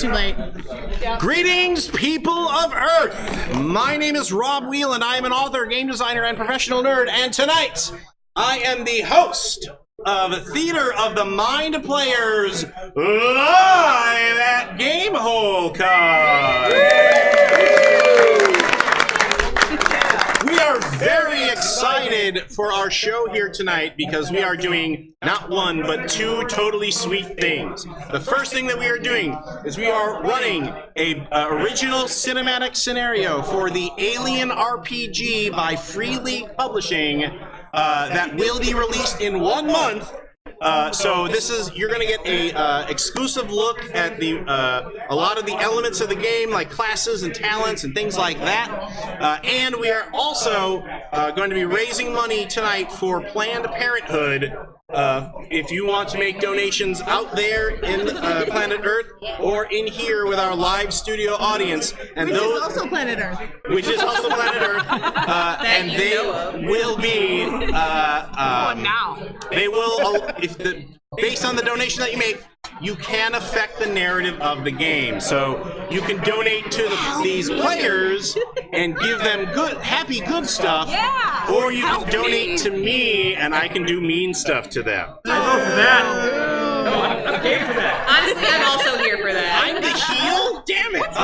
it's too late. Greetings, people of Earth! My name is Rob Wheel, and I am an author, game designer, and professional nerd. And tonight, I am the host of Theater of the Mind Players live at GameHole Con. We are very excited for our show here tonight because we are doing not one but two totally sweet things. The first thing that we are doing is we are running a original cinematic scenario for the Alien RPG by Free League Publishing that will be released in 1 month. So this is, you're going to get a exclusive look at the a lot of the elements of the game, like classes and talents and things like that. And we are also going to be raising money tonight for Planned Parenthood. If you want to make donations out there in planet Earth or in here with our live studio audience, and Which those is also planet Earth. Which is also planet Earth, and they will be. They will, based on the donation that you make, you can affect the narrative of the game. So you can donate to these players and give them happy, good stuff. Yeah. Or you can donate to me, and I can do mean stuff to them. I vote for that. I'm game for that. Honestly, I'm also here for that. I'm the heel? Damn it!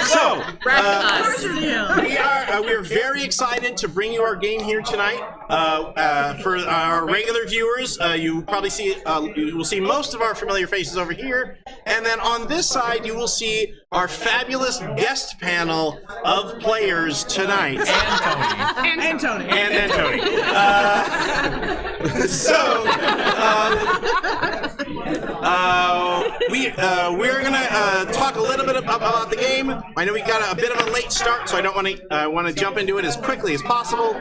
So, we are very excited to bring you our game here tonight. For our regular viewers, you probably see you will see most of our familiar faces over here, and then on this side you will see our fabulous guest panel of players tonight. And Tony. And Tony. We're gonna talk a little bit about the game. I know we got a bit of a late start, so I don't want to jump into it as quickly as possible.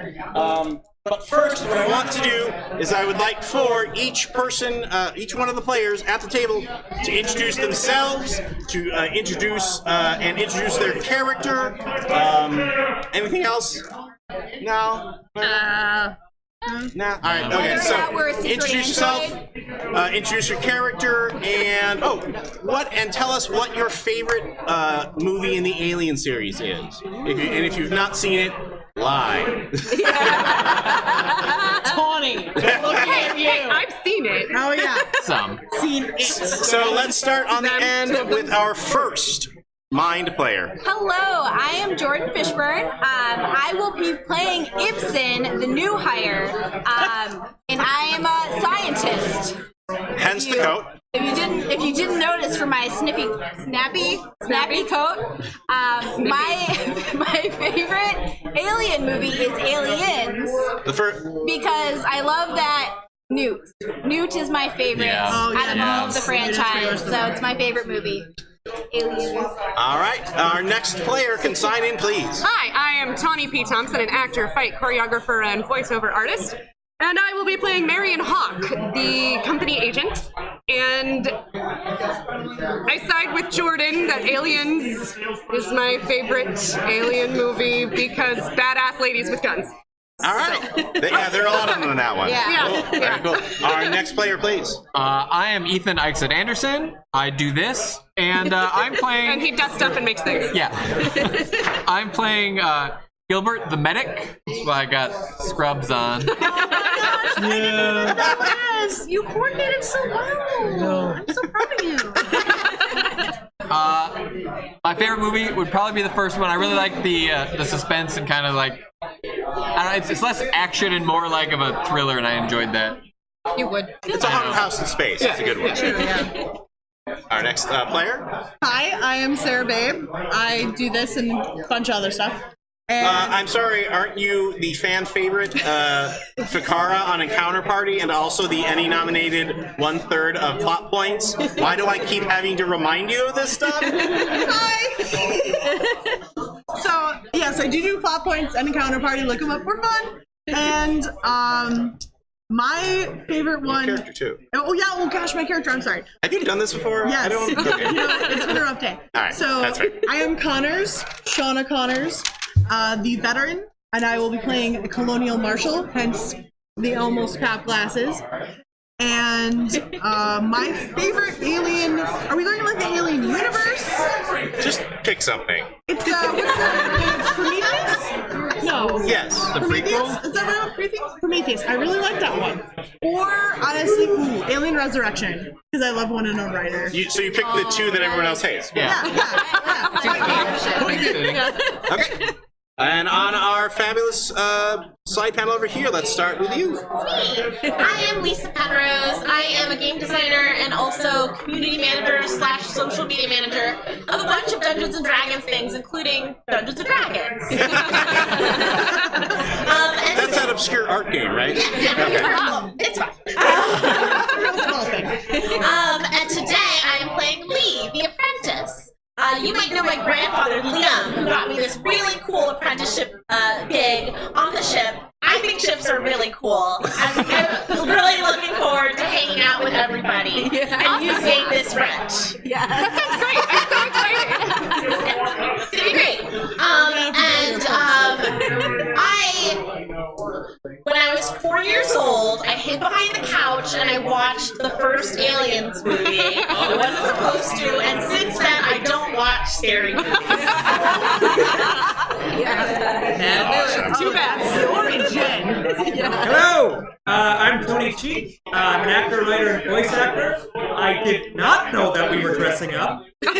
But first, what I want to do is I would like for each person, each one of the players at the table, to introduce themselves, to introduce their character. Anything else? No. No. All right. Okay. So introduce yourself, introduce your character, and tell us what your favorite movie in the Alien series is. If you've not seen it, lie. Tony. Hey, I've seen it. Oh yeah. Some. Seen it. So let's start on the end with our first mind player. Hello, I am Jordan Fishburne. I will be playing Ibsen, the new hire, and I am a scientist. Hence the coat. If you didn't notice from my snappy coat, my favorite Alien movie is Aliens, because I love that Newt. Newt is my favorite out of all of the franchise, so it's my favorite movie. Aliens. All right, our next player can sign in, please. Hi, I am Tawny P. Thompson, an actor, fight choreographer, and voiceover artist. And I will be playing Marion Hawk, the company agent. And I side with Jordan that Aliens is my favorite Alien movie because badass ladies with guns. All right. Yeah, there are a lot of them in that one. Yeah. Cool. Very cool. Our next player, please. I am Ethan Ixon Anderson. I do this, and I'm playing... And he does stuff and makes things. Yeah. I'm playing Gilbert the medic. That's why I got scrubs on. Oh my gosh, I didn't know who that was. You coordinated so well. I'm so proud of you. My favorite movie would probably be the first one. I really like the suspense and kind of like, I don't know, it's less action and more like of a thriller, and I enjoyed that. You would. It's a haunted house in space. It's a good one. True, yeah. Our next player. Hi, I am Sarah Babe. I do this and a bunch of other stuff. And I'm sorry, aren't you the fan favorite Fikara on Encounter Party and also the Emmy-nominated 1/3 of Plot Points? Why do I keep having to remind you of this stuff? hi. So yes, I do Plot Points and Encounter Party. Look them up; we're fun. And my favorite one. Your character too. Oh yeah. Oh gosh, my character. I'm sorry. Have you done this before? Yes. I don't. Okay. You know, it's been a rough day. All right. So that's right. I am Connors, Shauna Connors, the veteran, and I will be playing a colonial marshal, hence the almost cap glasses. And my favorite alien. Are we going to like the alien universe? Just pick something. It's Prometheus? No. Yes, the Prometheus? prequel. Is that right? Prometheus. I really like that one. Or honestly, Alien Resurrection, because I love Winona Ryder. So you picked the two that everyone else hates. Yeah. Okay. And on our fabulous side panel over here, let's start with you. I am Lysa Penrose. I am a game designer and also community manager / social media manager of a bunch of Dungeons and Dragons things, including Dungeons and Dragons. That's that obscure art game, right? Okay. It's fine. Real small thing. And today I am playing Lee, the apprentice. You might know my grandfather, Liam, who got me this really cool apprenticeship gig on the ship. I think ships are really cool. I'm really looking forward to hanging out with everybody and using this wrench. Yeah. That sounds great. I'm so excited. It's gonna be great. When I was 4 years old, I hid behind the couch and I watched the first Aliens movie. I wasn't supposed to, and since then I don't watch scary movies. Too bad. Origin. Hello, I'm Tony Cheek. I'm an actor, writer, and voice actor. I did not know that we were dressing up. But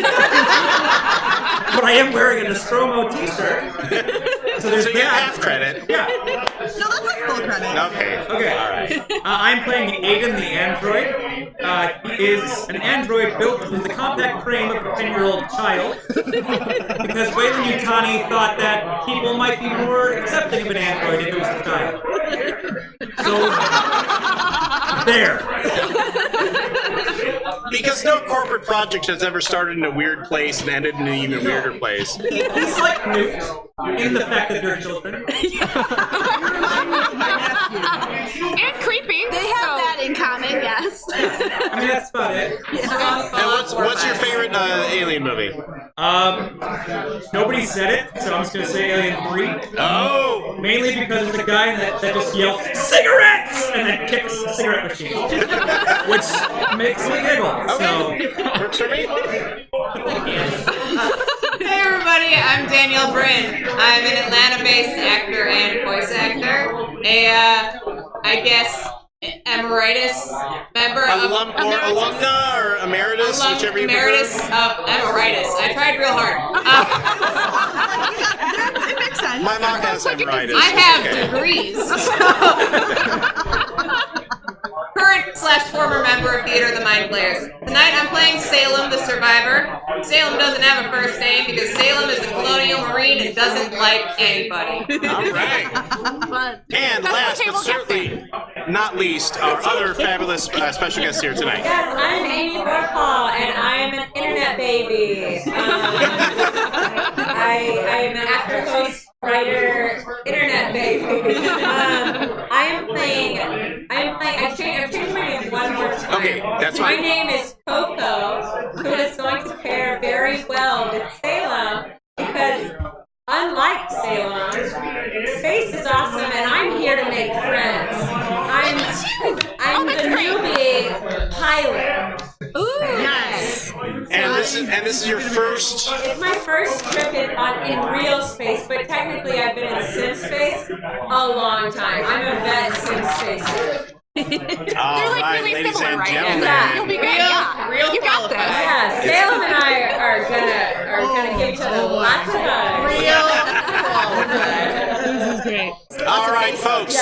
I am wearing a Nostromo t-shirt. So there's So you get that. half credit. Yeah. No, that's like full credit. Okay. Okay. All right. I'm playing Aiden the android. He is an android built with the compact frame of a 10-year-old child. Because Wayland Yutani thought that people might be more accepting of an android if it was a child. So, there. Because no corporate project has ever started in a weird place and ended in an even weirder place. He's like Newt in the fact that they're children. And creepy. They have that in common, yes. I mean, that's about it. And what's your favorite alien movie? Nobody said it, so I'm just gonna say Alien 3. Oh! Mainly because it's a guy that just yells, "Cigarettes!" and then kicks the cigarette machine. Which makes me giggle, so... Works for me. Hey everybody, I'm Danielle Bryn. I'm an Atlanta-based actor and voice actor. I guess, emeritus member of... Alumna or emeritus, whichever you emeritus prefer. of emeritus. I tried real hard. It makes sense. My mom has emeritus. I have Okay. degrees. Current / former member of Theater of the Mind Players. Tonight I'm playing Salem the Survivor. Salem doesn't have a first name because Salem is a colonial marine and doesn't like anybody. All right. And last but certainly not least, our other fabulous special guest here tonight. Yes, I'm Amy Vorpahl, and I'm an internet baby. I am an actor, host, writer, internet baby. I'm playing. I've changed my name one more time. Okay, that's My fine. name is Coco, who is going to pair very well with Salem because, unlike Salem, space is awesome, and I'm here to make friends. I'm the newbie pilot. Ooh. Yes. And this is your first. It's my first trip in real space, but technically I've been in sim space a long time. I'm a vet sim space. All like right, really ladies similar, and right? gentlemen. Yeah. You'll be great. Yeah. Real You got this. Yeah, Salem and I are gonna give each other lots of hugs. This is great. All right, folks.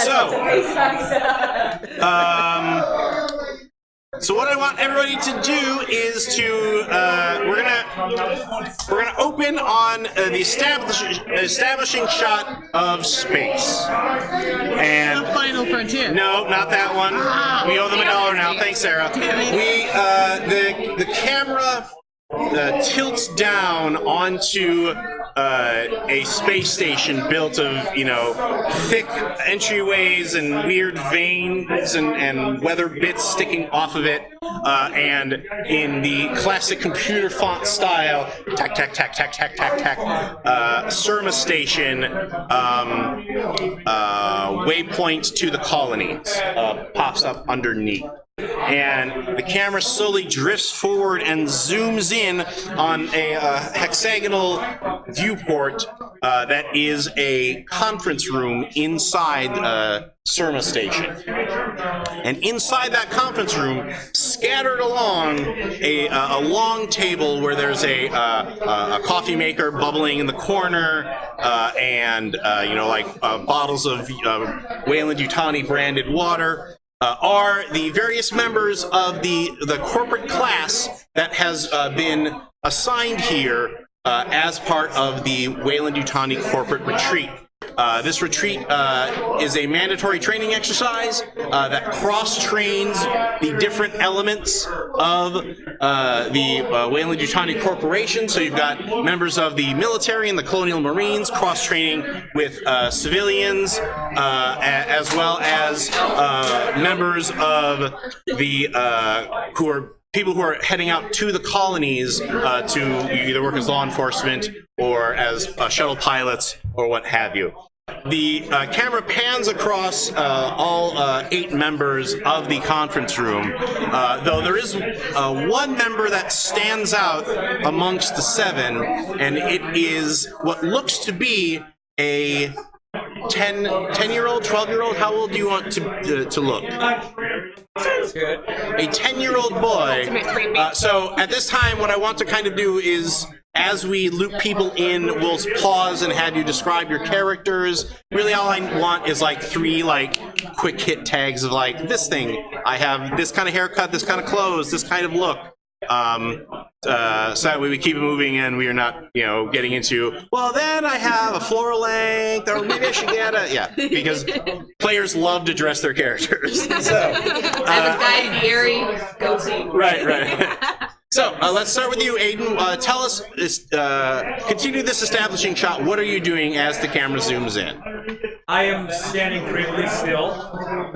So what I want everybody to do is to we're gonna open on the establishing shot of space. And The final frontier. no, not that one. We owe them $1 now. Thanks, Sarah. We the camera tilts down onto a space station built of, thick entryways and weird veins and weather bits sticking off of it, and in the classic computer font style, tack, tack, tack, tack, tack, tack, tack, Surma station, waypoint to the colonies pops up underneath and the camera slowly drifts forward and zooms in on a hexagonal viewport that is a conference room inside Surma Station. And inside that conference room, scattered along a long table where there's a coffee maker bubbling in the corner, and bottles of Weyland-Yutani branded water, are the various members of the corporate class that has been assigned here as part of the Weyland-Yutani corporate retreat. This retreat is a mandatory training exercise that cross-trains the different elements of the Weyland-Yutani Corporation. So you've got members of the military and the Colonial Marines cross-training with civilians, as well as members of the people who are heading out to the colonies to either work as law enforcement or as shuttle pilots or what have you. The camera pans across all 8 members of the conference room, though there is one member that stands out amongst the 7, and it is what looks to be a 10-year-old, 12-year-old. How old do you want to look? That's good. A 10-year-old boy. So at this time, what I want to kind of do is, as we loop people in, we'll pause and have you describe your characters. Really, all I want is like 3 quick hit tags of this thing. I have this kind of haircut, this kind of clothes, this kind of look. So that way we keep it moving and we are not, getting into, well, then I have a floor length, or maybe I should get because players love to dress their characters. So, as a Guy Fieri goatee. Right. So let's start with you, Aiden. Tell us, continue this establishing shot. What are you doing as the camera zooms in? I am standing creepily still.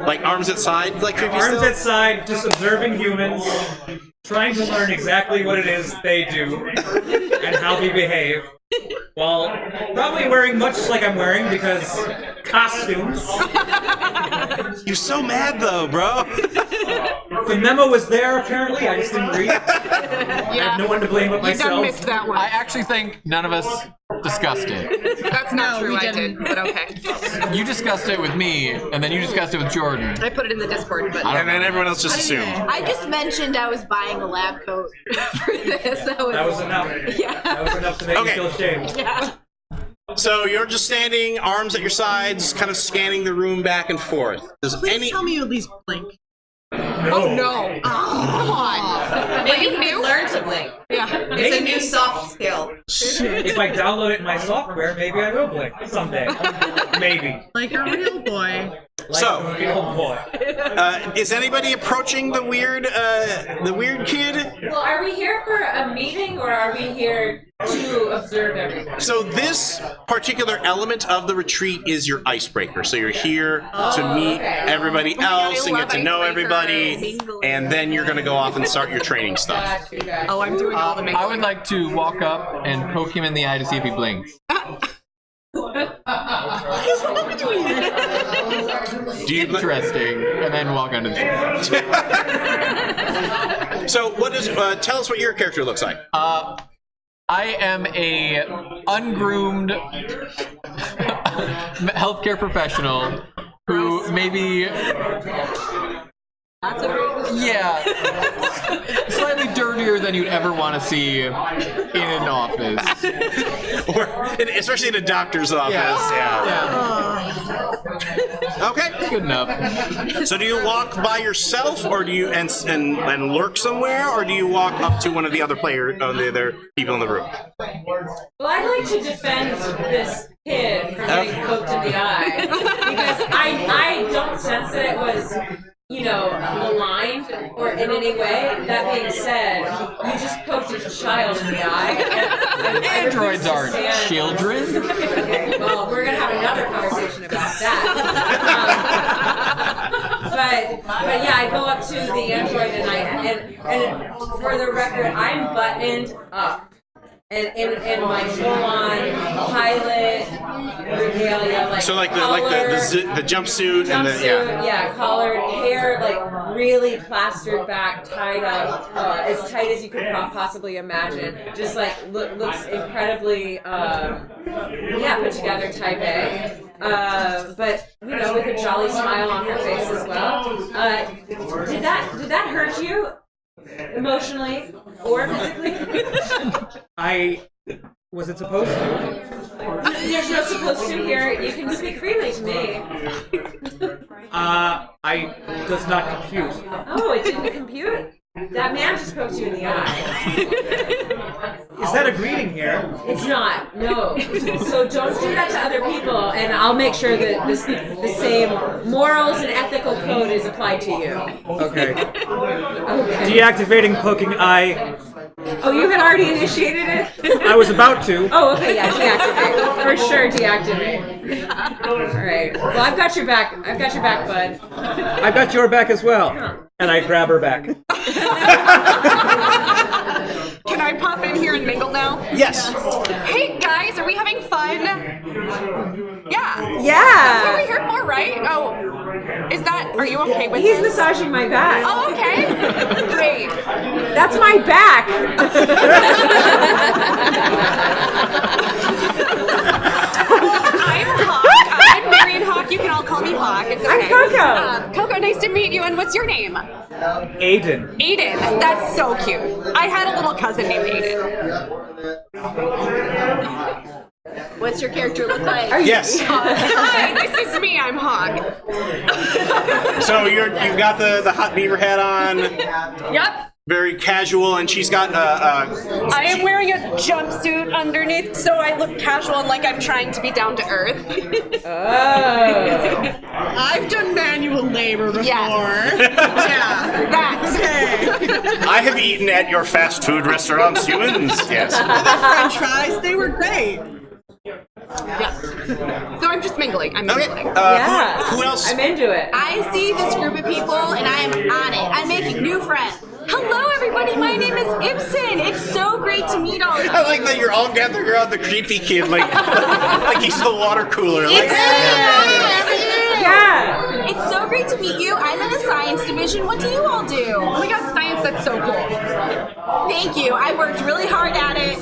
Like arms at side, like creepy Arms still? at side, just observing humans, trying to learn exactly what it is they do and how they behave. While probably wearing much like I'm wearing, because costumes. You're so mad though, bro. The memo was there apparently, I just didn't read it. I have no one to blame but myself. You missed that one. I actually think none of us discussed it. That's not true, I did, but okay. You discussed it with me, and then you discussed it with Jordan. I put it in the Discord, but... And then everyone else just assumed. I just mentioned I was buying a lab coat for this. That was enough. Yeah. That was enough to make me feel ashamed. Yeah. So you're just standing, arms at your sides, kind of scanning the room back and forth. Please tell me you at least blink. Oh no! Come on! Maybe you can learn to blink. Yeah, it's a new soft skill. If I download it in my software, maybe I will blink someday. Maybe. Like a real boy. So, real boy. Is anybody approaching the weird kid? Well, are we here for a meeting or are we here to observe everything? So this particular element of the retreat is your icebreaker. So you're here to meet everybody else and get to know everybody, and then you're going to go off and start your training stuff. Oh, I'm doing all the makeup. I would like to walk up and poke him in the eye to see if he blinks. Do you Interesting. And then walk under the chair. So what is? Tell us what your character looks like. I am a ungroomed healthcare professional who maybe, slightly dirtier than you'd ever want to see in an office, or especially in a doctor's office. Okay, good enough. So do you walk by yourself, or do you and lurk somewhere, or do you walk up to one of the other players, the other people in the room? Well, I'd like to defend this kid from getting poked in the eye because I don't sense that it was, maligned or in any way. That being said, you just poked a child in the eye. And Androids aren't children. Okay, well, we're gonna have another conversation about that. But yeah, I go up to the android and for the record, I'm buttoned up. And in my full-on pilot regalia, regalia, like So like the jumpsuit and the collared hair, like really plastered back, tied up, as tight as you could possibly imagine. Just like looks incredibly, put together, type A. But with a jolly smile on her face as well. Did that hurt you emotionally or physically? Was it supposed to? There's no supposed to here. You can speak freely to me. Does not compute. Oh, it didn't compute? That man just poked you in the eye. Is that a greeting here? It's not, no. So don't do that to other people, and I'll make sure that the same morals and ethical code is applied to you. Okay. Deactivating poking eye. Oh, you had already initiated it? I was about to. Oh, okay, yeah, deactivate. For sure, deactivate. Alright. Well, I've got your back. Bud. I've got your back as well. And I grab her back. Can I pop in here and mingle now? Yes. Hey guys, are we having fun? Yeah. Yeah. That's what we're here for, right? Oh, are you okay with He's this? massaging my back. Oh, okay. Great. That's my back. I'm Hawk. I'm Marion Hawk. You can all call me Hawk. It's okay. I'm Coco. Coco, nice to meet you. And what's your name? Aiden. Aiden. That's so cute. I had a little cousin named Aiden. What's your character look like? Yes. Hi, this is me. I'm Hawk. So you've got the hot beaver hat on. Yep. Very casual, and she's got I am wearing a jumpsuit underneath, so I look casual and like I'm trying to be down to earth. I've done manual labor before. Yes. Yeah. That's I have eaten at your fast food restaurants, humans. Yes. French fries, they were great. Yeah. So I'm just mingling. I'm mingling. Who else? I'm into it. I see this group of people and I am on it. I'm making new friends. Hello, everybody. My name is Ibsen. It's so great to meet all of you. I like that you're all gathered around the creepy kid, like he's the water cooler. Like, Yeah. It's so great to meet you. I'm in the science division. What do you all do? Oh my god, science, that's so cool. Thank you. I worked really hard at it.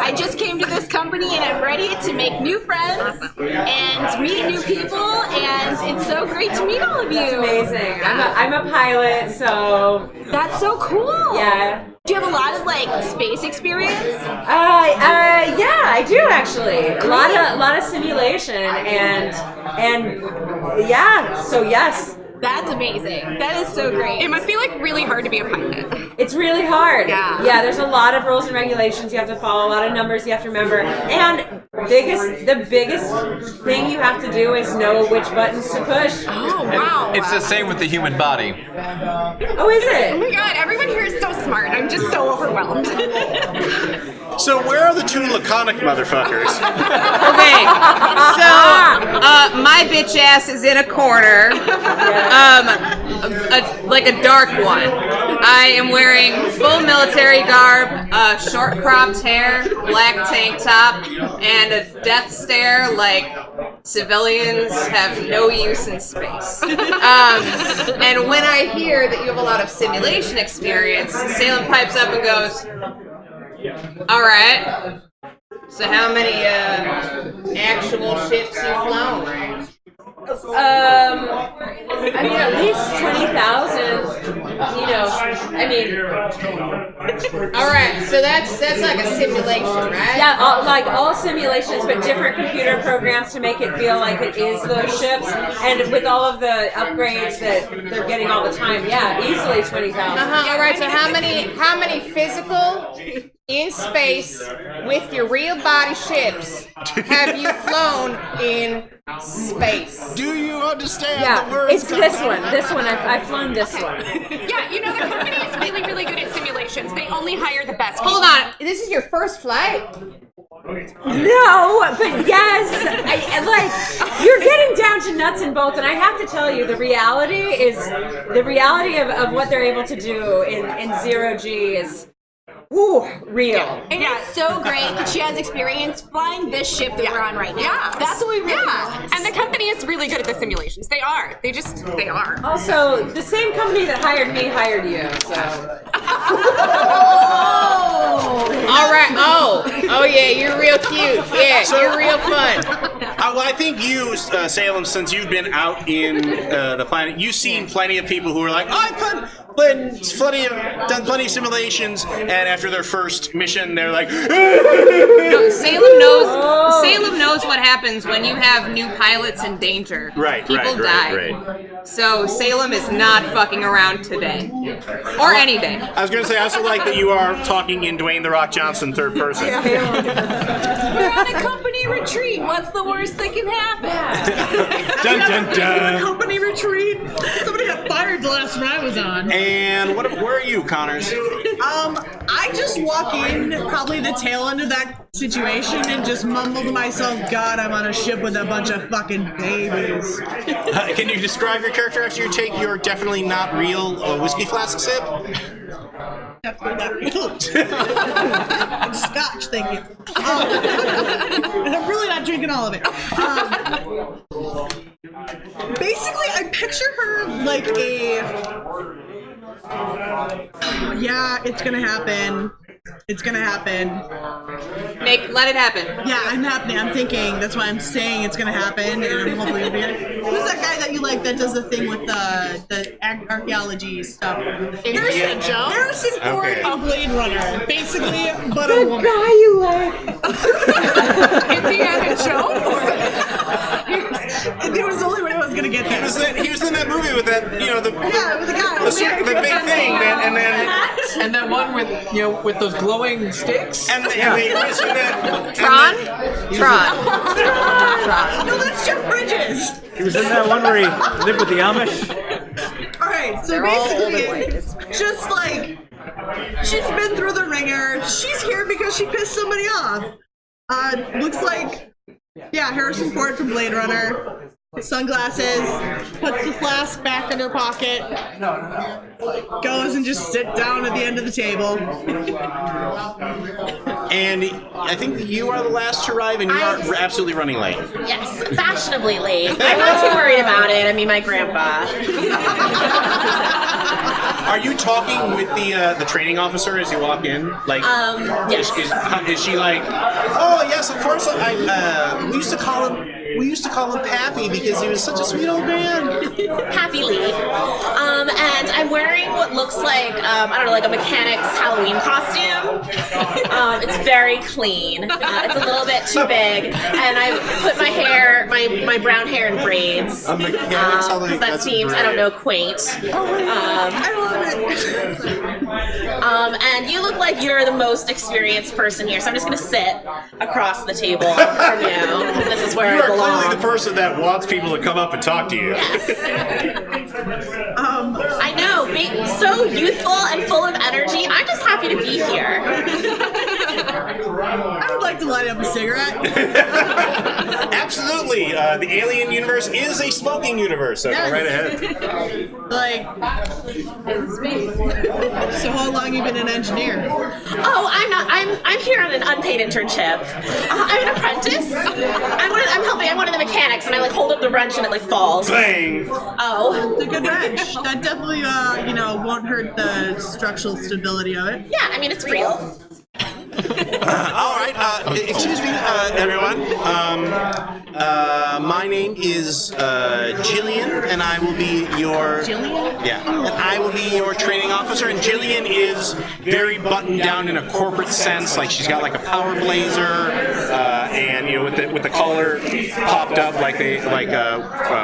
I just came to this company and I'm ready to make new friends and meet new people, and it's so great to meet all of you. It's amazing. I'm a pilot, so That's so cool. yeah. Do you have a lot of space experience? Yeah, I do actually. A lot of simulation and yeah. So yes, That's amazing. That is so great. It must be really hard to be a pilot. it's really hard. Yeah. Yeah. There's a lot of rules and regulations you have to follow. A lot of numbers you have to remember. And the biggest thing you have to do is know which buttons to push. Oh, wow. It's the same with the human body. Oh, is Oh it? my god, everyone here is so smart. I'm just so overwhelmed. so where are the two laconic motherfuckers? Okay, so my bitch ass is in a corner, like a dark one. I am wearing full military garb, short cropped hair, black tank top, and a death stare like civilians have no use in space. And when I hear that you have a lot of simulation experience, Salem pipes up and goes, all right, so how many actual ships you flown? I mean, at least 20,000. All right, so that's like a simulation, right? Yeah, all simulations, but different computer programs to make it feel like it is those ships, and with all of the upgrades that they're getting all the time, yeah, easily 20,000. All right, so how many physical in space with your real body ships have you flown in space? Do you understand Yeah, the words? it's this one. I've flown this one. Yeah, the company is really, really good at simulations. They only hire the best. Hold on, this is your first flight? No, but yes, you're getting down to nuts and bolts, and I have to tell you, the reality of what they're able to do in 0G is Ooh, real. And it's so great that she has experience flying this ship that we're on right now. Yeah. That's what we really want. And the company is really good at the simulations. They are. They are. Also, the same company that hired me hired you, so. All right. Oh yeah, you're real cute. Yeah, you're real fun. Well, I think you, Salem, since you've been out in the planet, you've seen plenty of people who are like, I've done plenty of simulations, and after their first mission, they're like, No, Salem knows what happens when you have new pilots in danger. People die. Right. So Salem is not fucking around today. Or any day. I was going to say, I also like that you are talking in Dwayne "The Rock" Johnson third person. We're on a company retreat. What's the worst that can happen? Dun, dun, dun. Company retreat. Somebody got fired the last one I was on. And where are you, Connors? I just walk in probably the tail end of that situation and just mumble to myself, God, I'm on a ship with a bunch of fucking babies. Can you describe your character after you take your definitely not real whiskey flask sip? Definitely not real. Scotch, thank you. And I'm really not drinking all of it. Basically, I picture her like yeah, it's gonna happen. It's gonna happen. Let it happen. Yeah, I'm thinking. That's why I'm saying it's gonna happen, and I'm hopefully gonna be it. Who's that guy that you like that does the thing with the archaeology stuff? Harrison Jones? Harrison Ford Okay. in Blade Runner, basically, but The a woman. guy you like. Indiana Jones? It was the only way I was gonna get there. He was in that movie with that, with the guy. the big thing, and then And that one with those glowing sticks. and they was in that Tron? Tron. No, that's Jeff Bridges. He was in that one where he lived with the Amish. Alright, so basically, just like, she's been through the ringer. She's here because she pissed somebody off. Looks like, Harrison Ford from Blade Runner. Sunglasses, puts the flask back in her pocket, goes and just sit down at the end of the table. And I think that you are the last to arrive, and you are absolutely running late. Yes, fashionably late. I'm not too worried about it. I mean, my grandpa. Are you talking with the training officer as you walk in? Like, yes. Is she like, oh yes, of course. We used to call him Pappy because he was such a sweet old man. Happy Lee. And I'm wearing what looks like, like a mechanic's Halloween costume. It's very clean. It's a little bit too big. And I put my hair, my brown hair in braids. A mechanic's Halloween. Because that seems, quaint. I love it. And you look like you're the most experienced person here, so I'm just going to sit across the table from you, because this is where I belong. Clearly the person that wants people to come up and talk to you. Yes. I know, being so youthful and full of energy, I'm just happy to be here. I would like to light up a cigarette. Absolutely. The alien universe is a smoking universe, so go right ahead. Like, in space. So how long you been an engineer? Oh, I'm here on an unpaid internship. I'm an apprentice. I'm one of the mechanics, and I hold up the wrench and it falls. Bang! Oh. It's a good wrench. That definitely, won't hurt the structural stability of it. Yeah, I mean, it's real. All right. Excuse me, everyone. My name is Jillian, and I will be your... Jillian? Yeah. And I will be your training officer, and Jillian is very buttoned down in a corporate sense. Like, she's got like a power blazer, and with the collar popped up like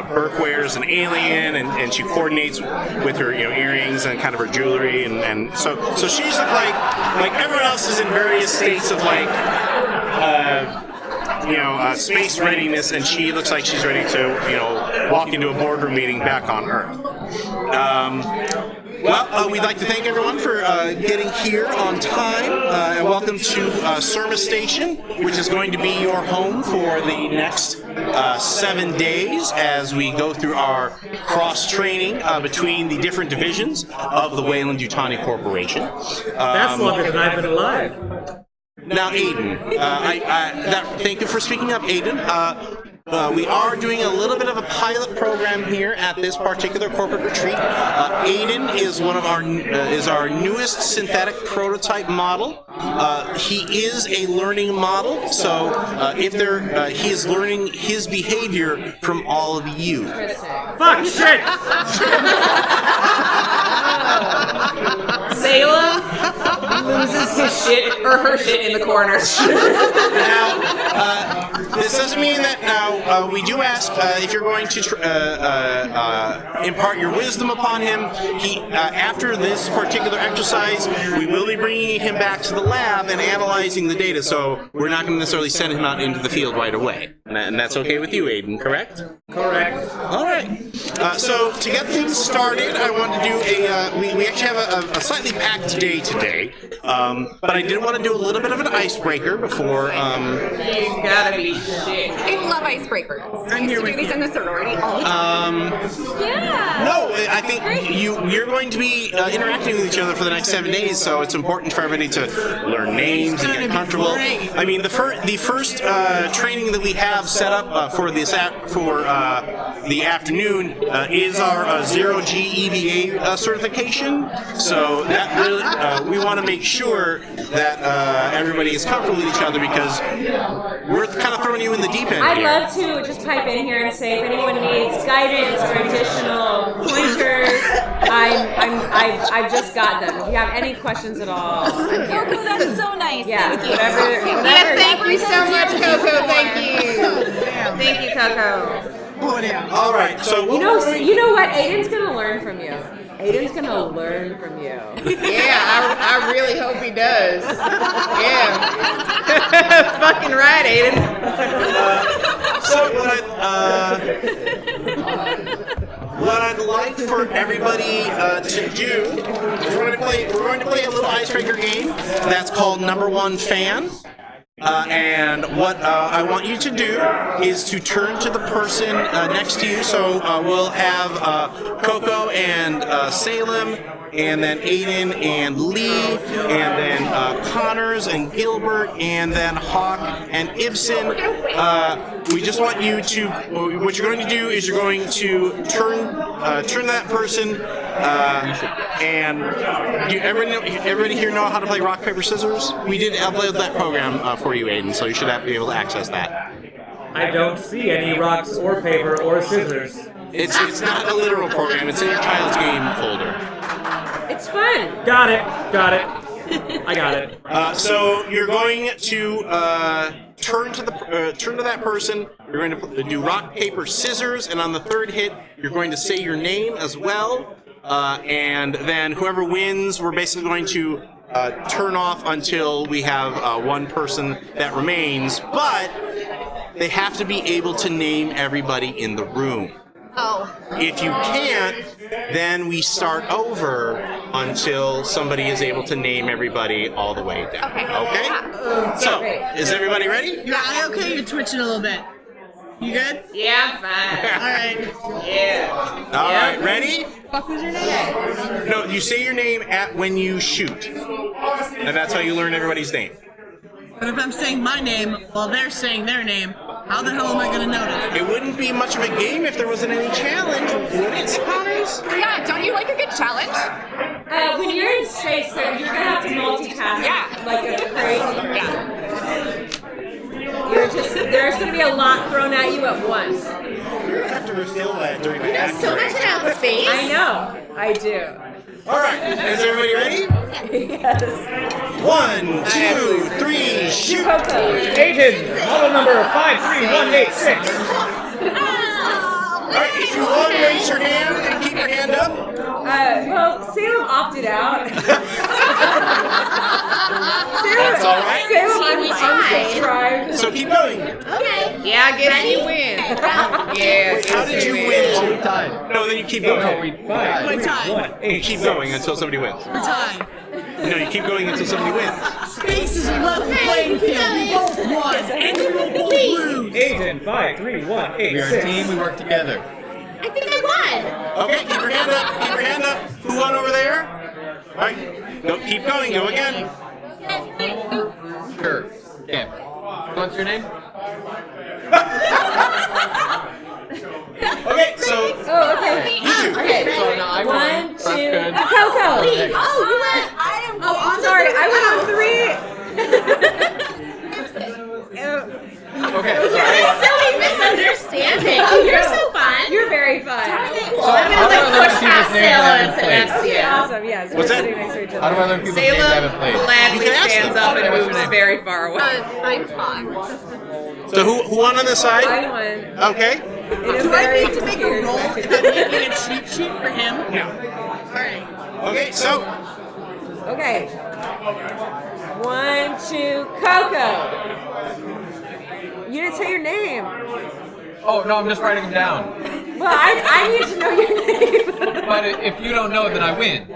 Burke wears an alien, and she coordinates with her earrings and kind of her jewelry, and so she's like everyone else is in various states of space readiness, and she looks like she's ready to, walk into a boardroom meeting back on Earth. We'd like to thank everyone for getting here on time, and welcome to Surma Station, which is going to be your home for the next 7 days as we go through our cross-training between the different divisions of the Weyland-Yutani Corporation. That's longer than I've been alive. Now, Aiden, thank you for speaking up, Aiden. We are doing a little bit of a pilot program here at this particular corporate retreat. Aiden is our newest synthetic prototype model. He is a learning model, so he is learning his behavior from all of you. Fuck shit! Salem loses his shit or her shit in the corner. Now, this doesn't mean that we do ask if you're going to impart your wisdom upon him. After this particular exercise, we will be bringing him back to the lab and analyzing the data, so we're not going to necessarily send him out into the field right away. And that's okay with you, Aiden, correct? Correct. All right. So to get things started, I want to do we actually have a slightly packed day today, but I did want to do a little bit of an icebreaker before. You gotta be shit. I love icebreakers. I used to do these in the sorority all the time. No, I think you're going to be interacting with each other for the next 7 days, so it's important for everybody to learn names and get comfortable. I mean, the first training that we have set up for the afternoon is our 0G EVA certification. So that really, we want to make sure that everybody is comfortable with each other because we're kind of throwing you in the deep end. I'd love to just pipe in here and say if anyone needs guidance or additional pointers, I've just got them. If you have any questions at all, I'm here. Coco, that's so nice. Yeah, Thank you. Yeah, thank you so much, Coco. Thank you. Thank you, Coco. All right, so You know what? Aiden's gonna learn from you. Aiden's gonna learn from you. Yeah, I really hope he does. Yeah. Fucking right, Aiden. So what I'd like for everybody to do is we're going to play a little icebreaker game that's called Number One Fan. And what I want you to do is to turn to the person next to you. So we'll have Coco and Salem, and then Aiden and Lee, and then Connors and Gilbert, and then Hawk and Ibsen. We just want you to. What you're going to do is you're going to turn to that person. And do everybody here know how to play rock, paper, scissors? We did upload that program for you, Aiden, so you should be able to access that. I don't see any rocks or paper or scissors. It's not a literal program. It's in your child's game folder. It's fun. Got it. I got it. So you're going to turn to that person. You're going to do rock, paper, scissors, and on the third hit, you're going to say your name as well. And then whoever wins, we're basically going to turn off until we have one person that remains. But they have to be able to name everybody in the room. Oh. If you can't, then we start over until somebody is able to name everybody all the way down. Okay? So, is everybody ready? Yeah, okay, you're twitching a little bit. You good? Yeah, I'm fine. Alright. Yeah. Alright, ready? What was your name? No, you say your name when you shoot. And that's how you learn everybody's name. But if I'm saying my name while they're saying their name, how the hell am I going to notice? It wouldn't be much of a game if there wasn't any challenge, would it, Connors? Yeah, don't you like a good challenge? When you're in space, though, you're gonna have to multitask. Yeah. Like a crazy person. There's gonna be a lot thrown at you at once. You're going to have to refill that during the So much about space. I know. I do. Alright, is everybody ready? Yes. 1, 2, 3, shoot! Agent, model number 53186. Alright, if you want, raise your hand and keep your hand up. Well, Salem opted out. That's all right. Unsubscribed. So keep going. Okay. Yeah, I guess you win. Yeah. How did you win? No, then you keep going. We're tied. Keep going until somebody wins. We're tied. No, you keep going until somebody wins. Space is a level playing field. We both won. And you will both lose. Agent 5318. We are a team. We work together. I think I won. Okay, keep your hand up. Keep your hand up. Who won over there? All right. Go. Keep going. Go again. Sure. Okay. What's your name? Okay, so Oh, okay. you two. Okay. So now I won. One, That's two. good. Coco. Oh, you went. I am Oh, I'm sorry. I went on 3. Okay. Silly misunderstanding. Oh, you're so fun. You're very fun. Cool. I'm how gonna do I like learn push people's past names I Salem haven't and sit played? next to you. Awesome. Yes. What's we're that? sitting next to each How other. do I learn people's names I haven't Salem played? gladly You can ask stands them. up and What's your moves name? very far away. I'm fine. So who won on this I side? won. Okay. In a Do I very need to make a weird roll way. and in a cheat sheet for him? No. Alright. Okay, so Okay. 1, 2, Coco. You didn't say your name. Oh no, I'm just writing them down. Well, I need to know your name. But if you don't know it, then I win.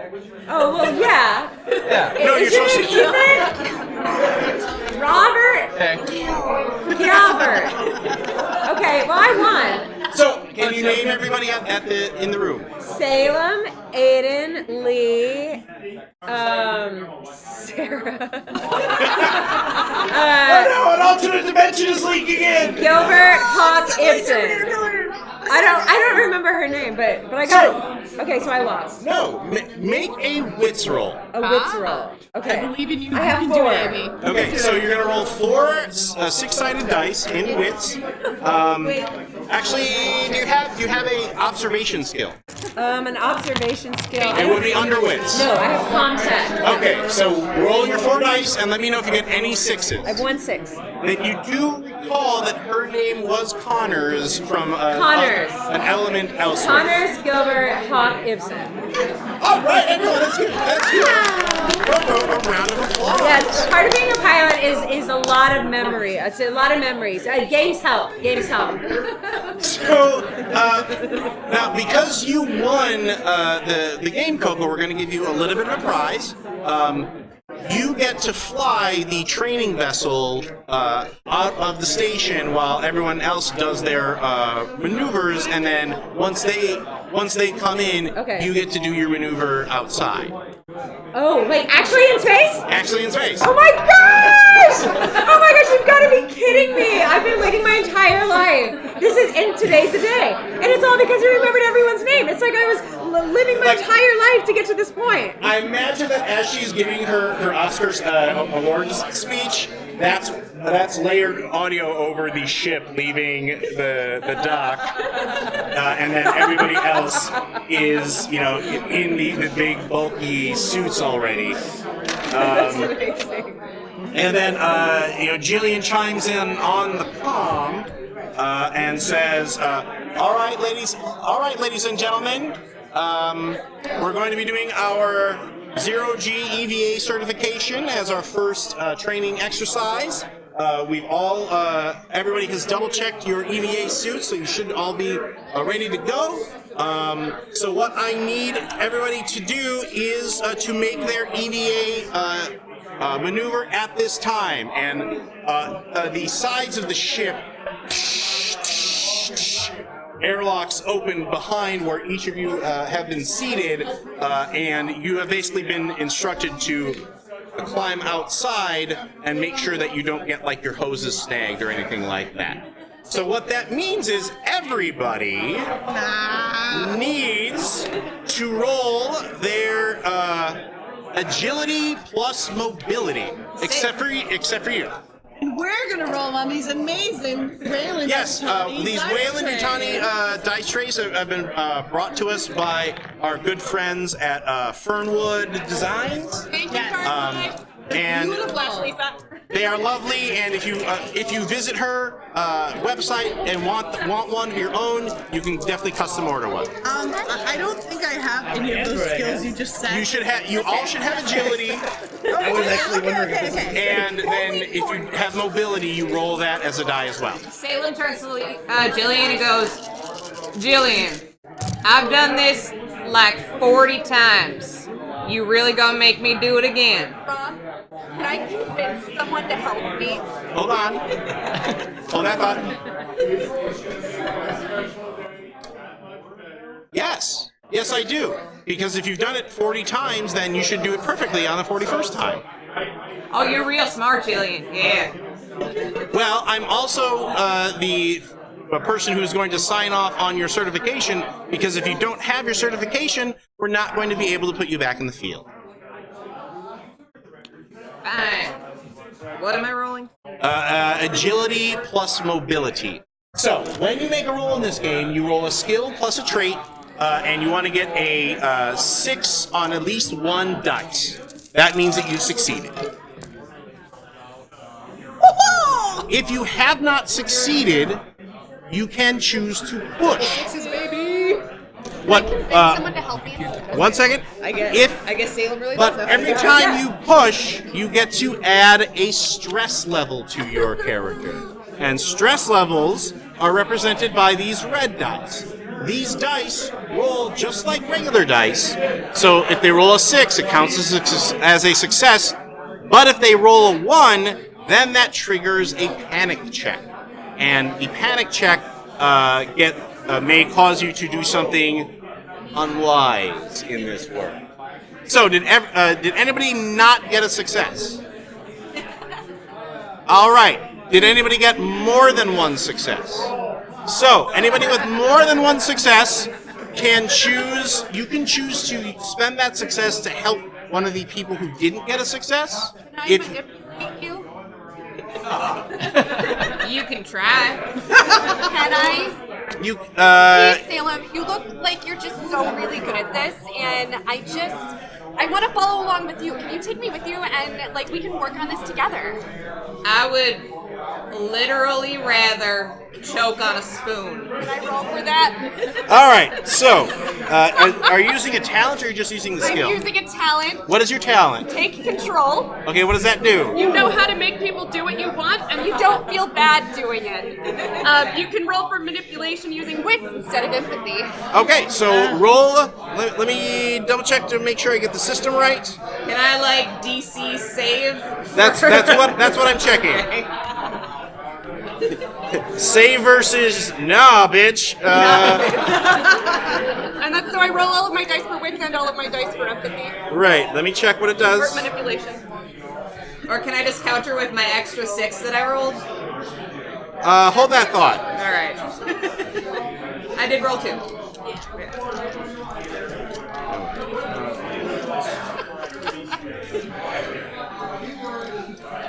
Oh, well, yeah. Yeah. no, you're Is your supposed name to. Ethan? Robert? Okay. Gilbert. Okay, well, I won. So can you name everybody in the room? Salem, Aiden, Lee, Sarah. No, an alternate dimension is leaking in. Gilbert, Hawk, Ibsen. I don't remember her name, but I got it. Okay, so I lost. No, make a wits roll. A wits roll. Okay. I believe in you. I You have can 4. do it, Amy. Okay, so you're gonna roll 4 6-sided dice in wits. Actually, do you have a observation skill? An observation skill. It would be under wits. No, I have contact. Okay, so roll your 4 dice and let me know if you get any 6s. I have 1 6. Then you do recall that her name was Connors from Connors. an element elsewhere. Connors, Gilbert, Hawk, Ibsen. All right, everyone, that's good. That's good. A round of applause. Yes, part of being a pilot is a lot of memory. It's a lot of memories. Games help. Games help. So now, because you won the game, Coco, we're going to give you a little bit of a prize. You get to fly the training vessel out of the station while everyone else does their maneuvers, and then once they come in, Okay. you get to do your maneuver outside. Oh, wait, actually in space? Actually, in space. Oh my gosh! Oh my gosh, you've got to be kidding me! I've been waiting my entire life. And today's the day. And it's all because I remembered everyone's name. It's like I was living my entire life to get to this point. I imagine that as she's giving her Oscars awards speech, that's layered audio over the ship leaving the dock, and then everybody else is, in the big bulky suits already. And then, Jillian chimes in on the comm and says, "All right, ladies and gentlemen, we're going to be doing our 0G EVA certification as our first training exercise. Everybody has double-checked your EVA suits, so you should all be ready to go. So what I need everybody to do is to make their EVA maneuver at this time, and the sides of the ship airlocks open behind where each of you have been seated, and you have basically been instructed to climb outside and make sure that you don't get your hoses snagged or anything like that. So what that means is everybody needs to roll their agility plus mobility, except for you. And we're gonna roll on these amazing Wayland. Yes, these Wayland Yutani dice trays have been brought to us by our good friends at Fernwood Designs. Thank you, Carly. And Lisa. they are lovely, and if you visit her website and want one of your own, you can definitely custom order one. I don't think I have any of those skills you just said. You all should have agility. Oh, I was actually wondering if this was... And then if you have mobility, you roll that as a die as well. Salem turns to Jillian and goes, Jillian, I've done this like 40 times. You really gonna make me do it again? Can I convince someone to help me? Hold on. Hold that thought. Yes. Yes, I do. Because if you've done it 40 times, then you should do it perfectly on the 41st time. Oh, you're real smart, Jillian. Yeah. Well, I'm also the person who's going to sign off on your certification, because if you don't have your certification, we're not going to be able to put you back in the field. Fine. What am I rolling? Agility plus mobility. So, when you make a roll in this game, you roll a skill plus a trait, and you want to get a 6 on at least one dice. That means that you succeeded. If you have not succeeded, you can choose to push. What? Someone to help me. 1 second. I guess Salem really But does that. every time you push, you get to add a stress level to your character. And stress levels are represented by these red dice. These dice roll just like regular dice. So if they roll a 6, it counts as a success. But if they roll a 1, then that triggers a panic check. And the panic check may cause you to do something unwise in this world. So, did anybody not get a success? All right. Did anybody get more than one success? So, anybody with more than one success can choose. You can choose to spend that success to help one of the people who didn't get a success. Thank you. You can try. Can I? You Please, Salem, you look like you're just so really good at this, and I want to follow along with you. Can you take me with you, and we can work on this together? I would literally rather choke on a spoon. Can I roll for that? All right. So, are you using a talent or are you just using the skill? I'm using a talent. What is your talent? Take control. Okay. What does that do? You know how to make people do what you want, and you don't feel bad doing it. You can roll for manipulation using wits instead of empathy. Okay. So roll. Let me double check to make sure I get the system right. Can I DC save? That's what I'm checking. Save versus nah, bitch. And that's so I roll all of my dice for wits and all of my dice for empathy. Right. Let me check what it does. Or manipulation. Or can I just counter with my extra 6 that I rolled? Hold that thought. All right. I did roll 2.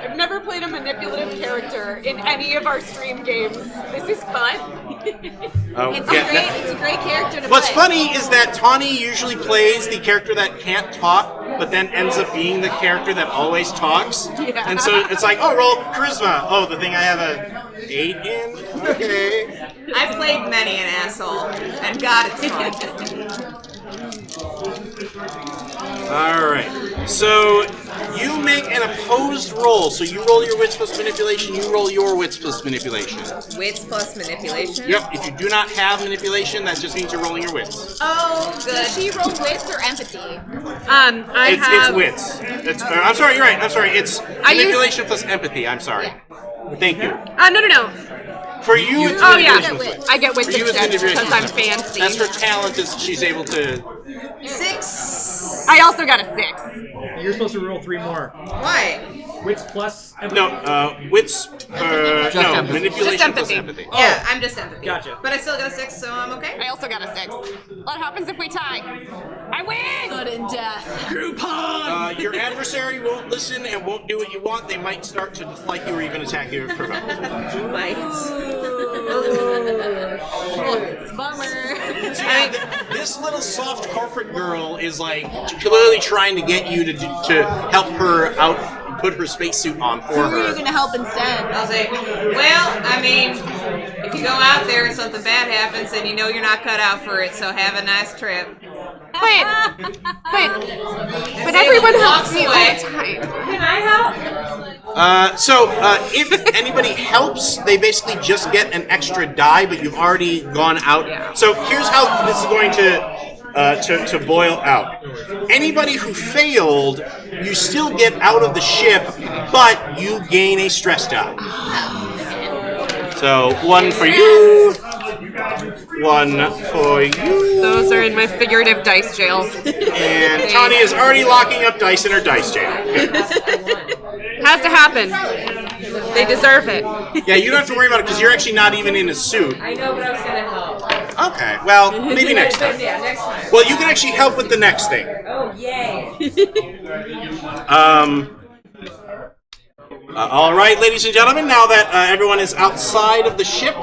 I've never played a manipulative character in any of our stream games. This is fun. It's a great character to What's play. funny is that Tawny usually plays the character that can't talk, but then ends up being the character that always talks. Yeah. And so it's like, oh, roll charisma. Oh, the thing I have a 8 in? Okay. I've played many an asshole, and God, it's fun. All right. So you make an opposed roll. So you roll your wits plus manipulation. You roll your wits plus manipulation. Wits plus manipulation? Yep. If you do not have manipulation, that just means you're rolling your wits. Oh, good. Does she roll wits or empathy? It's wits. I'm sorry. You're right. I'm sorry. It's manipulation plus empathy. I'm sorry. Thank you. No. For you, it's Oh yeah, manipulation plus wits. I get wits For you, it's instead manipulation because I'm plus wits. fancy. That's her talent. Is she's able to. 6. I also got a 6. You're supposed to roll 3 more. Why? Wits plus empathy. No, wits. empathy. Manipulation Just plus empathy. Yeah, I'm just empathy. Gotcha. But I still got a 6, so I'm okay. I also got a 6. What happens if we tie? I win! Sudden death. Your adversary won't listen and won't do what you want. They might start to dislike you or even attack you. Bummer. This little soft corporate girl is clearly trying to get you to help her out, put her spacesuit on for Who are you her. going to help instead? I'll say, if you go out there and something bad happens, then you know you're not cut out for it, so have a nice trip. Have But everyone helps me all the time. Can I help? So if anybody helps, they basically just get an extra die, but you've already gone out. So here's how this is going to boil out. Anybody who failed, you still get out of the ship, but you gain a stress die. So one for you, one for you. Those are in my figurative dice jail. And Tanya is already locking up dice in her dice jail. Has to happen. They deserve it. Yeah, you don't have to worry about it because you're actually not even in a suit. I know, but I was gonna help. Okay, well, maybe next time. Yeah, next time. Well, you can actually help with the next thing. Oh, yay. All right, ladies and gentlemen, now that everyone is outside of the ship,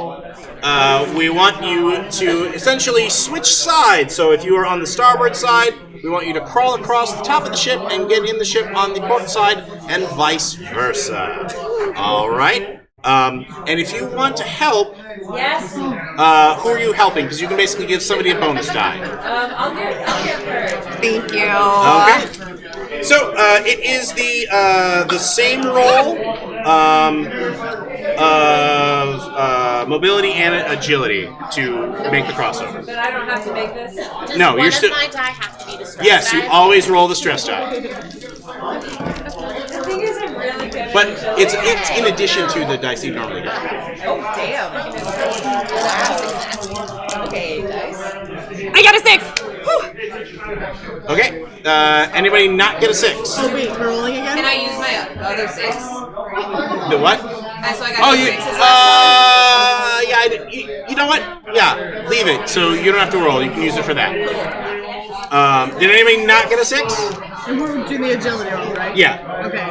we want you to essentially switch sides. So if you are on the starboard side, we want you to crawl across the top of the ship and get in the ship on the port side, and vice versa. All right? And if you want to help, Yes? who are you helping? Because you can basically give somebody a bonus die. I'll give her. Thank you. Okay. So it is the same roll of mobility and agility to make the crossover. But I don't have to make this? No, you're still. One of my die have to be the stress Yes, you die? always roll the stress die, The thing is, I'm really good but at it's in addition to the dice you normally get. Oh, damn. Okay, dice. I got a 6. Whew. Okay. Anybody not get a 6? Oh wait, we're rolling again? Can I use my other 6? The what? So I got Oh, two you. sixes left. You know what? Yeah, leave it. So you don't have to roll. You can use it for that. Did anybody not get a 6? And we're doing the agility roll, right? Yeah. Okay.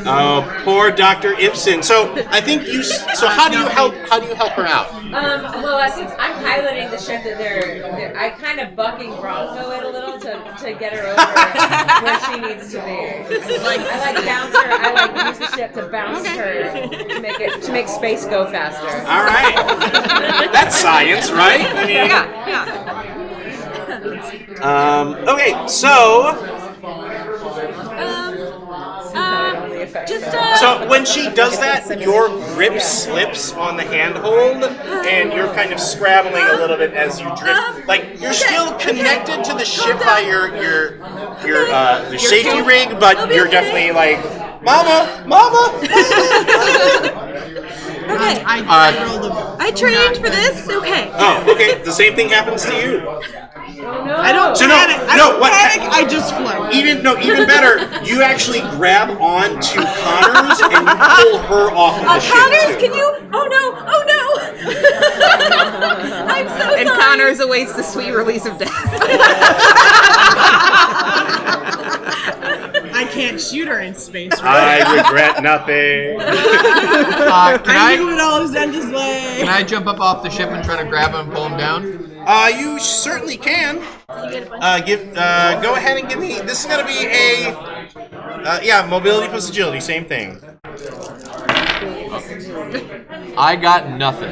Oh, poor Dr. Ibsen. So I think you. So how do you help? How do you help her out? Well, since I'm piloting the ship that they're I kind of bucking Bronco it a little to get her over where she needs to be. I bounce her. I use the ship to bounce her to make space go faster. All right. That's science, right? I mean. Yeah. Okay, so. So when she does that, your grip slips on the handhold, and you're kind of scrabbling a little bit as you drift. Like you're still connected to the ship by your safety rig, but you're definitely like, Mama. Okay. I trained for this. Okay. Oh, okay. The same thing happens to you. I don't panic. I don't panic. I just float. Even better. You actually grab onto Connors and you pull her off of the ship. Connors, too. can you? Oh no! I'm so sorry. And Connors awaits the sweet release of death. I can't shoot her in space, right? I regret nothing. I knew it always end this way. Can I jump up off the ship and try to grab him and pull him down? You certainly can. Go ahead and give me. This is gonna be a. Mobility plus agility, same thing. I got nothing.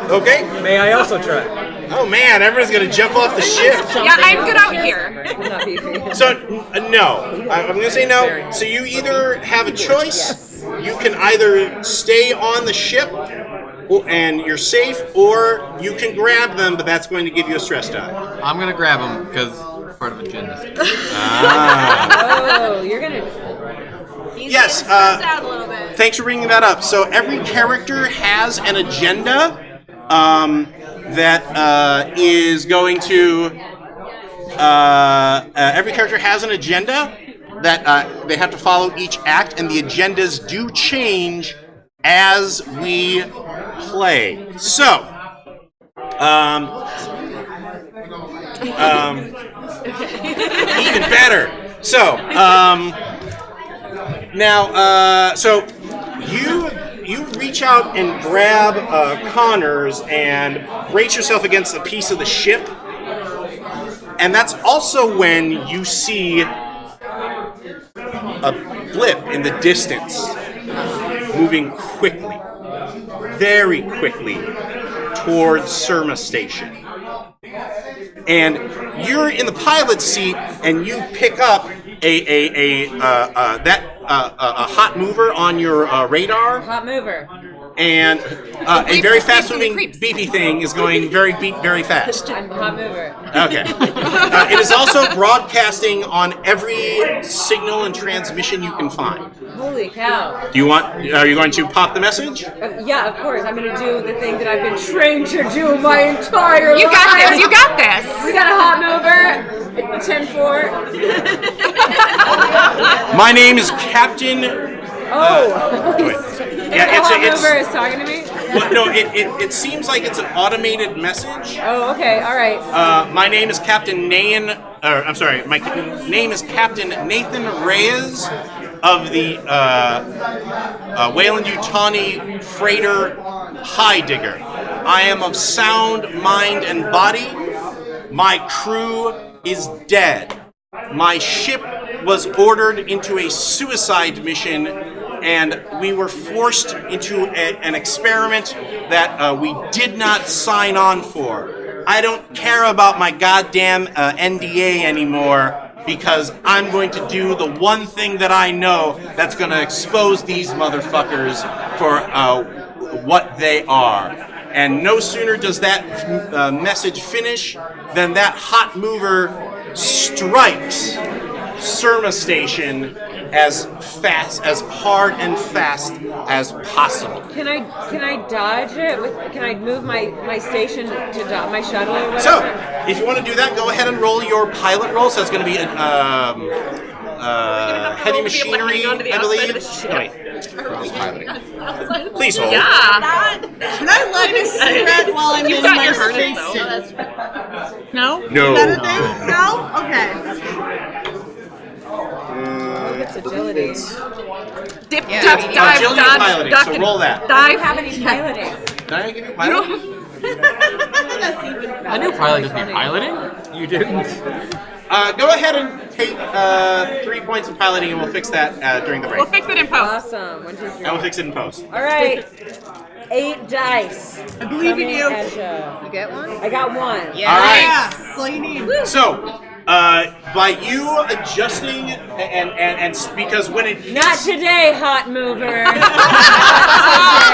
Okay. May I also try? Oh man, everyone's gonna jump off the ship. Yeah, I'm good out here. So no, I'm gonna say no. So you either have a choice. You can either stay on the ship and you're safe, or you can grab them, but that's going to give you a stress die. I'm gonna grab him because part of agenda. Oh, you're gonna. Yes. Out a little bit. Thanks for bringing that up. So every character has an agenda that is going to. Every character has an agenda that they have to follow each act, and the agendas do change as we play. So, even better. So, now, so you reach out and grab Connors and brace yourself against a piece of the ship, and that's also when you see a blip in the distance, moving quickly, very quickly, towards Surma Station. and you're in the pilot seat, and you pick up a hot mover on your radar. Hot mover. And a very fast-moving beepy thing is going very fast. I'm hot mover. Okay. It is also broadcasting on every signal and transmission you can find. Holy cow. Are you going to pop the message? Yeah, of course. I'm going to do the thing that I've been trained to do my entire life. You got this. You got this. We got a hot mover. 10-4. My name is Captain. It's is talking to me? Well, no, it seems like it's an automated message. Oh, okay, all right. My name is Captain my name is Captain Nathan Reyes of the Weyland-Yutani freighter High Digger. I am of sound mind and body. My crew is dead. My ship was ordered into a suicide mission, and we were forced into an experiment that we did not sign on for. I don't care about my goddamn NDA anymore, because I'm going to do the one thing that I know that's going to expose these motherfuckers for what they are. And no sooner does that message finish than that hot mover strikes Surma Station as hard and fast as possible. Can I dodge it? Can I move my station to dodge my shuttle or whatever? So, if you want to do that, go ahead and roll your pilot roll. So it's going to be heavy machinery, I believe. Please hold. Yeah. Can I light a cigarette while I'm in my spacesuit? No? No. Is that a thing? No? Okay. It's agility. Dip, duck, dive, agility dodge, piloting, duck, so roll that. I don't have any piloting. Did I give you piloting? I knew pilot doesn't mean piloting. You didn't. Go ahead and take 3 points of piloting, and we'll fix that during the break. We'll fix it in post. Awesome. 1, 2, 3. And we'll fix it in post. All right. 8 dice. I believe in you. You get one? I got 1. Yeah. All right. Yeah. That's all you need. So, by you adjusting and because when it Not today, hot mover.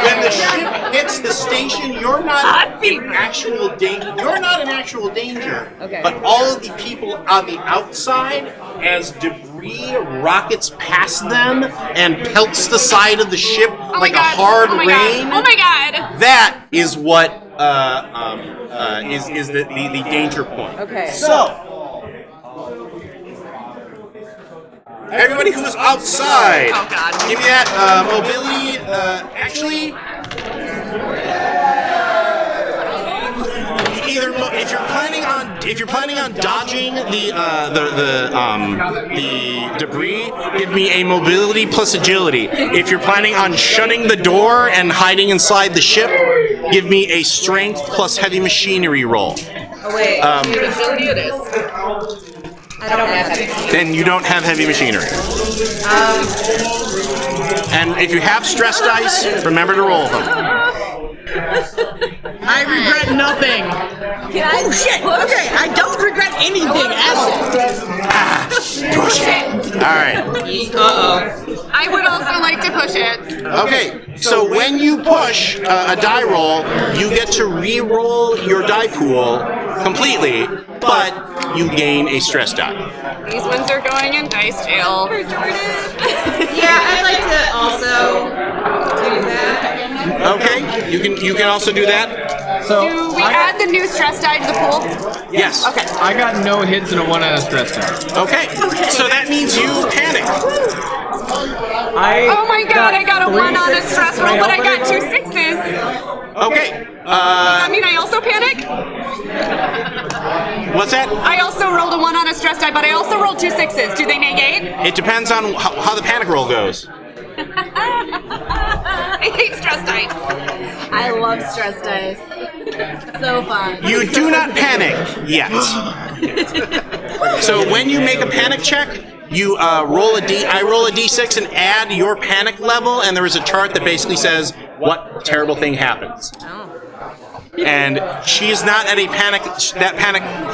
when the ship hits the station, you're not in actual danger. You're not in actual danger. Okay. But all of the people on the outside, as debris rockets past them and pelts the side of the ship like a hard rain. Oh my god! That is what is the danger point. Okay. So, everybody who is outside, Oh god. give me that mobility. Actually, if you're planning on dodging the debris, give me a mobility plus agility. If you're planning on shutting the door and hiding inside the ship, give me a strength plus heavy machinery roll. Oh, wait. Agility it is. I don't have heavy machinery. Then you don't have heavy machinery. And if you have stress dice, remember to roll them. I regret nothing. Oh shit! Okay, I don't regret anything at all. Push it. All right. I would also like to push it. Okay. So when you push a die roll, you get to re-roll your die pool completely, but you gain a stress die. These ones are going in dice jail. Yeah, I'd like to also do that. Okay. You can also do that. So Do we add the new stress die to the pool? Yes. Okay. I got no hits and a 1 on a stress die. Okay. So that means you panic. Oh my god, I got a 1 on a stress roll, but I got 2 6s. Okay. I mean, I also panic? What's that? I also rolled a 1 on a stress die, but I also rolled 2 6s. Do they negate? It depends on how the panic roll goes. I hate stress dice. I love stress dice. So fun. You do not panic yet. So when you make a panic check, you roll a D. I roll a D6 and add your panic level, and there is a chart that basically says what terrible thing happens. Oh. and she is not at a panic.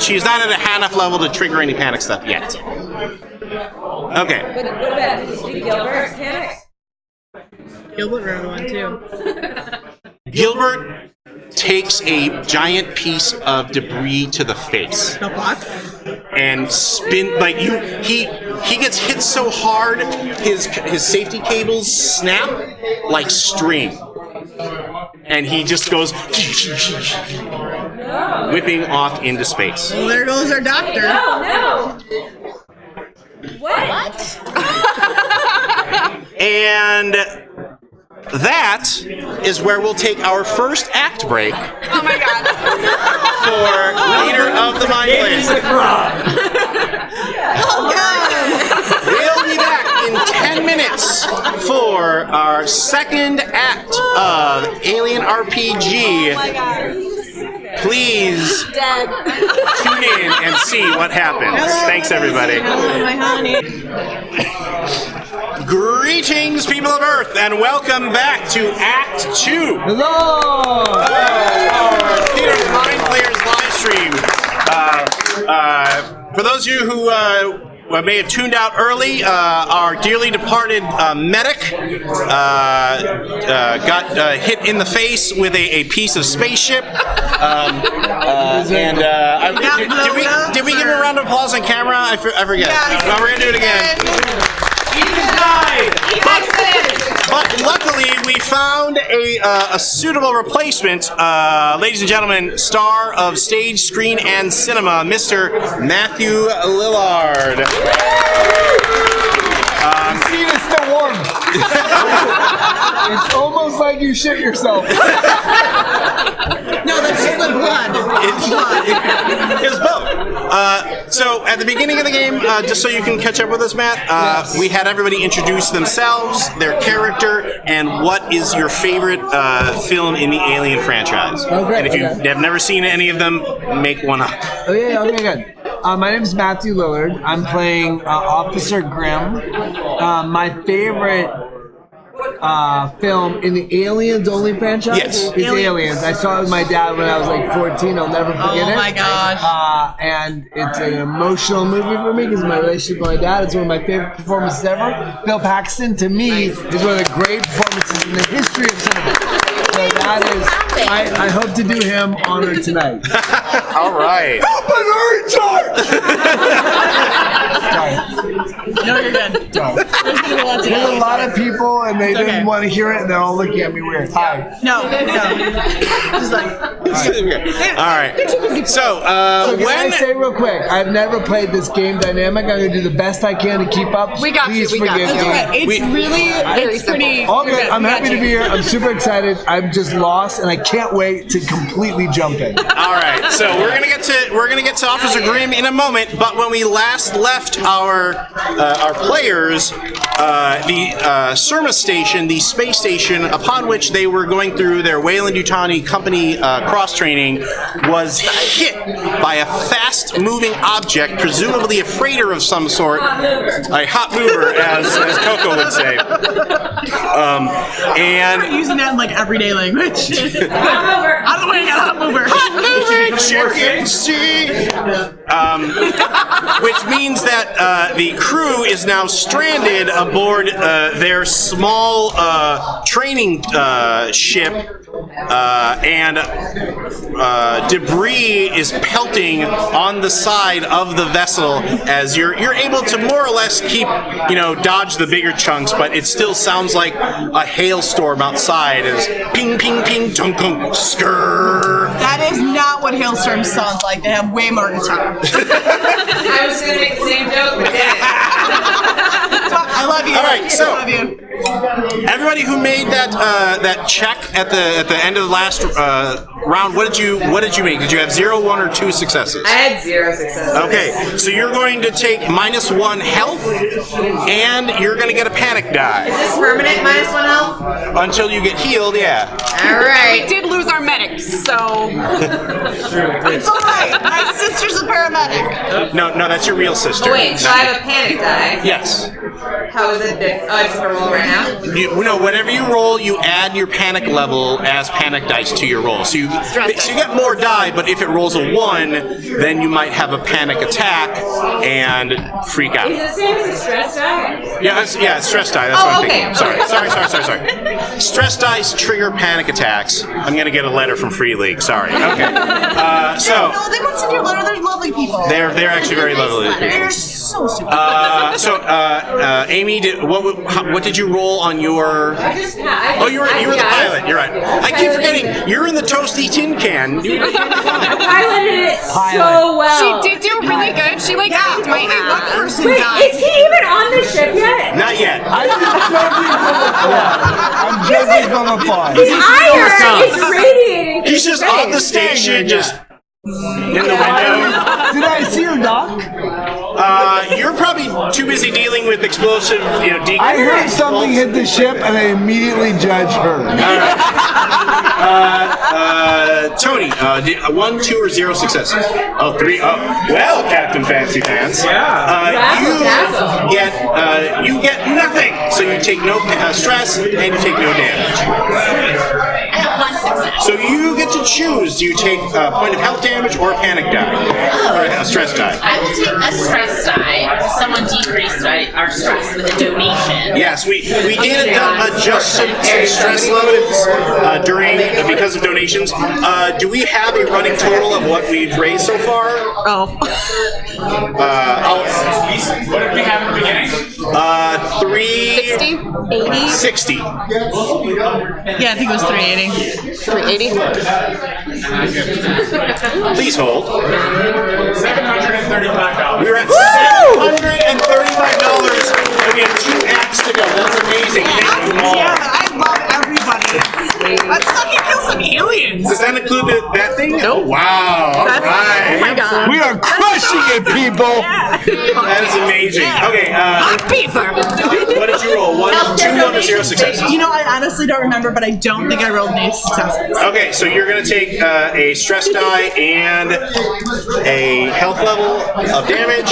She is not at a high enough level to trigger any panic stuff yet. Okay. What about did Gilbert panic? Gilbert ran one too. Gilbert takes a giant piece of debris to the face and he gets hit so hard his safety cables snap like string, and he just goes whipping off into space. Well, there goes our doctor. No. What? And that is where we'll take our first act break. Oh my god. For Leader of the Mind Players. We'll be back in 10 minutes for our second act of Alien RPG. Oh my god. Please Dead. tune in and see what happens. Thanks, everybody. Hello, my honey. Greetings, people of Earth, and welcome back to Act 2. Hello! Our Theater of the Mind Players live stream. For those of you who may have tuned out early, our dearly departed medic got hit in the face with a piece of spaceship. Did we give him a round of applause on camera? I forget. No, we're going to do it again. But luckily, we found a suitable replacement. Ladies and gentlemen, star of stage, screen, and cinema, Mr. Matthew Lillard. The seat is still warm. It's almost like you shit yourself. No, that's just the blood. It's both. So at the beginning of the game, just so you can catch up with us, Matt, we had everybody introduce themselves, their character, and what is your favorite film in the Alien franchise. Okay, and if you have never seen any of them, make one up. Okay, good. My name is Matthew Lillard. I'm playing Officer Grimm. My favorite film in the Aliens only franchise is Aliens. I saw it with my dad when I was like 14. I'll never forget it. Oh my gosh. And it's an emotional movie for me because of my relationship with my dad. It's one of my favorite performances ever. Bill Paxton, to me, is one of the great performances in the history of cinema. So that is, I hope to do him honor tonight. All right. No, you're good. There's a lot of people, and they didn't want to hear it, and they're all looking at me weird. Hi. No. Just like. All right. So, Can I say real quick? I've never played this game dynamic. I'm going to do the best I can to keep up. We got Please you. We got forgive you. me. It's pretty. All good. I'm happy to be here. I'm super excited. I'm just lost, and I can't wait to completely jump in. all right. So we're gonna get to Officer Grimm in a moment. But when we last left our players, the Surma station, the space station upon which they were going through their Weyland-Yutani company cross training, was hit by a fast-moving object, presumably a freighter of some sort, a hot mover, as Coco would say. And I'm using that in like everyday language. Out of the way, hot mover. hot moving chicken sea. Which means that the crew is now stranded aboard their small training ship, and debris is pelting on the side of the vessel as you're able to more or less keep, dodge the bigger chunks, but it still sounds like a hailstorm outside as ping, ping, ping, tunk, tunk, skrrr. That is not what hailstorms sound like. They have way more guitar. I was gonna make the same joke, but didn't. I love you. All right, so I love you. everybody who made that check at the end of the last round, what did you make? Did you have 0, 1, or 2 successes? I had 0 successes. Okay, so you're going to take -1 health, and you're going to get a panic die Is this permanent -1 health? until you get healed. Yeah. All We right. did lose our medics, so It's alright. My sister's a paramedic. No, that's your real sister. Oh, wait, so I have a panic die. Yes. How is it? Oh, I just have to roll right now? No, whenever you roll, you add your panic level as panic dice to your roll. So you get more die, but if it rolls a 1, then you might have a panic attack and freak out. Is it the same as a stress die? Yeah, it's stress die. That's what I'm thinking. Sorry. Stress dice trigger panic attacks. I'm gonna get a letter from Free League. Sorry. Okay. No, they won't send you a letter. They're lovely people. They're actually very lovely. They're so super. Amy, what did you roll on your? I just you were the pilot. You're right. I keep forgetting. You're in the toasty tin can. You I piloted it so well. She did do really good. She saved my ass. Wait, is he even on the ship yet? Not yet. I'm judging from afar. His ire is radiating. He's just on the station, just in the window. Did I see her knock? You're probably too busy dealing with explosive, I heard something hit the ship, and I immediately judged her. Tony, 1, 2, or 0 successes? Oh, 3. Oh, well, Captain Fancy Pants. You get nothing. So you take no stress and you take no damage. I have 1 success. So you get to choose. Do you take a point of health damage or a panic die? Or a stress die? I will take a stress die. Someone decreased our stress with a donation. Yes, we did adjust some stress loads because of donations. Do we have a running total of what we've raised so far? Oh. What did we have at the beginning? 360. Yeah, I think it was 380. 380. Please hold. $735. We're at $735. And we have 2 acts to go. That's amazing. Thank you all. Yeah, I love everybody. Let's fucking kill some aliens. Does that include that thing? Nope. Wow. All right. Oh my god. We are crushing it, people. That is amazing. Okay. Beaver. What did you roll? 1, 2, 1, or 0 successes? I honestly don't remember, but I don't think I rolled any successes. Okay, so you're going to take a stress die and a health level of damage.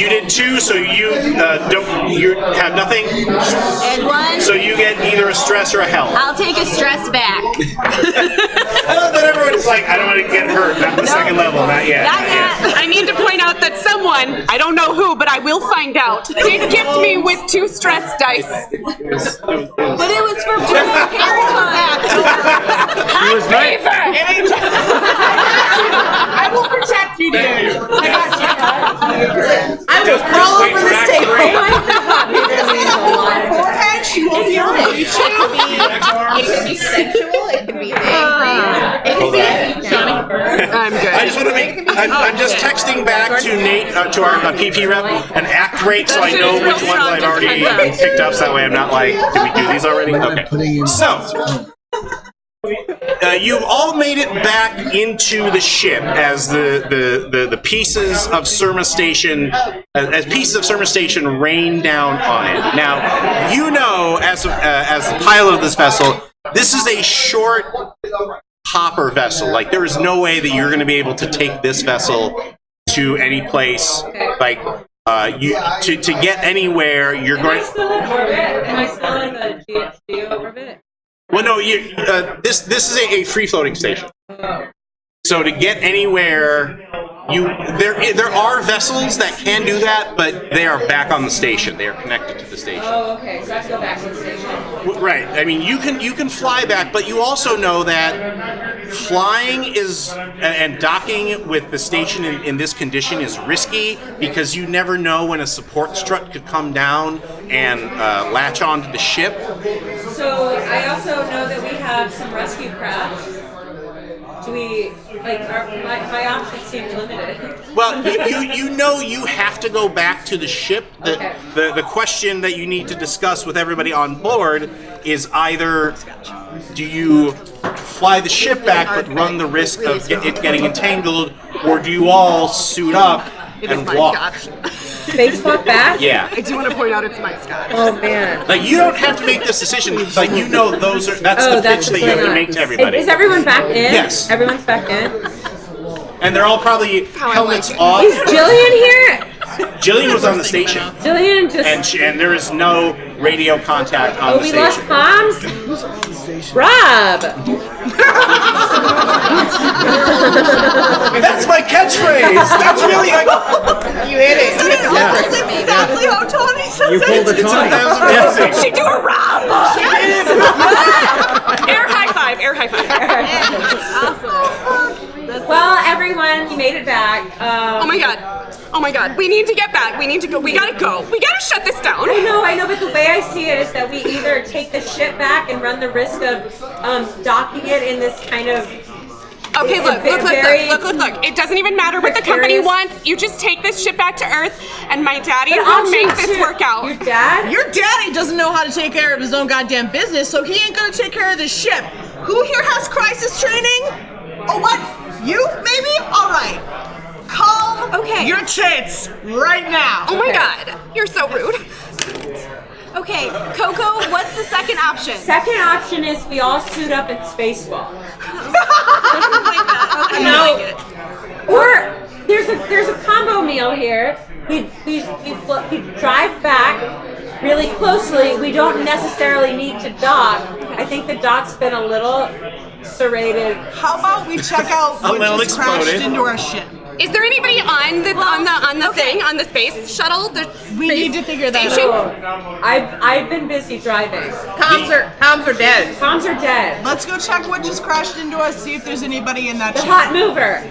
You did 2, so you have nothing. And 1. So you get either a stress or a health. I'll take a stress back. I love that everyone's like, I don't want to get hurt. Not the second level, not yet. Not yet. I need to point out that someone, I don't know who, but I will find out, did gift me with 2 stress dice. But it was for Planned Parenthood. He was right. I will protect you, dude. I will crawl over this table. Forehead, she will be on it. It can be sexual, it can be angry, it can be I'm good. I just want to I'm just texting back to Nate, to our PP rep, an act rate so I know which ones I've already picked up, so that way I'm not like, did we do these already? Okay. So, you've all made it back into the ship as the pieces of Surma Station, as pieces of Surma Station rain down on it. Now, as the pilot of this vessel, this is a short hopper vessel. Like, there is no way that you're going to be able to take this vessel to any place. Like, to get anywhere, you're going. Am I still in orbit? Am I still in the GHD orbit? Well, no, this is a free floating station. So to get anywhere, there are vessels that can do that, but they are back on the station. They are connected to the station. Oh, okay. So I have to go back to the station. Right. I mean, you can fly back, but you also know that flying and docking with the station in this condition is risky because you never know when a support strut could come down and latch onto the ship. So I also know that we have some rescue craft. Do we my options seem limited? Well, you have to go back to the ship. The question that you need to discuss with everybody on board is either do you fly the ship back but run the risk of it getting entangled, or do you all suit up and walk? Spacewalk back? Yeah. I do want to point out it's my scotch. Oh man. Like, you don't have to make this decision. Like, that's the pitch that you have to make to everybody. Is everyone back in? Yes. Everyone's back in? And they're all probably helmets off. Is Jillian here? Jillian was on the station. Jillian just. And there is no radio contact on the we station. lost comms? Rob! That's my catchphrase. That's really like You hit it. That's exactly how Tony says you pulled the Tony. That was amazing. She do a Rob. Air high five. Air high five. Awesome. Well, everyone, you made it back. Oh my god. We need to get back. We need to go. We gotta go. We gotta shut this down. I know, but the way I see it is that we either take the ship back and run the risk of docking it in this kind of. Okay, look. It doesn't even matter what the company wants. You just take this ship back to Earth, and my daddy will make this work out. Your dad? Your daddy doesn't know how to take care of his own goddamn business, so he ain't gonna take care of the ship. Who here has crisis training? Oh, what? You, maybe? All right. Calm your tits right now. Oh my god, you're so rude. Okay, Coco, what's the second option? Second option is we all suit up in spaceball. Or there's a combo meal here. We drive back really closely. We don't necessarily need to dock. I think the dock's been a little serrated. How about we check out what just crashed into our ship? Is there anybody on the space shuttle? We need to figure that station? out. I've been busy driving. Comms are dead. Comms are dead. Let's go check what just crashed into us. See if there's anybody in that The ship. hot mover.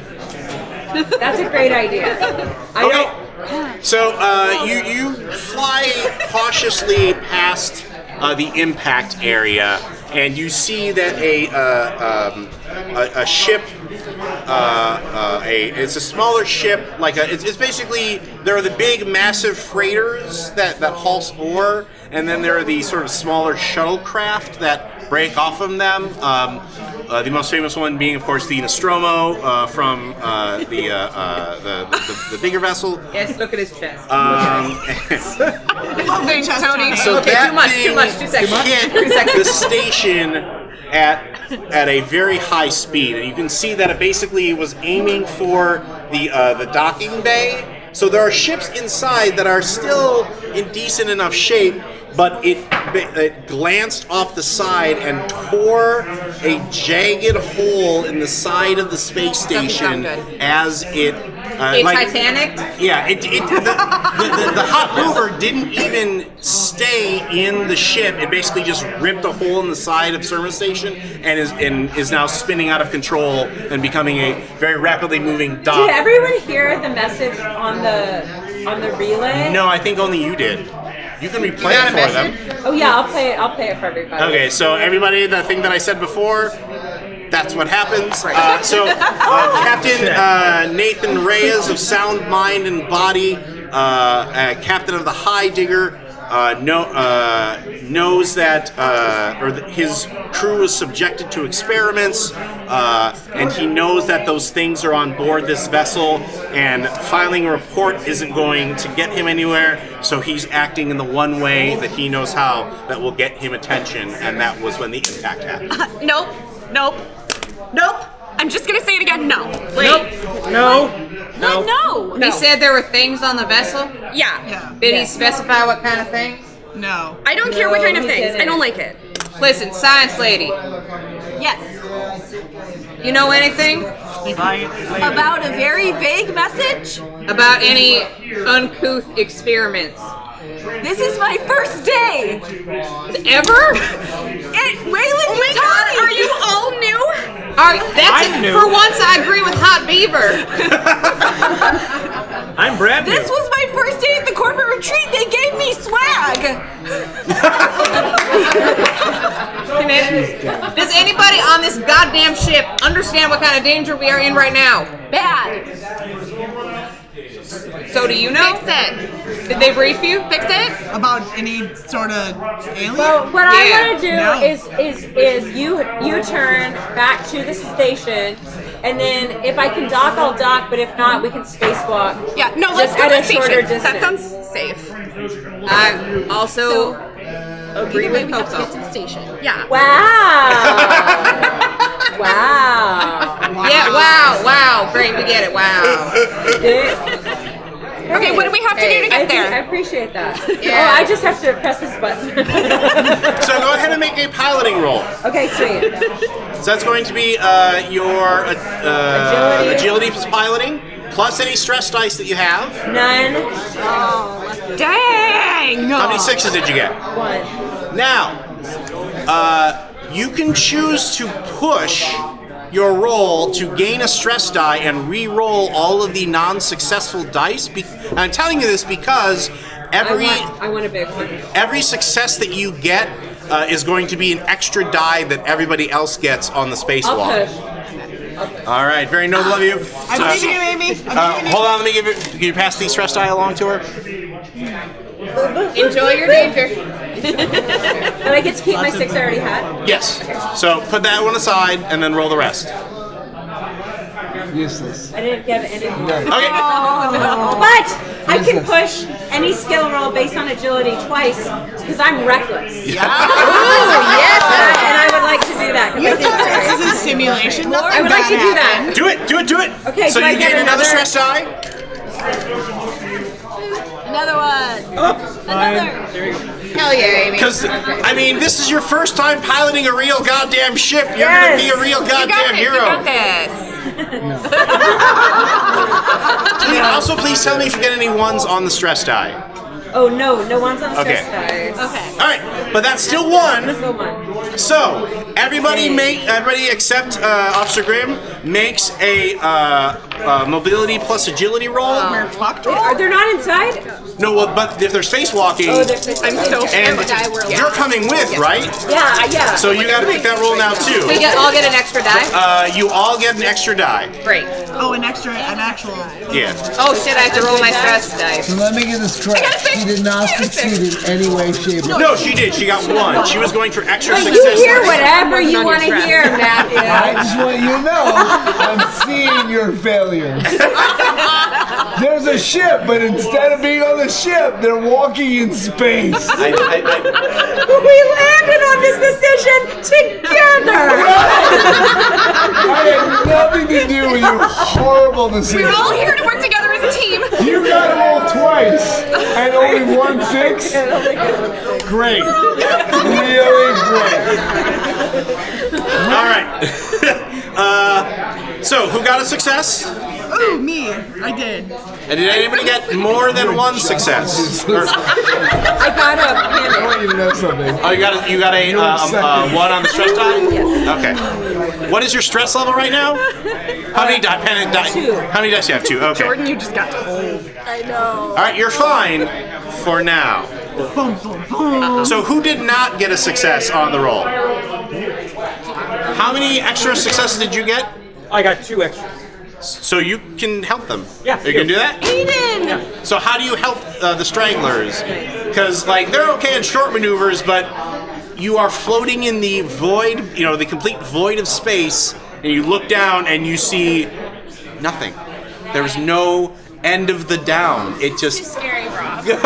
That's a great idea. So you fly cautiously past the impact area, and you see that a ship. It's a smaller ship. It's basically there are the big, massive freighters that haul ore, and then there are the sort of smaller shuttlecraft that break off from them. The most famous one being, of course, the Nostromo from the bigger vessel. Yes, look at his chest. Thanks, Tony. So okay, that too much. 2 seconds. hit the station at a very high speed, and you can see that it basically was aiming for the docking bay. So there are ships inside that are still in decent enough shape, but it glanced off the side and tore a jagged hole in the side of the space station as it. Titanic? Yeah, the hot mover didn't even stay in the ship. It basically just ripped a hole in the side of service station and is now spinning out of control and becoming a very rapidly moving dock. Did everyone hear the message on the relay? No, I think only you did. You can replay it for them. Oh yeah, I'll play it for everybody. Okay, so everybody, the thing that I said before, that's what happens. Captain Nathan Reyes of Sound Mind and Body, captain of the High Digger, knows that his crew is subjected to experiments, and he knows that those things are on board this vessel, and filing a report isn't going to get him anywhere, so he's acting in the one way that he knows how that will get him attention, and that was when the impact happened. Nope. I'm just gonna say it again. No. Wait. No. He said there were things on the vessel? Yeah. Did he specify what kind of things? No. I don't care what kind of things. I don't like it. Listen, science lady. Yes. You know anything? About a very vague message? About any uncouth experiments? This is my first day! Ever? Waylon, oh my god, are you all new? I'm new. For once, I agree with Hot Beaver. I'm brand new. This was my first day at the corporate retreat. They gave me swag. Does anybody on this goddamn ship understand what kind of danger we are in right now? Bad. So do you know? Fix it. Did they brief you? Fix it? About any sort of alien? Well, what I want to do is you turn back to the station, and then if I can dock, I'll dock. But if not, we can spacewalk. Yeah. No, let's go to the station. That sounds safe. I also agree with Coco. Get to the station. Yeah. Wow. Wow. Yeah. Wow. Great. We get it. Wow. Okay, what do we have to do to get I there? appreciate that. Yeah. Oh, I just have to press this button. So go ahead and make a piloting roll. Okay, sweet. So that's going to be your agility piloting, plus any stress dice that you have. None. Dang! How many 6s did you get? 1. Now, you can choose to push your roll to gain a stress die and re-roll all of the non-successful dice. And I'm telling you this because I want a big one. every success that you get is going to be an extra die that everybody else gets on the spacewalk. I'll push. All right, very noble of you. I'm leaving you, Amy. Hold on, let me give it. Can you pass the stress die along to her? Enjoy your danger. But I get to keep my 6 I already had. Yes. So put that one aside and then roll the rest. Useless. I didn't get any. Okay. But I can push any skill roll based on agility twice because I'm reckless. Yeah. And I would like to do that. You think this is a simulation? I would like to do that. Do it. Okay, So do I you get gain another another- stress die. Another one. Another. Hell yeah, Amy. Because, I mean, this is your first time piloting a real goddamn ship. You're going to be a real goddamn hero. You got this. Please tell me if you get any 1s on the stress die. Oh no one's on the Okay. stress dice. Okay. All right, but that's still 1. Still 1. So everybody except Officer Grimm makes a mobility plus agility roll. Are they not inside? No, well, but if they're spacewalking, I'm so and you're coming with, right? Yeah. So you got to make that roll now too. We all get an extra die? You all get an extra die. Great. Oh, an actual. Yeah. Oh shit, I have to roll my stress dice. So let me get this correct. She did not succeed in any way, shape, or form. No, she did. She got 1. She was going for extra But success. you hear whatever you want to hear, Matthew. I just want you to know I'm seeing your failures. There's a ship, but instead of being on the ship, they're walking in space. We landed on this decision together. I had nothing to do with your horrible decision. We're all here to work together as a team. You got to roll twice and only 1 6. Great. Really great. All right. So who got a success? Oh, me. I did. And did anybody get more than 1 success? I got a panic. I want you to know something. Oh, you got a 1 on the stress die? Yes. Okay. What is your stress level right now? How many die? Panic die? 2. How many dice do you have? 2. Okay. Jordan, you just got told. I know. All right, you're fine for now. So who did not get a success on the roll? How many extra successes did you get? I got 2 extras. So you can help them. Yeah, You can do that? Aiden! So how do you help the stragglers? Because, like, they're okay in short maneuvers, but you are floating in the void, the complete void of space, and you look down and you see nothing. There's no end of the down. It just... Scary, Rob. It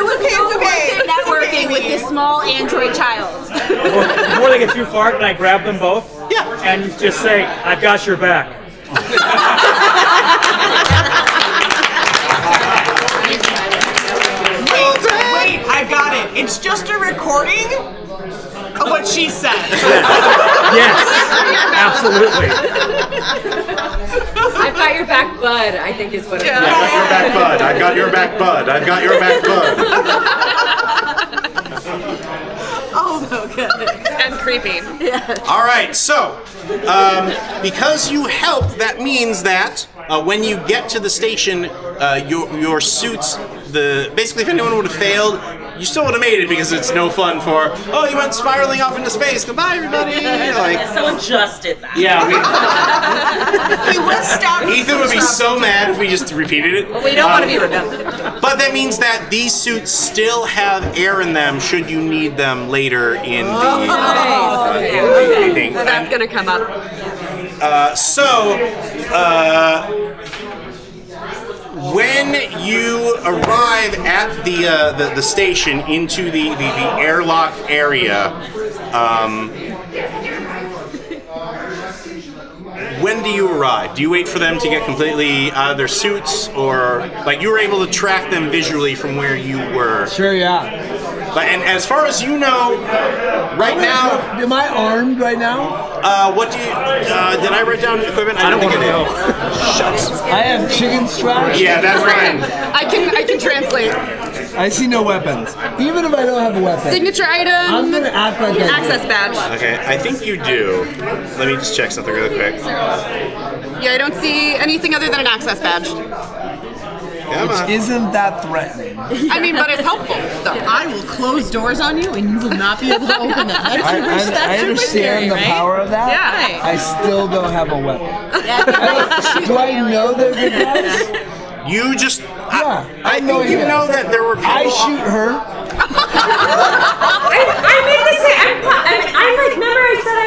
was So worth it networking with this small android child. Before they get too far, can I grab them both? Yeah. And just say, I've got your back. Wait, I got it. It's just a recording of what she said. Yes, absolutely. I've got your back, bud, I think is what it is. I got your back, bud. I got your back, bud. I've got your back, bud. Oh, so good. And creepy. All right, so because you helped, that means that when you get to the station, your suits, basically if anyone would have failed, you still would have made it because it's no fun for, you went spiraling off into space. Goodbye, everybody. Someone just did that. Yeah, He was stopped. Ethan would be so mad if we just repeated it. Well, we don't want to be redundant. But that means that these suits still have air in them should you need them later in the evening. That's gonna come up. When you arrive at the station into the airlock area, when do you arrive? Do you wait for them to get completely out of their suits, or like you were able to track them visually from where you were? Sure, yeah. And as far as you know, right now, am I armed right now? What do you? Did I write down equipment? I don't think I did. Shucks. I have chicken scratch. Yeah, that's right. I can translate. I see no weapons. Even if I don't have a weapon. Signature item. I'm gonna act like I do. Access badge. Okay, I think you do. Let me just check something really quick. Yeah, I don't see anything other than an access badge. Which isn't that threatening. I mean, but it's helpful. I will close doors on you, and you will not be able to open them. That's I understand the power of that. Yeah. I still don't have a weapon. Do I know they're good guys? You just. Yeah, I think you know that there were people. I shoot her. I made the same. I like. Remember, I said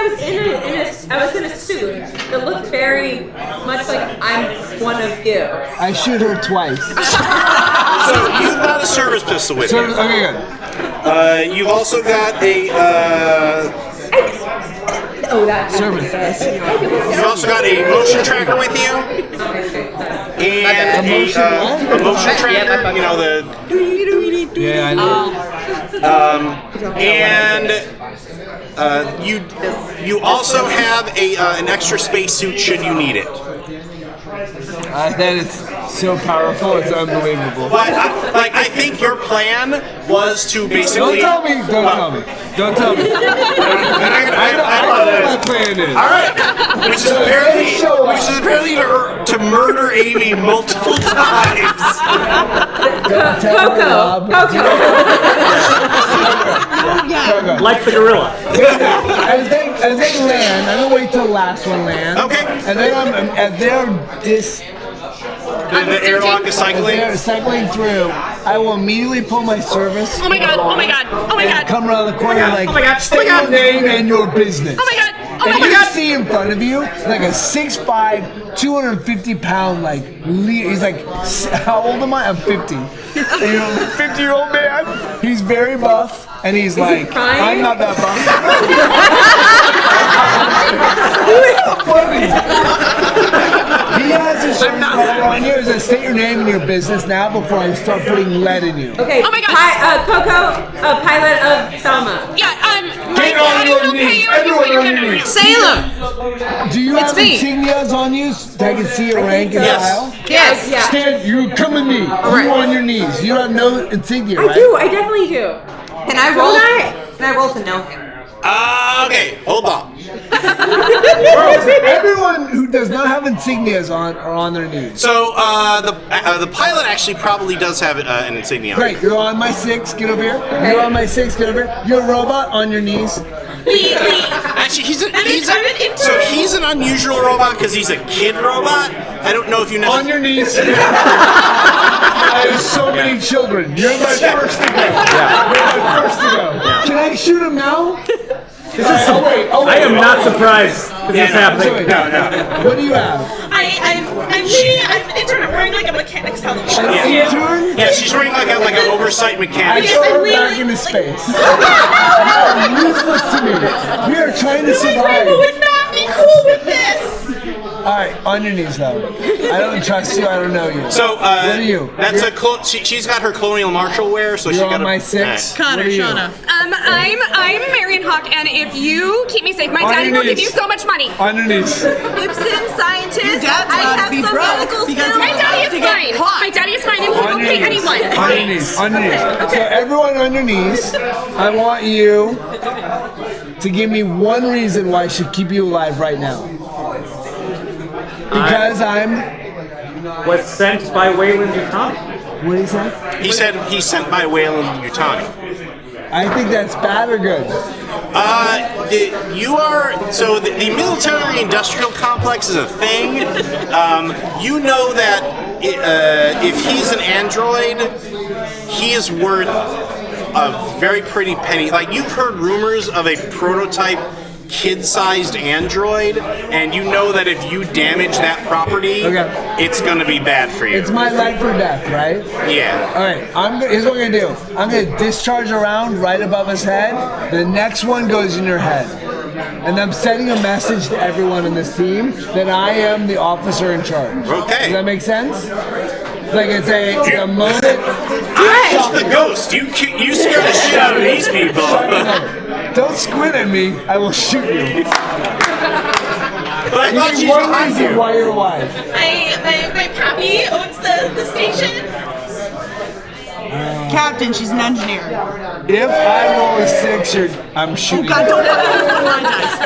I was in a suit that looked very much like I'm one of you. I shoot her twice. So you've got a service pistol with you. Okay, good. You've also got a. Service. You've also got a motion tracker with you. And a motion tracker. You know the. Yeah, I know. And you also have an extra spacesuit should you need it. That is so powerful, it's unbelievable. But I think your plan was to basically. Don't tell me. I know what my plan is. All right, which is apparently to murder Amy multiple times. Coco. Like the gorilla. As they land, I'm gonna wait till the last one lands. Okay. And then as they're the airlock is cycling. They're cycling through. I will immediately pull my service. Oh my god! Oh my god! Oh my god! Come around the corner like, oh my god, state your name and your business. Oh my god! Oh and my you god! see in front of you like a 6'5", 250-pound he's like, how old am I? I'm 50. And you're a 50-year-old man. He's very buff, and he's like, I'm not that buff. Funny. He has his shirt collar on you. He says, state your name and your business now before I start putting lead in you. Okay. Oh my god. Coco, pilot of Selma. Yeah, Get on your knees. Everyone on your knees. Salem! Do you have insignias on you so I can see your rank and file? Yes. Yeah. Stand, you come with me. right. You on your knees. You have no insignia, right? I do. I definitely do. Can I roll? Can I roll to know him? Okay, hold on. Everyone who does not have insignias on are on their knees. So the pilot actually probably does have an insignia. Great, you're on my 6, get over here. You're on my 6, get over here. You're a robot on your knees. Actually, he's an unusual robot because he's a kid robot. I don't know if you know. On your knees. I have so many children. You're my first to go. You're my first to go. Can I shoot him now? I am not surprised this is happening. No. What do you have? I'm intern. I'm wearing like a mechanic's helmet. Intern? Yeah, she's wearing like an oversight I mechanic. throw her back into space. You are useless to me. We are trying to survive. People would not be cool with this. Alright, on your knees though. I don't trust you, I don't know you. So what are you? That's she's got her colonial martial wear, so she You're got on my 6. Connor, Shauna. I'm Marion Hawk, and if you keep me safe, my On daddy your will give knees. you so much money. On your knees. Gibson, scientist. Dad's I about have to be some broke medical because skills. My daddy is fine. My daddy is fine, and he On won't your pay knees. anyone. On your knees. On your knees. So everyone on your knees, I want you to give me one reason why I should keep you alive right now. Because Was sent by Wayland Yutani. What did he say? He said he's sent by Wayland Yutani. I think that's bad or good. The military-industrial complex is a thing. You know that if he's an android, he is worth a very pretty penny. Like, you've heard rumors of a prototype kid-sized android, and you know that if you damage that property, it's going to be bad for you. It's my life or death, right? Yeah. Alright, here's what I'm going to do. I'm going to discharge a round right above his head. The next one goes in your head. and I'm sending a message to everyone in this team that I am the officer in charge. Okay. Does that make sense? Like it's a moment. I'm just the ghost. You scare the shit out of these people. Don't squint at me. I will shoot you. But I thought she's one behind reason you. why you're alive. My pappy owns the station. Captain, she's an engineer. If I roll a 6, I'm shooting. Oh God, don't roll my dice.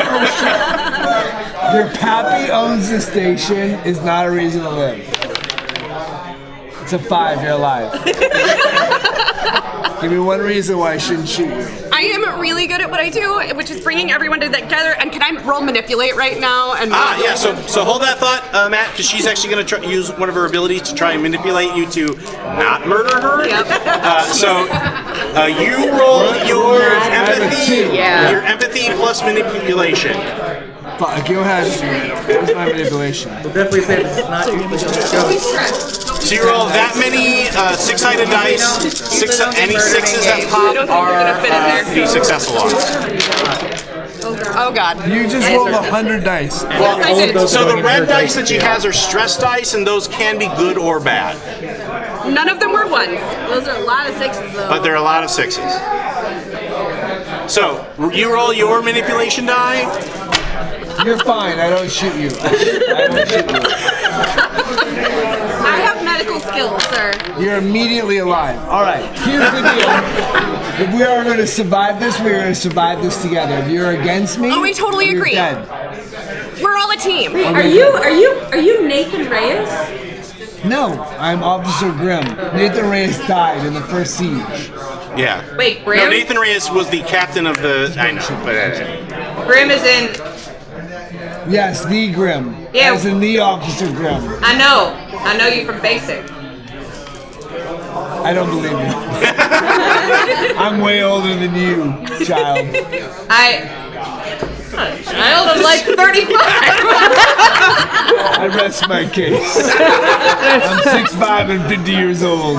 Oh Your pappy owns the station is not a reason to live. It's a 5, you're alive. Give me one reason why I shouldn't shoot you. I am really good at what I do, which is bringing everyone together. And can I roll manipulate right now? And Yeah. So hold that thought, Matt, because she's actually going to use one of her abilities to try and manipulate you to not murder her. Yep. You roll your empathy. Yeah. Your empathy plus manipulation. Fuck, go ahead. Where's my manipulation? We'll definitely say this is not usually the So you roll that many 6-sided dice. Any 6s that pop are to be successful on. Oh God. You just rolled 100 dice. Well, so the red dice that she has are stress dice, and those can be good or bad. None of them were ones. Those are a lot of 6s, though. But there are a lot of 6s. So you roll your manipulation die. You're fine. I don't shoot you. I don't shoot you. I have medical skills, sir. You're immediately alive. All right. Here's the deal. If we are going to survive this, we are going to survive this together. If you're against me, we totally you're agree. dead. We're all a team. Wait, are you Nathan Reyes? No, I'm Officer Grimm. Nathan Reyes died in the first siege. Yeah. Wait, No, Grim? Nathan Reyes was the captain of the. I know, but. Grim is in. Yes, the Grimm. Yeah. As in the Officer Grimm. I know you from Basic. I don't believe you. I'm way older than you, child. Child of like 35. I rest my case. I'm 6'5" and 50 years old.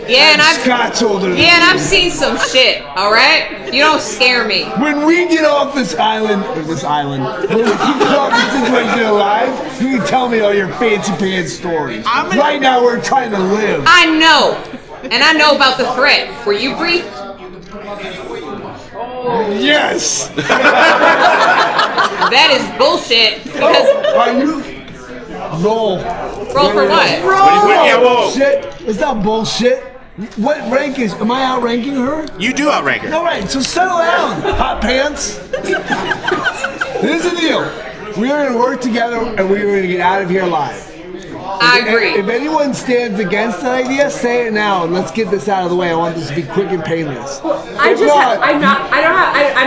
Yeah, and Scott's older than I've you. seen some shit. All right, you don't scare me. When we get off this island, when we get off this situation alive, you can tell me all your fancy pants stories. Right now, we're trying to live. I know, and I know about the threat. Were you briefed? Yes. That is bullshit. Because Are you? Roll. Roll for what? Yeah, whoa. Shit. It's not bullshit. What rank is? Am I outranking her? You do outrank her. All right, so settle down, hot pants. Here's the deal. We are going to work together, and we are going to get out of here alive. I agree. If anyone stands against the idea, say it now, and let's get this out of the way. I want this to be quick and painless. I'm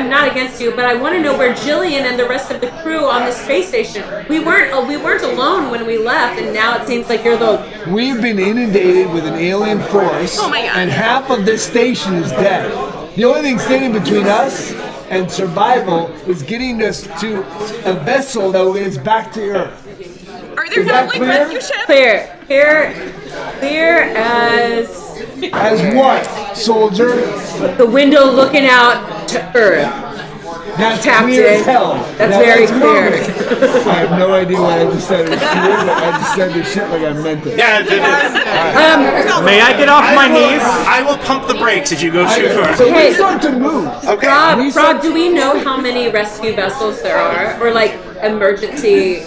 not against you, but I want to know where Jillian and the rest of the crew on the space station. We weren't alone when we left, and now it seems like you're the. We've been inundated with an alien force, Oh my God. and half of this station is dead. The only thing standing between us and survival is getting us to a vessel that is back to Earth. Are there Is not that like clear? rescue ships? Clear as As what, soldier? the window looking out to Earth. That's Captain. clear as hell. That's Now very let's clear. move it. I have no idea why I just said it was clear, but I just said this shit like I meant it. Yeah, May I get off my knees? I will pump the brakes if you go too far. So we start to move. Okay. Rob, do we know how many rescue vessels there are, or like emergency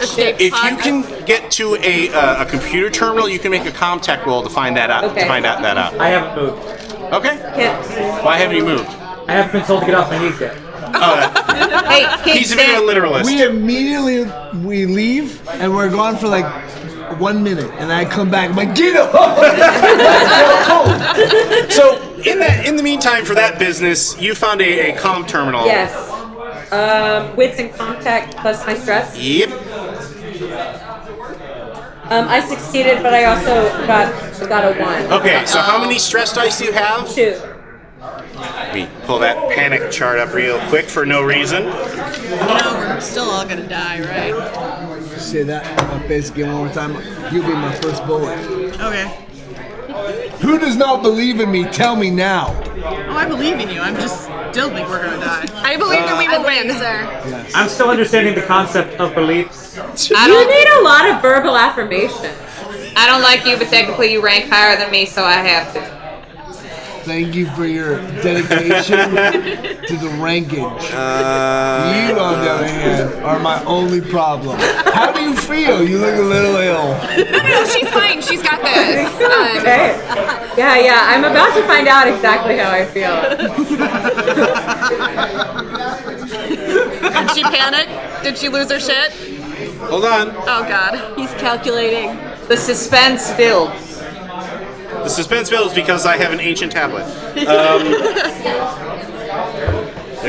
Escape If you pods? can get to a computer terminal, you can make a comm-tech roll to find that out. Okay. To find out that out. I haven't moved. Okay. Yes. Why haven't you moved? I haven't been told to get off my knees yet. Hey, He's a bit of a literalist. We immediately leave and we're gone for like 1 minute, and I come back. I'm like, get up! So in the meantime, for that business, you found a comm terminal. Yes. Wits and contact plus my stress. Yep. I succeeded, but I also got a 1. Okay, so how many stress dice do you have? 2. Let me pull that panic chart up real quick for no reason. You know, we're still all gonna die, right? Say that in my face again one more time. You'll be my first bullet. Okay. Who does not believe in me? Tell me now. Oh, I believe in you. I'm just still think we're gonna die. I believe that we will win. Sir. I'm still understanding the concept of beliefs. You need a lot of verbal affirmation. I don't like you, but technically you rank higher than me, so I have to. Thank you for your dedication to the rankage. You, on the other hand, are my only problem. How do you feel? You look a little ill. No, she's fine. She's got this. Okay. Yeah. I'm about to find out exactly how I feel. Did she panic? Did she lose her shit? Hold on. Oh God. He's calculating. The suspense builds. The suspense builds because I have an ancient tablet. There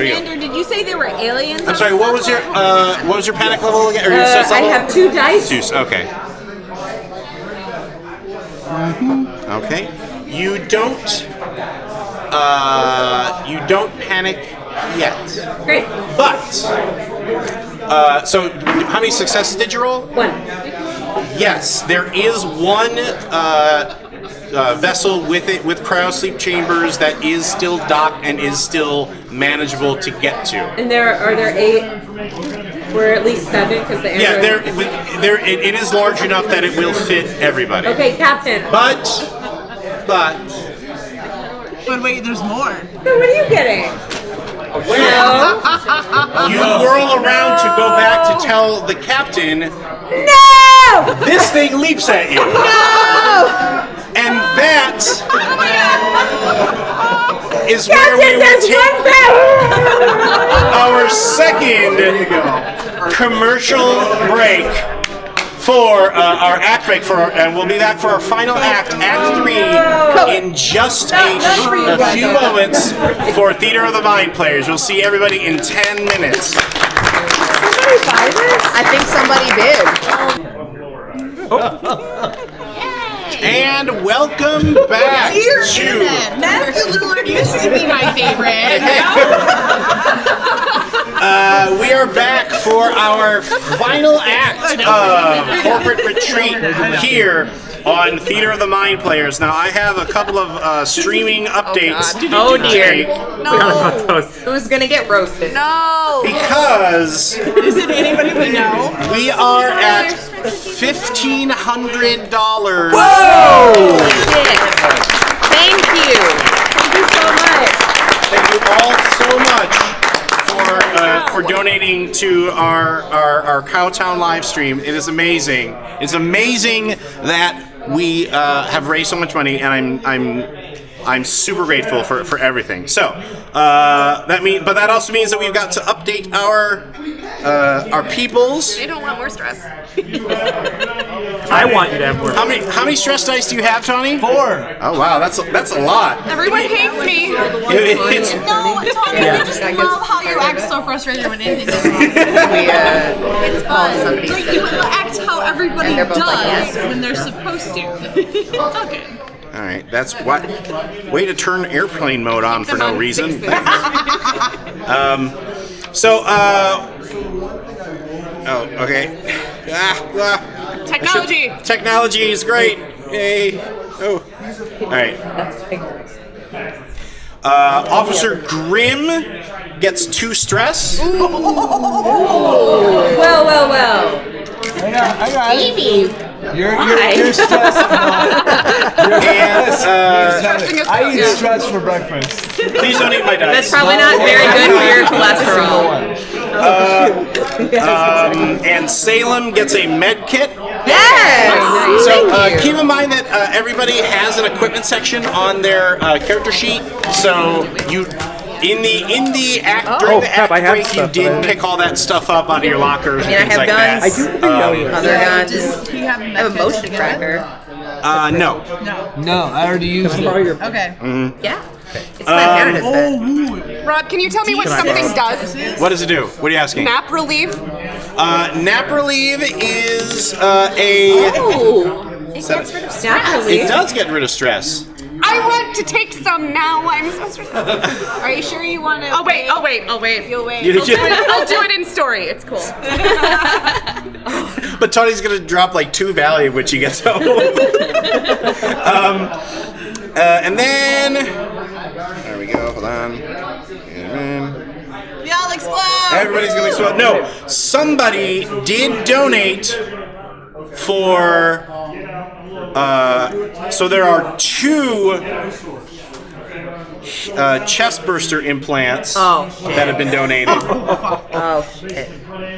you go. Andrew, did you say there were aliens? I'm sorry. What was your panic level again? Or your stress I level? have 2 dice. Deuce. Okay. Okay. You don't panic yet. Great. But so how many successes did you roll? 1. Yes, there is one vessel with cryosleep chambers that is still docked and is still manageable to get to. And are there 8? We're at least 7 because the Yeah, it is large enough that it will fit everybody. Okay, Captain. But wait, there's more. So what are you getting? Well, you whirl around to go back to tell the captain. No! This thing leaps at you. No! And that is Captain, where we will there's take one our second commercial break for our act break, and we'll be back for our final act, Act 3, in just a few moments for Theater of the Mind players. We'll see everybody in 10 minutes. Somebody buy this? I think somebody bid. And welcome back to Matthew Lillard used to be my favorite. we are back for our final act of Corporate Retreat here on Theater of the Mind Players. Now, I have a couple of streaming updates. Oh dear. No. Who's gonna get roasted? No. Because Is it anybody we know? we are at $1,500. Whoa! Thank you. Thank you so much. Thank you all so much for donating to our Cowtown live stream. It is amazing. It's amazing that we have raised so much money, and I'm super grateful for everything. So that also means that we've got to update our peoples. I don't want more stress. I want you to have more. How many stress dice do you have, Tony? 4. Oh wow, that's a lot. Everyone hates me. It's No, Tony, Yeah. we just love how you act so frustrated when anything goes wrong. It's fun. Like you act how everybody And they're both does like, yes. when they're supposed to. It's all good. all right. That's what way to turn airplane mode on for no reason. Oh, okay. Technology. Technology is great. Yay. Oh. All right. Officer Grimm gets 2 stress. Well. I got it. Amy. You're stressed. And, I eat stress for breakfast. please don't eat my dice. That's probably not very good for your cholesterol. And Salem gets a med kit. Yes. So keep in mind that everybody has an equipment section on their character sheet. So you, in the act during the act break, you did pick all that stuff up out of your lockers and I things have like guns. that. I do know you. Other guns. Do you have I have a motion tracker. No. No, I already used it. Okay. Yeah. It's my heritage bit. Rob, can you tell me what something does? What does it do? What are you asking? Nap relief. Nap relief is a. It gets rid of It stress. does get rid of stress. I want to take some now. I'm so stressed. Are you sure you want to? I'll wait. I'll wait. You'll wait. I'll do it in story. It's cool. But Tony's gonna drop like 2 value when she gets home. And then there we go. Hold on. Everybody's gonna explode. No, somebody did donate for. So there are 2 chest burster implants that have been donated. Oh shit.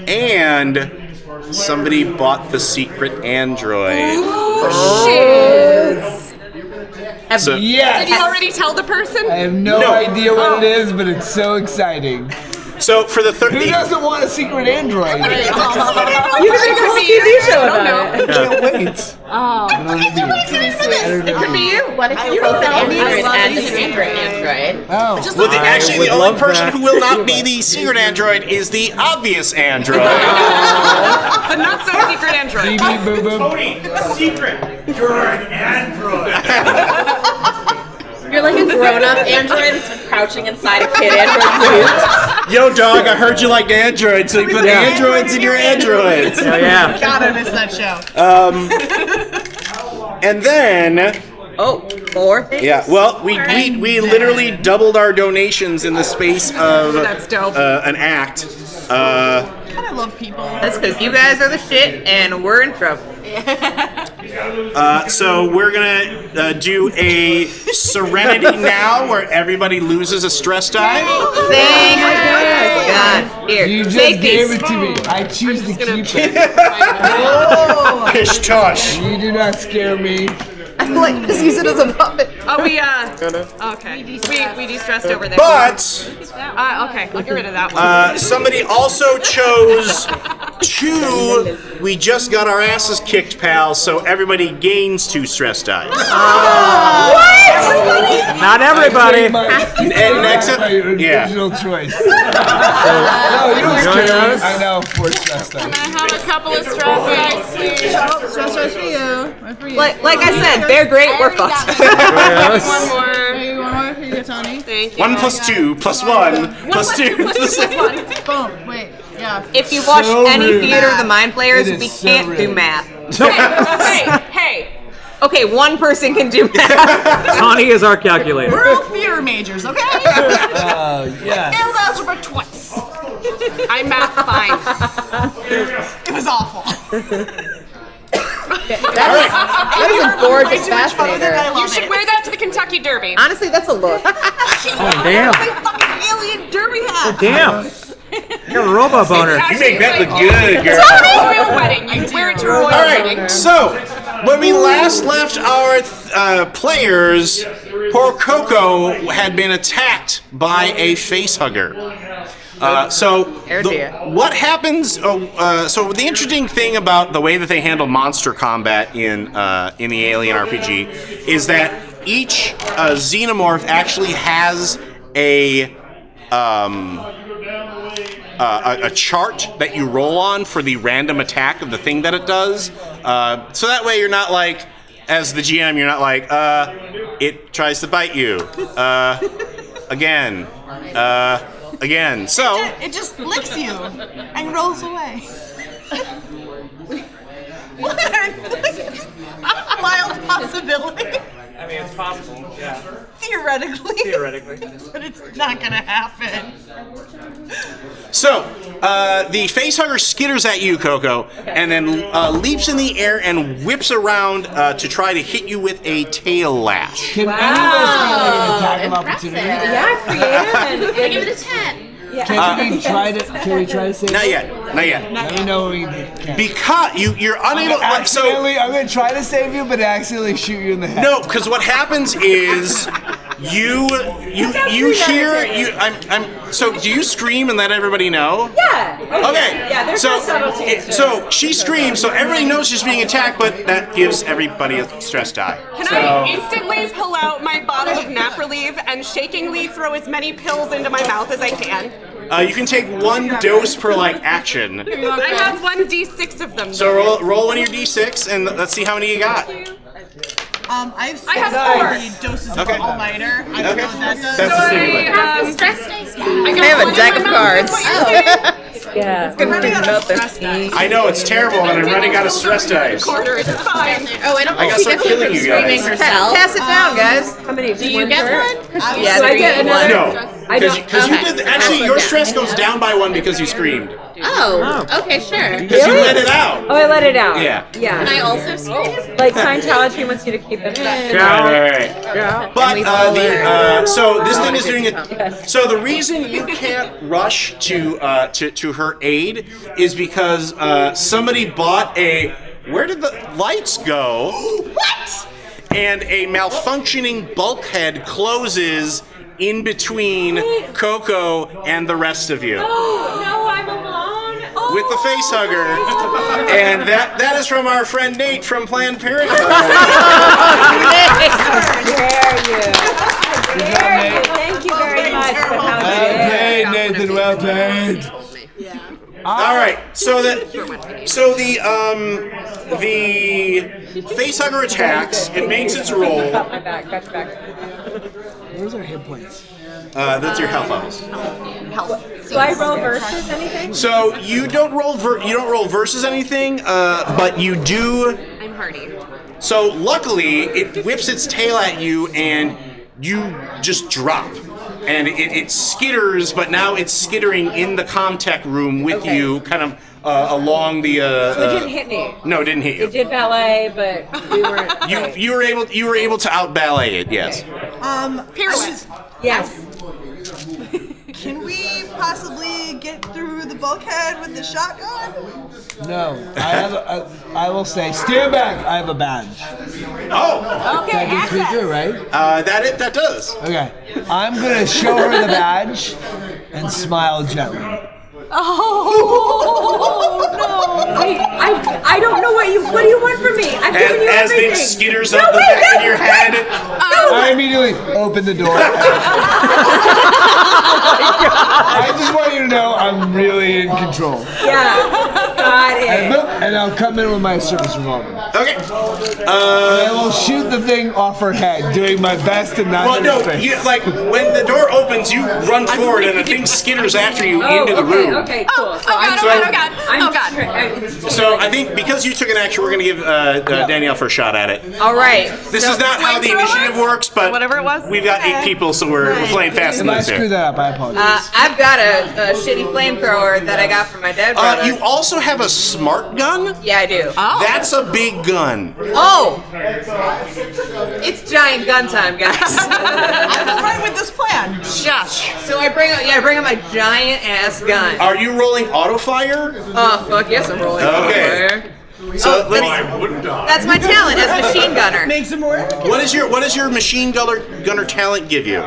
And somebody bought the secret android. So, Yes. Did you already tell the person? I have no idea what it is, but it's so exciting. So for the Who doesn't want a secret android? You can make a whole TV show about it. I can't wait. Oh. It could be you. What if you both an android and the secret android? Oh. Well, actually, the only person who will not be the secret android is the obvious android. The not so secret android. Tony, secret. You're an android. You're like a grown-up android that's been crouching inside a kid android suit. Yo, dog, I heard you like androids, so you put androids in your androids. Oh yeah. God, I missed that show. And then. 4 things? Yeah, well, we literally doubled our donations in the space of That's dope. an act. God, I love people. That's because you guys are the shit and we're in trouble. So we're gonna do a Serenity now, where everybody loses a stress die. Thank God. Here, You just take gave these. it to me. I choose to keep it. Pish tush. You do not scare me. I'm like, just use it as a puppet. Oh, okay. We de-stressed over there. But okay, I'll get rid of that one. somebody also chose 2. We just got our asses kicked, pals. So everybody gains 2 stress dice. Not everybody. And next up, yeah. Original choice. No, you don't scare me. I know, 4 stress dice. Can I have a couple of stress dice, please? Stress dice for you. One for you. Like I said, they're great, we're fucked. One more. Hey, one more for you, Tony. Thank you. 1 plus 2 plus 1 plus 2 plus 6. Boom. Wait. Yeah. If you watch So any rude. Theater of the Mind Players, It is we so can't do rude. math. Hey. Okay, 1 person can do math. Tawny is our calculator. We're all theater majors, okay? Yeah. Failed algebra twice. I math fine. It was awful. That is a gorgeous fascinator. You should wear that to the Kentucky Derby. Honestly, that's a look. Oh damn. Fucking alien derby hat. Damn. You're a robo boner. You make that look good, girl. Royal wedding. You wear it to a royal All wedding. right, so when we last left our players, poor Coco had been attacked by a facehugger. What happens? So the interesting thing about the way that they handle monster combat in the Alien RPG is that each Xenomorph actually has a chart that you roll on for the random attack of the thing that it does. So that way you're not like, as the GM, you're not like, it tries to bite you. Again. So. It just licks you and rolls away. What? Mild possibility. I mean, it's possible. Yeah. Theoretically. But it's not gonna happen. So, the facehugger skitters at you, Coco, and then leaps in the air and whips around to try to hit you with a tail lash. Can any of us get like an attack of opportunity? Yeah, creative. I give it a 10. Can we try to save Not it? yet. Let me know when we can. Because you're unable. I'm gonna try to save you, but accidentally shoot you in the head. No, because what happens is you hear you. So do you scream and let everybody know? Yeah. Okay. Yeah, there's no subtlety. So she screams, so everybody knows she's being attacked, but that gives everybody a stress die. Can I instantly pull out my bottle of nap relief and shakingly throw as many pills into my mouth as I can? You can take 1 dose per action. I have 1d6 of them. So roll one of your d6 and let's see how many you got. I have four doses of Okay. all-nighter. I don't know what that does. That's the thing. How's the stress dice? I have a deck of cards. Yeah. It's gonna think about this. I know it's terrible, and I'm running out of stress dice. Quarter, it's fine. Oh, I don't I gotta start killing you guys. Pass it down, guys. How many? Do you get one? Yeah, So I get another. No, I don't. because you did. Actually, your stress goes down by 1 because you screamed. Oh, okay, sure. Because you let it out. Oh, I let it out. Yeah. Yeah. Can I also scream? Like Scientology wants you to keep it in. Right. But so this thing is doing it. Yes. So the reason you can't rush to her aid is because somebody bought a. Where did the lights go? What? And a malfunctioning bulkhead closes in between Coco and the rest of you. Oh, no, I'm alone. Oh. With the face hugger. And that is from our friend Nate from Planned Parenthood. Dare you. Thank you very much for how Well played, Nathan. Well played. All right, so the facehugger attacks. It makes its roll. my back. Got your back. Where's our hit points? That's your health levels. Do I roll versus anything? So you don't roll versus anything, but you do. I'm hardy. So luckily, it whips its tail at you, and you just drop. And it skitters, but now it's skittering in the Comtech room with you, kind of along the. So it didn't hit me. No, it didn't hit you. It did ballet, but we weren't. You were able to out ballet it. Yes. Pirouette. Yes. Can we possibly get through the bulkhead with the shotgun? No, I will say, stand back. I have a badge. Oh. Okay, That gets me through, right? That does. Okay, I'm gonna show her the badge and smile gently. Oh no! I don't know what do you want from me? I've given you As everything. it skitters up the back of your head. I immediately open the door. I just want you to know I'm really in control. Yeah, got it. And I'll come in with my service revolver. Okay. And I will shoot the thing off her head, doing my best to not Well, hit her no, face. you, like when the door opens, you run forward, and the thing skitters after you into the room. Okay, cool. Oh God! So I think because you took an action, we're going to give Danielle first shot at it. All right. This is not how the initiative works, but Whatever it was? we've got 8 people, so we're playing fast and If I loose screw here. that up, I apologize. I've got a shitty flamethrower that I got from my dead brother. You also have a smart gun? Yeah, I do. That's a big gun. Oh! It's giant gun time, guys. I'm all right with this plan. Shush. So I bring up my giant ass gun. Are you rolling auto fire? Oh fuck yes, I'm rolling. Okay. Fire. So let me. That's my talent as machine gunner. Makes it more. What is your machine gunner talent give you?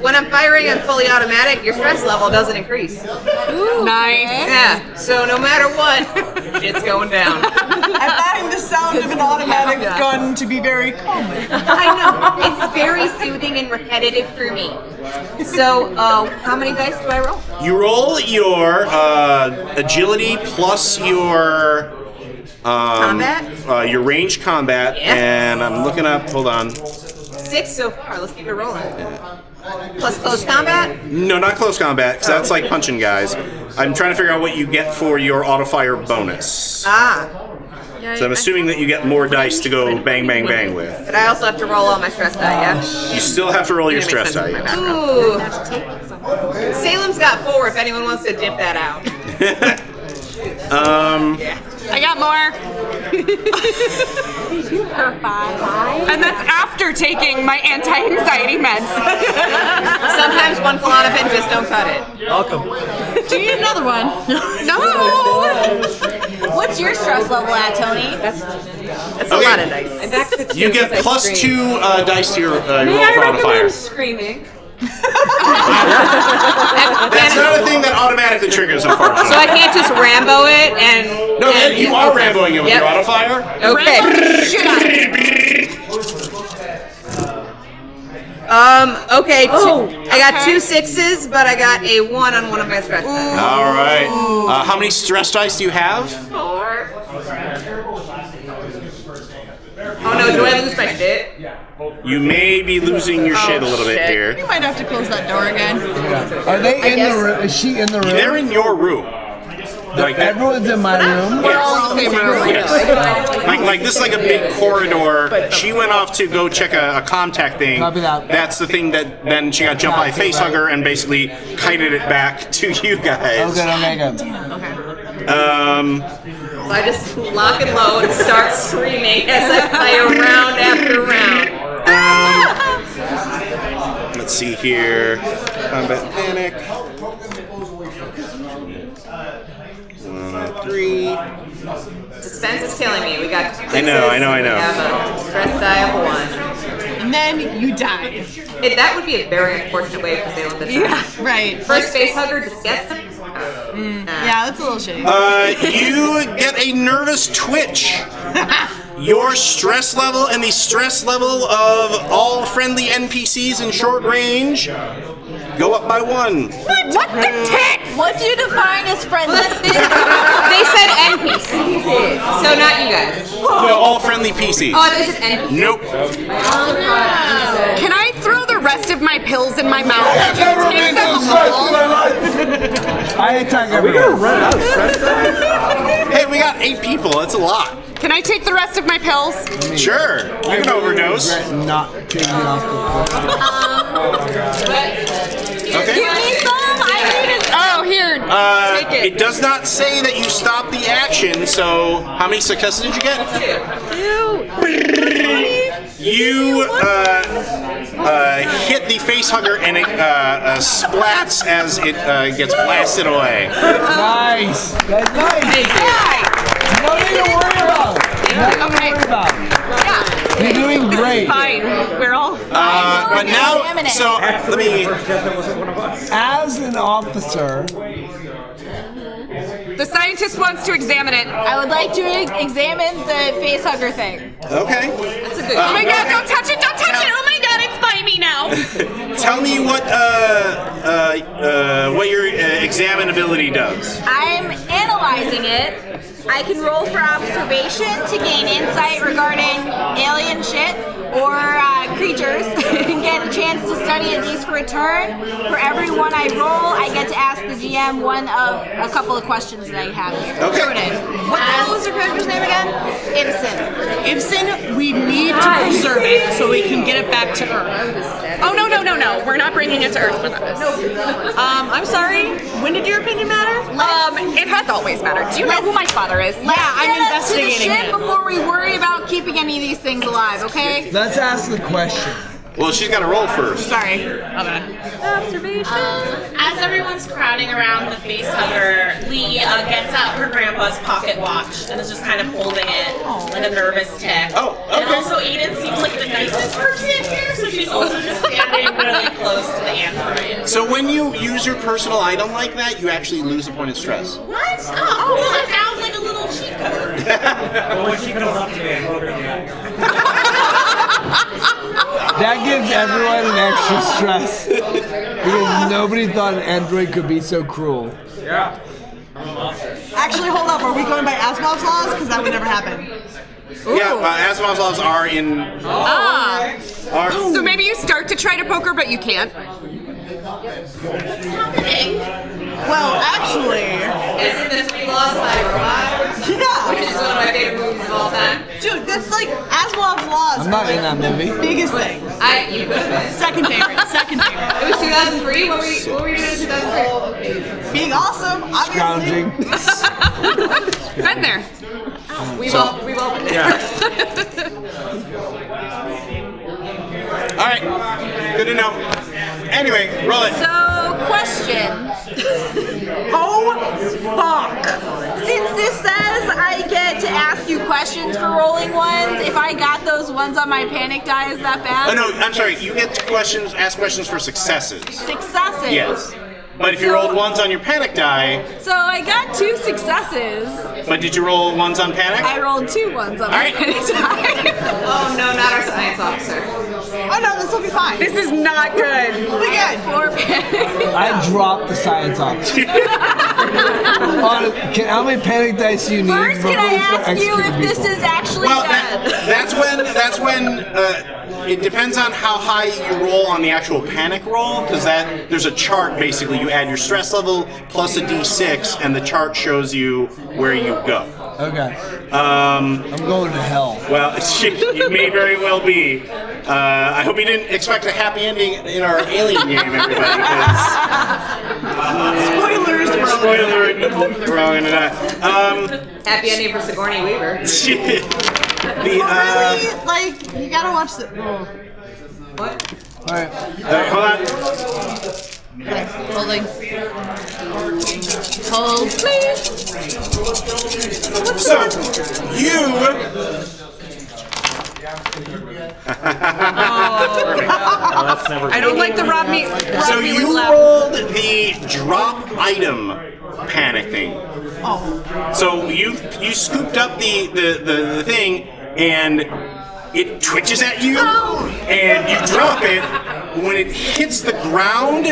When I'm firing on fully automatic, your stress level doesn't increase. Nice. Yeah. So no matter what, it's going down. I find the sound of an automatic gun to be very calming. I know. It's very soothing and repetitive for me. So, how many dice do I roll? You roll your agility plus your Combat? Your range combat, Yeah. and I'm looking up. Hold on. 6 so far. Let's keep it rolling. Plus close combat? No, not close combat, because that's like punching guys. I'm trying to figure out what you get for your auto fire bonus. Ah. So I'm assuming that you get more dice to go bang, bang, bang with. But I also have to roll all my stress die, yeah? You still have to roll your stress die. Ooh. Salem's got 4 if anyone wants to dip that out. I got more. And that's after taking my anti-anxiety meds. Sometimes one Klonopin just don't cut it. Welcome. Do you need another one? No. What's your stress level at, Tony? That's a Okay. lot of dice. And back to You get plus 2 dice to your May roll I for auto fire. recommend screaming? That's not a thing that automatically triggers, unfortunately. So I can't just Rambo it and... No, and, you are Ramboing it with Yep. your auto fire. Okay. Okay. I got 2 6s, but I got a 1 on one of my stress dice. All right. How many stress dice do you have? 4. Oh no, do I lose my shit? You may be losing your shit a little bit here. You might have to close that door again. Are they in the room? Is she in the room? They're in your room. Like everyone's in my room. We're all in the same room. Yes. Like this is like a big corridor. She went off to go check a contact thing. That's the thing that then she got jumped by a facehugger and basically kited it back to you guys. Oh, good, Omega. So I just lock and load and start screaming as I play round after round. Let's see here. Combat panic. 3. Suspense is killing me. We got. I know. We have a stress die of 1. And then you die. That would be a very unfortunate way for Salem to die. Yeah, right. First face hugger just gets them. Yeah, that's a little shitty. You get a nervous twitch. Your stress level and the stress level of all friendly NPCs in short range go up by 1. What the tits? What do you define as friendly? They said NPC, so not you guys. No, all friendly PCs. Oh, they said NPC. Nope. Can I throw the rest of my pills in my mouth? I've never been so stressed in my life. I attack everyone. We're gonna run out of stress dice? Hey, we got 8 people. That's a lot. Can I take the rest of my pills? Sure. You can overdose. Not taking it off the Okay. Give me some. I need it. Oh, here. Take it. It does not say that you stop the action, so how many successes did you get? 2. You hit the facehugger and it splats as it gets blasted away. Nice. That's nice. Nothing to worry about. Nothing to worry about. You're doing great. Fine. We're all fine. But now, so let me. As an officer, The scientist wants to examine it. I would like to examine the facehugger thing. Okay. That's a good. Oh my god! Don't touch it! Don't touch it! Oh my god! It's biting me now. Tell me what your examinability does. I'm analyzing it. I can roll for observation to gain insight regarding alien shit or creatures and get a chance to study at least for a turn. For every one I roll, I get to ask the GM one of a couple of questions that I have here. Okay. What was your character's name again? Ibsen. Ibsen, we need to preserve it so we can get it back to Earth. Oh no! We're not bringing it to Earth with us. I'm sorry. When did your opinion matter? It has always mattered. Do you know who my father is? Yeah, I'm investigating to the ship it. before we worry about keeping any of these things alive, okay? let's ask the question. Well, she's got to roll first. Sorry. Okay. As everyone's crowding around the facehugger, Lee gets out her grandpa's pocket watch and is just kind of holding it like a nervous tick. Oh, okay. And also, Aiden seems like the nicest person here, so she's also just standing really close to the android. So when you use your personal item like that, you actually lose a point of stress. What? Oh, well, I found like a little cheat code. Well, when she comes up to me, I'm holding that. That gives everyone an extra stress because nobody thought an android could be so cruel. Yeah. Actually, hold up. Are we going by Asimov's laws? Because that would never happen. Yeah, Asimov's laws are in. So maybe you start to try to poke her, but you can't. What's happening? Well, actually, Isn't the 3 Laws by Robot? yeah. Which is one of my favorite movies of all time. Dude, that's like Asimov's laws. I'm not in that movie. Biggest thing. You could have been. Second favorite. Second favorite. It was 2003. What were you doing in 2003? Being awesome. Obviously. Scrounging. Been there. We've all been there. All right. Good to know. Anyway, roll it. So, question. Oh, fuck. Since this says I get to ask you questions for rolling ones, if I got those ones on my panic die, is that bad? Oh no, I'm sorry. You get to ask questions for successes. Successes. Yes. But if you rolled ones on your panic die, So I got 2 successes. but did you roll ones on panic? I rolled 2 ones on my Alright. panic die. Oh no, not our science officer. Oh no, this will be fine. This is not good. We'll be good. 4 panic. I dropped the science officer. How many panic dice do you need? First, can I ask you if this is actually dead? That's when it depends on how high you roll on the actual panic roll, because there's a chart basically. You add your stress level plus a d6, and the chart shows you where you go. Okay. I'm going to hell. Well, you may very well be. I hope you didn't expect a happy ending in our Alien game, everybody. Spoilers. Spoiler. Wrong into that. Happy ending for Sigourney Weaver. Really, like, you gotta watch the. Oh. What? All right. Hold on. Okay, holding. Hold, please. So, you. I don't like the rob me. So you rolled the drop item panic thing. Oh. So you scooped up the thing and it twitches at you and you drop it. When it hits the ground,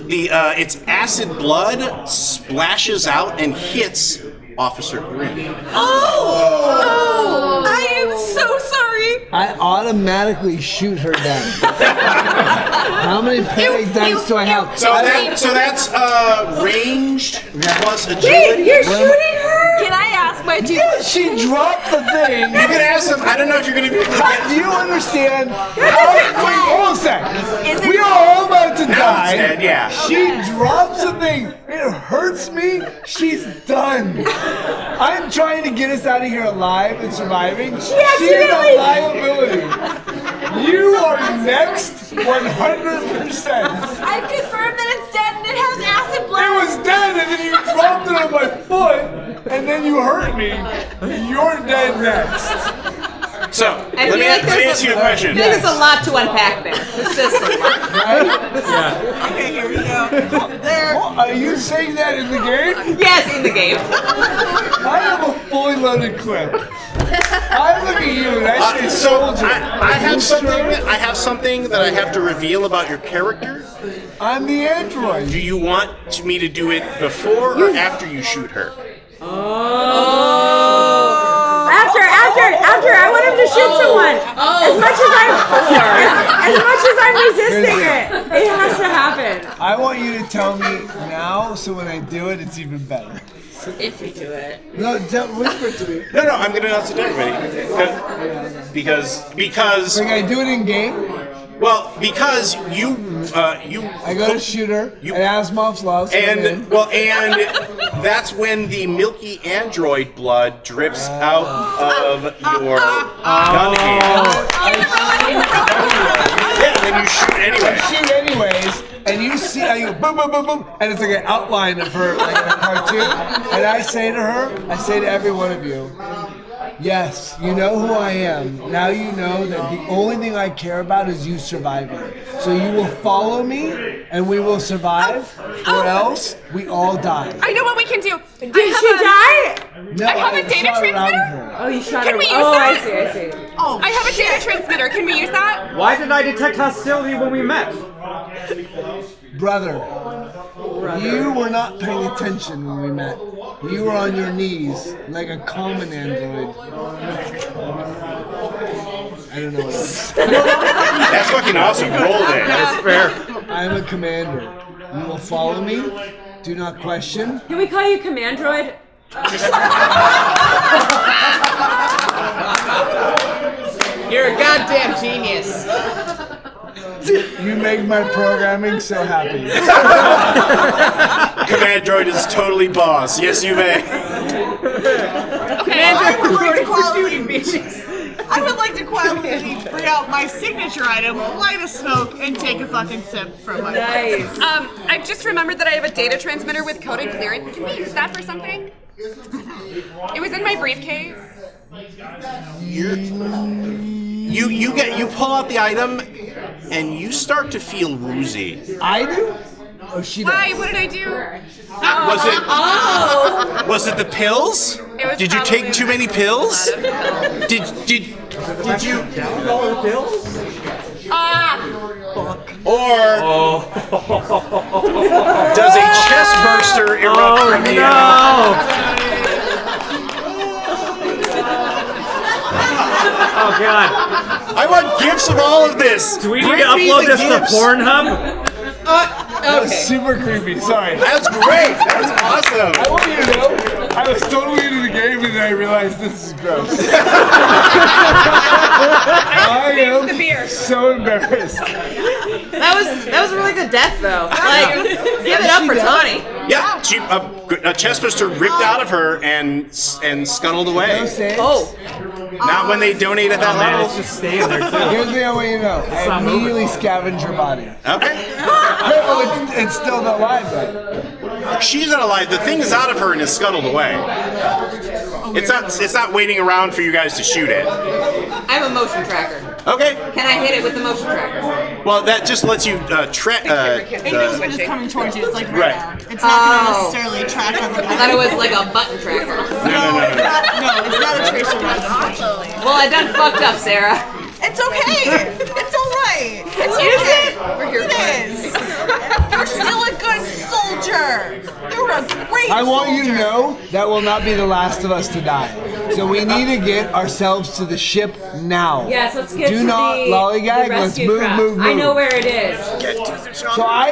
its acid blood splashes out and hits Officer Bryn. Oh! I am so sorry. I automatically shoot her down. How many panic dice do I have? So that's ranged plus agility. You're shooting her? Can I ask my two? Yeah, she dropped the thing. You can ask them. I don't know if you're going to be able to get. Do you understand? Wait, hold a sec. We are all about to die. Dead, yeah. She drops the thing. It hurts me. She's done. I'm trying to get us out of here alive and surviving. She is a liability. You are next 100%. I've confirmed that it's dead and it has acid blood. It was dead and then you dropped it on my foot and then you hurt me. You're dead next. So, let me ask you a question. I think there's a lot to unpack there. It's just a lot. Yeah. Okay, here we go. There. Are you saying that in the game? Yes, in the game. I have a fully loaded clip. I look at you and I say soldier. I have something that I have to reveal about your character. I'm the android. Do you want me to do it before or after you shoot her? After, I want him to shoot someone. As much as I'm resisting it has to happen. I want you to tell me now, so when I do it, it's even better. If you do it. No, whisper it to me. No, I'm going to announce it to everybody. Because. We're going to do it in game? Well, because you. I go to shoot her. And Asimov's love. And that's when the milky android blood drips out of your gun hand. Yeah, then you shoot anyway. I shoot anyways, and you see how you boom, boom, boom, boom, and it's like an outline of her, like in a cartoon. And I say to every one of you, yes, you know who I am. Now you know that the only thing I care about is you surviving. So you will follow me, and we will survive, or else we all die. I know what we can do. Did she die? No, I have a data transmitter. Oh, you shot her. Can we use that? that? I see. Oh, I have a data transmitter. Can we use that? Why did I detect hostility when we met? Brother, you were not paying attention when we met. You were on your knees like a common android. I don't know what it is. That's fucking awesome. Roll it. That's fair. I'm a commander. You will follow me. Do not question. Can we call you Commandroid? You're a goddamn genius. You make my programming so happy. Command droid is totally boss. Yes, you may. Okay, I would like to quietly bring out my signature item, light a smoke, and take a fucking sip from my Nice. I've just remembered that I have a data transmitter with coded clearance. Can we use that for something? It was in my briefcase. You pull out the item, and you start to feel woozy. I do? Oh, she does. Why? What did I do? Was it the pills? Did you take too many pills? Did you? Down all the pills? Or Or does a chest burster erupt from the Oh god. I want gifts of all of this. Do we need to upload this to Pornhub? That was super creepy. Sorry. That's great. That was awesome. I want you to know, I was totally into the game and then I realized this is gross. I am so embarrassed. That was a really good death, though. Like, give it up for Tawny. Yeah, a chest burster ripped out of her and scuttled away. Oh. Not when they donate at that level. It's just staying there too. Here's the way you know. I immediately scavenge her body. Okay. Oh, it's still not alive though. She's not alive. The thing is out of her and is scuttled away. It's not waiting around for you guys to shoot it. I have a motion tracker. Okay. Can I hit it with the motion tracker? Well, that just lets you track. It knows when it's coming towards you. It's like radar. Right. It's not going to necessarily track on the I thought it was like a button tracker. No. No, it's not a tracer rod. Well, I done fucked up, Sarah. It's okay. It's all right. It's okay. It is. You're still a good soldier. You're a great I want you to soldier. know that will not be the last of us to die. So we need to get ourselves to the ship now. Yes, let's get Do to not the lollygag. the Let's rescue move, craft. move. I know where it is. So I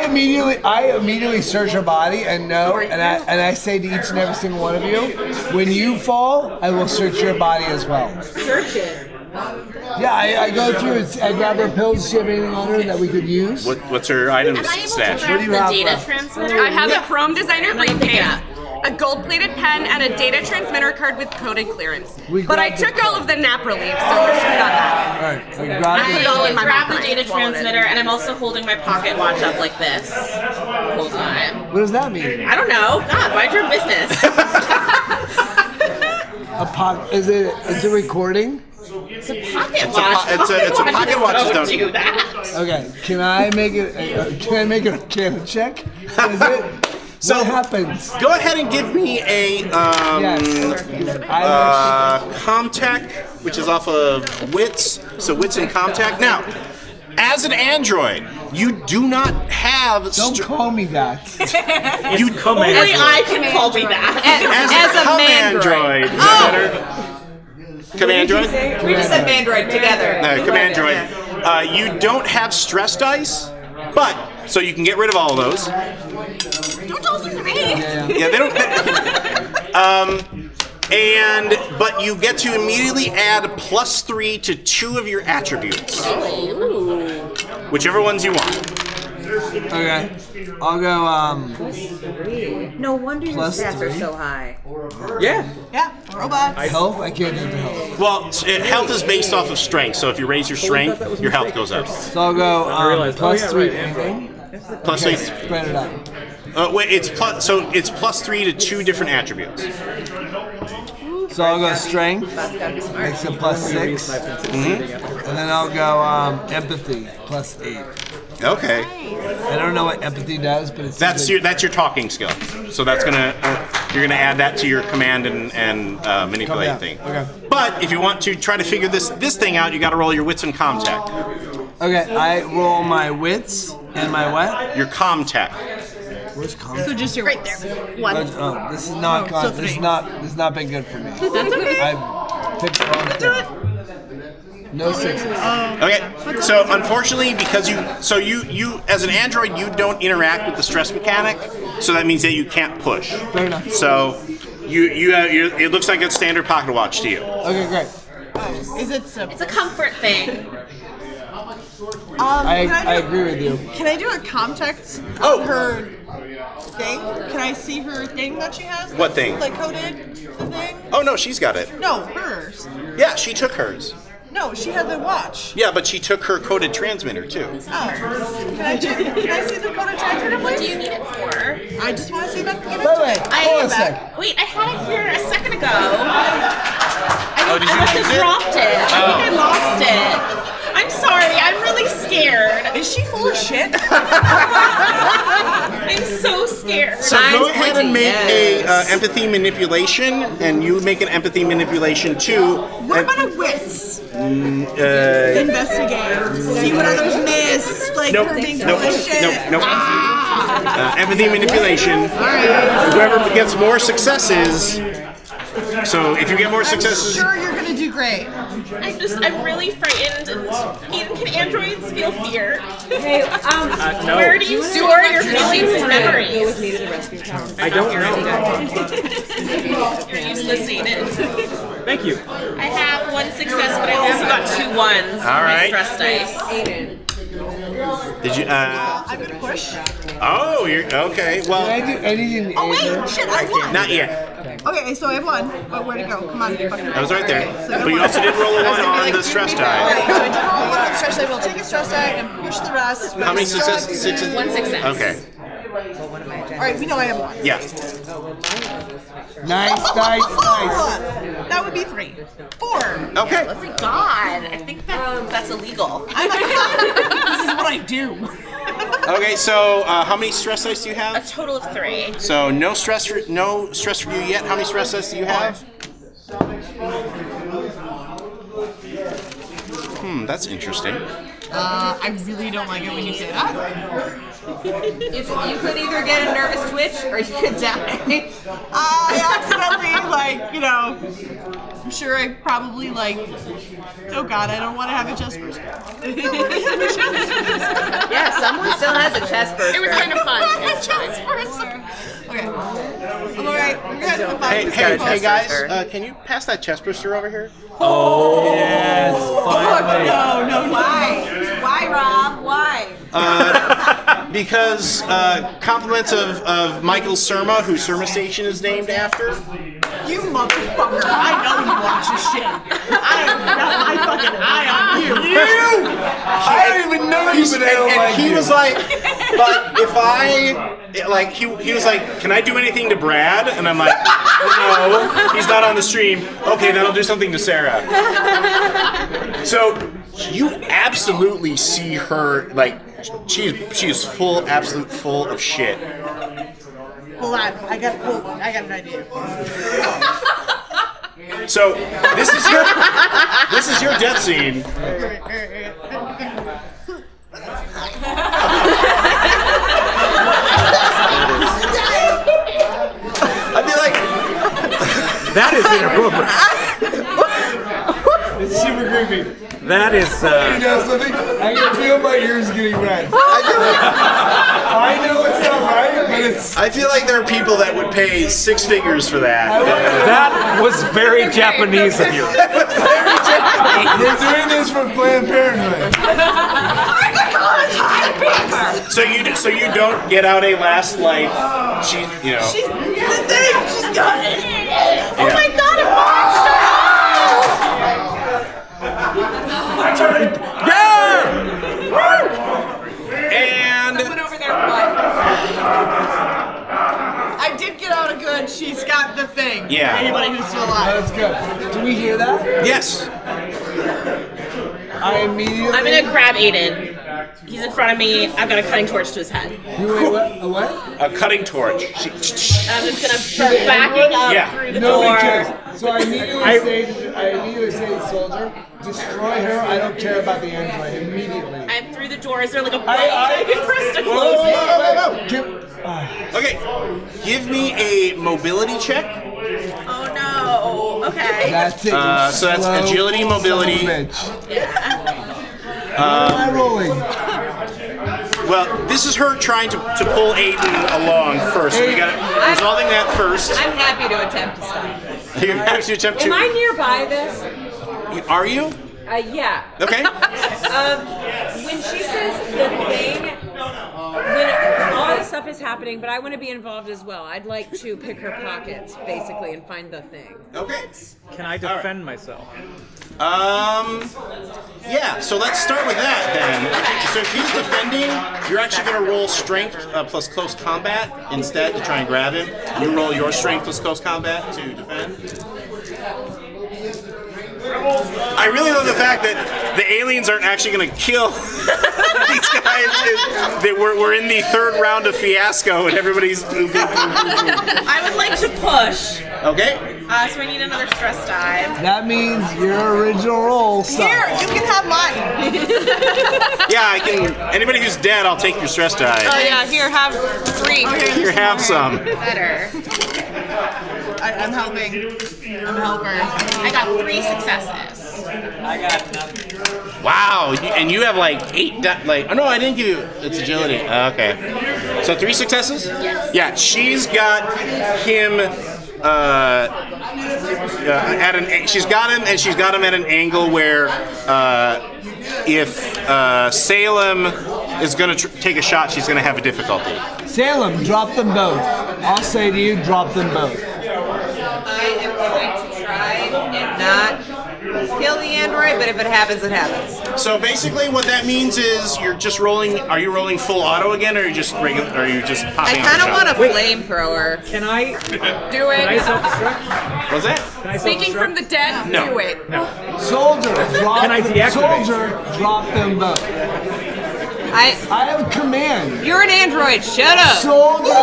immediately search her body and know, and I say to each and every single one of you, when you fall, I will search your body as well. Search it. Yeah, I go through it. I grab her pills. Does she have anything on her that we could use? What's her items stash? What do you have left? I have a Chrome Designer briefcase, a gold-plated pen, and a data transmitter card with coded clearance. But I took all of the nap relief, so we're screwed on that. All right, so I grab put it all in my Grab mouth. the data transmitter, and I'm also holding my pocket watch up like this the whole time. What does that mean? I don't know. God, mind your business. Is it recording? It's a pocket watch. It's a pocket watch. Don't do that. Okay, can I make it? Can I make a can check? Is it? So what happens? Go ahead and give me a Comtech, which is off of Wits. So Wits and Comtech. Now, as an android, you do not have. Don't call me that. You Only I can call me that. as a Commandroid. Commandroid? We just said Mandroid together. Commandroid. You don't have stress dice, but so you can get rid of all of those. Don't tell them to me. Yeah, they don't. But you get to immediately add +3 to 2 of your attributes, whichever ones you want. Okay, I'll go. No wonder your Plus stats are 3. so high. Yeah. Yeah, robots. Health? I can't do the health. Well, health is based off of strength, so if you raise your strength, your health goes up. So I'll go +3 anything. +3. Spread it out. Wait, it's +3 to 2 different attributes. So I'll go strength, makes it +6, and then I'll go empathy +8. Okay. I don't know what empathy does, but it's That's your talking skill. So that's you're gonna add that to your command and manipulate thing. Okay. But if you want to try to figure this thing out, you got to roll your wits and comtech. Okay, I roll my wits and my what? Your comtech. Where's comtech? So just your right there. One. Oh, this is not so this is 3. not this has not been good for me. That's okay. I picked the wrong thing. No 6s. Okay. So unfortunately, because you as an android, you don't interact with the stress mechanic, so that means that you can't push. Fair enough. So it looks like a standard pocket watch to you. Okay, great. Is it simple? It's a comfort thing. I agree with you. Can I do a context Oh. of her thing? Can I see her thing that she has? What thing? Like coded the thing? Oh no, she's got it. No, hers. Yeah, she took hers. No, she had the watch. Yeah, but she took her coded transmitter too. Oh. Can I see the coded transmitter, please? What do you need it for? I just want to see if I can get it. Wait, hold on a sec. Wait, I had it here a second ago. Did you I must lose have it? dropped it. I think I lost it. I'm sorry. I'm really scared. Is she full of shit? I'm so scared. So go ahead and make a empathy manipulation, and you make an empathy manipulation too. What about a wits? Investigate. See what others miss. Like Nope. her being Nope. full of shit. Nope. Empathy manipulation. Whoever gets more successes. So if you get more successes, I'm sure you're gonna do great. I'm really frightened. Even can androids feel fear? Hey, no. Where do you store your feelings and memories? I don't know. You're useless, Aiden. Thank you. I have 1 success, but I also got 2 ones. All right. My stress dice. Did you? I'm gonna push. Oh, you're okay. Well, Can I do anything? Oh wait, shit, I won. not yet. Okay, so I have 1. But where'd it go? Come on. That was right there. But you also did roll a 1 on the stress die. Okay, so I did roll 1 on the stress die. We'll take a stress die and push the rest. How many successes? 6. 1 success. Okay. Alright, we know I have 1. Yeah. Nice. That would be 3. 4. Okay. Oh my god, I think that's illegal. This is what I do. Okay. So how many stress dice do you A have? total of 3. So no stress for you yet. How many stress dice do you have? That's interesting. I really don't like it when you say that. You could either get a nervous twitch or you could die. I accidentally, I'm sure I probably, oh god, I don't want to have a chest burst. Yeah, someone still has a chest burst. It was kind of fun. Chest burst. Okay. Alright, we're good. Hey guys, can you pass that chest booster over here? Oh yes. Finally. No. Why? Why, Rob? Why? Because compliments of Michael Surma, who Surma Station is named after. You motherfucker. I know you watch this shit. I have got my fucking eye on you. I don't even know you, but I don't like he you. was like, but if he was like, can I do anything to Brad? And I'm like, no, he's not on the stream. Okay, then I'll do something to Sarah. So you absolutely see her she is absolute full of shit. Hold on, I got an idea. So this is your death scene. I'd be like, That is inappropriate. It's super creepy. That is. You know something? I can feel my ears getting red. I know it's not right, but it's. I feel like there are people that would pay 6 figures for that. That was very Japanese of you. We're doing this for Planned Parenthood. So you don't get out a last She's the thing. She's got it. Oh my god, a monster! And Someone over there, what? I did get out a good. She's got the thing. Yeah. Anybody who's still alive. That's good. Do we hear that? yes. I immediately. I'm gonna grab Aiden. He's in front of me. I've got a cutting torch to his head. You wait, what? A what? A cutting torch. I'm just gonna start backing up through the Nobody door. cares. So I immediately say to the soldier, destroy her. I don't care about the android. Immediately. I'm through the door. Is there like a button I can press to close it? Okay, give me a mobility check. Oh no. Okay. That's it. So that's slow agility, mobility. son of a bitch. What am I rolling? Well, this is her trying to pull Aiden along first. So we got resolving that first. I'm happy to attempt to stop. You have to attempt Am I to. nearby this? Are you? Yeah. Okay. When she says the thing, when all this stuff is happening, but I want to be involved as well. I'd like to pick her pockets, basically, and find the thing. Okay. Can I defend myself? Yeah, so let's start with that then. So if he's defending, you're actually going to roll strength plus close combat instead to try and grab him. You roll your strength plus close combat to defend. I really love the fact that the aliens aren't actually going to kill these guys. That we're in the 3rd round of fiasco and everybody's. I would like to push. Okay. So I need another stress die. That means your original roll sucks. Here, you can have mine. Yeah, I can. Anybody who's dead, I'll take your stress die. Oh yeah, here, have 3. Here, have some. Better. I'm helping. I'm a helper. I got 3 successes. I got nothing. Wow, and you have like 8. Oh no, I didn't give you. It's agility. Okay. So 3 successes. Yes. Yeah, she's got him. She's got him, and she's got him at an angle where if Salem is going to take a shot, she's going to have a difficulty. Salem, drop them both. I'll say to you, drop them both. I am going to try and not kill the android, but if it happens, it happens. So basically, what that means is you're just rolling. Are you rolling full auto again, or are you just regular? Or are you just I popping? kind of out want the a flamethrower. Can I? Do it. Can I self-destruct? What's that? Can I Speaking from the dead, No. do it. No. Soldier, drop. Can I deactivate? Soldier, drop them both. I have a command. You're an android. Shut up. Soldier.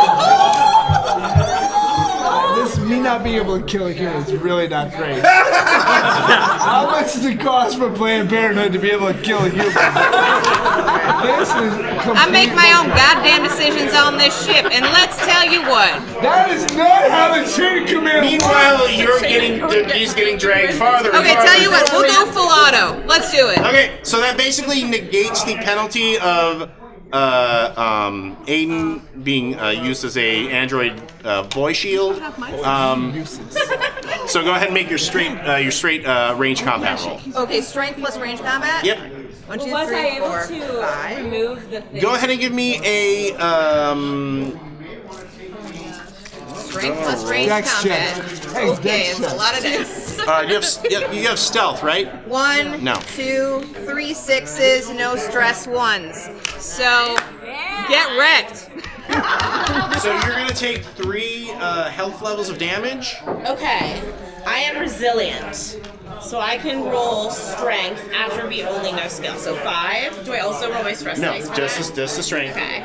This me not being able to kill a human is really not great. How much does it cost for Planned Parenthood to be able to kill a human? This is I make my own goddamn decisions on this ship, and let's tell you what. That is not how the chain of command Meanwhile, he's getting dragged farther. and Okay, farther tell you and what. We'll farther. go full auto. Let's do it. Okay, so that basically negates the penalty of Aiden being used as a android boy shield. So go ahead and make your straight range combat roll. Okay, strength plus range combat? Yep. 1, 2, Was I 3, able 4, to 5. remove the thing? Go ahead and give me a Strength plus range Dex combat. check. Hey, Okay, dex it's check. a lot of dice. you have stealth, right? 1, No. 2, 3 6s, no stress 1s. So, get wrecked. So you're gonna take 3 health levels of damage. Okay. I am resilient. So I can roll strength, attribute only, no skill. So 5. Do I also roll my stress No, dice? just the strength. Okay.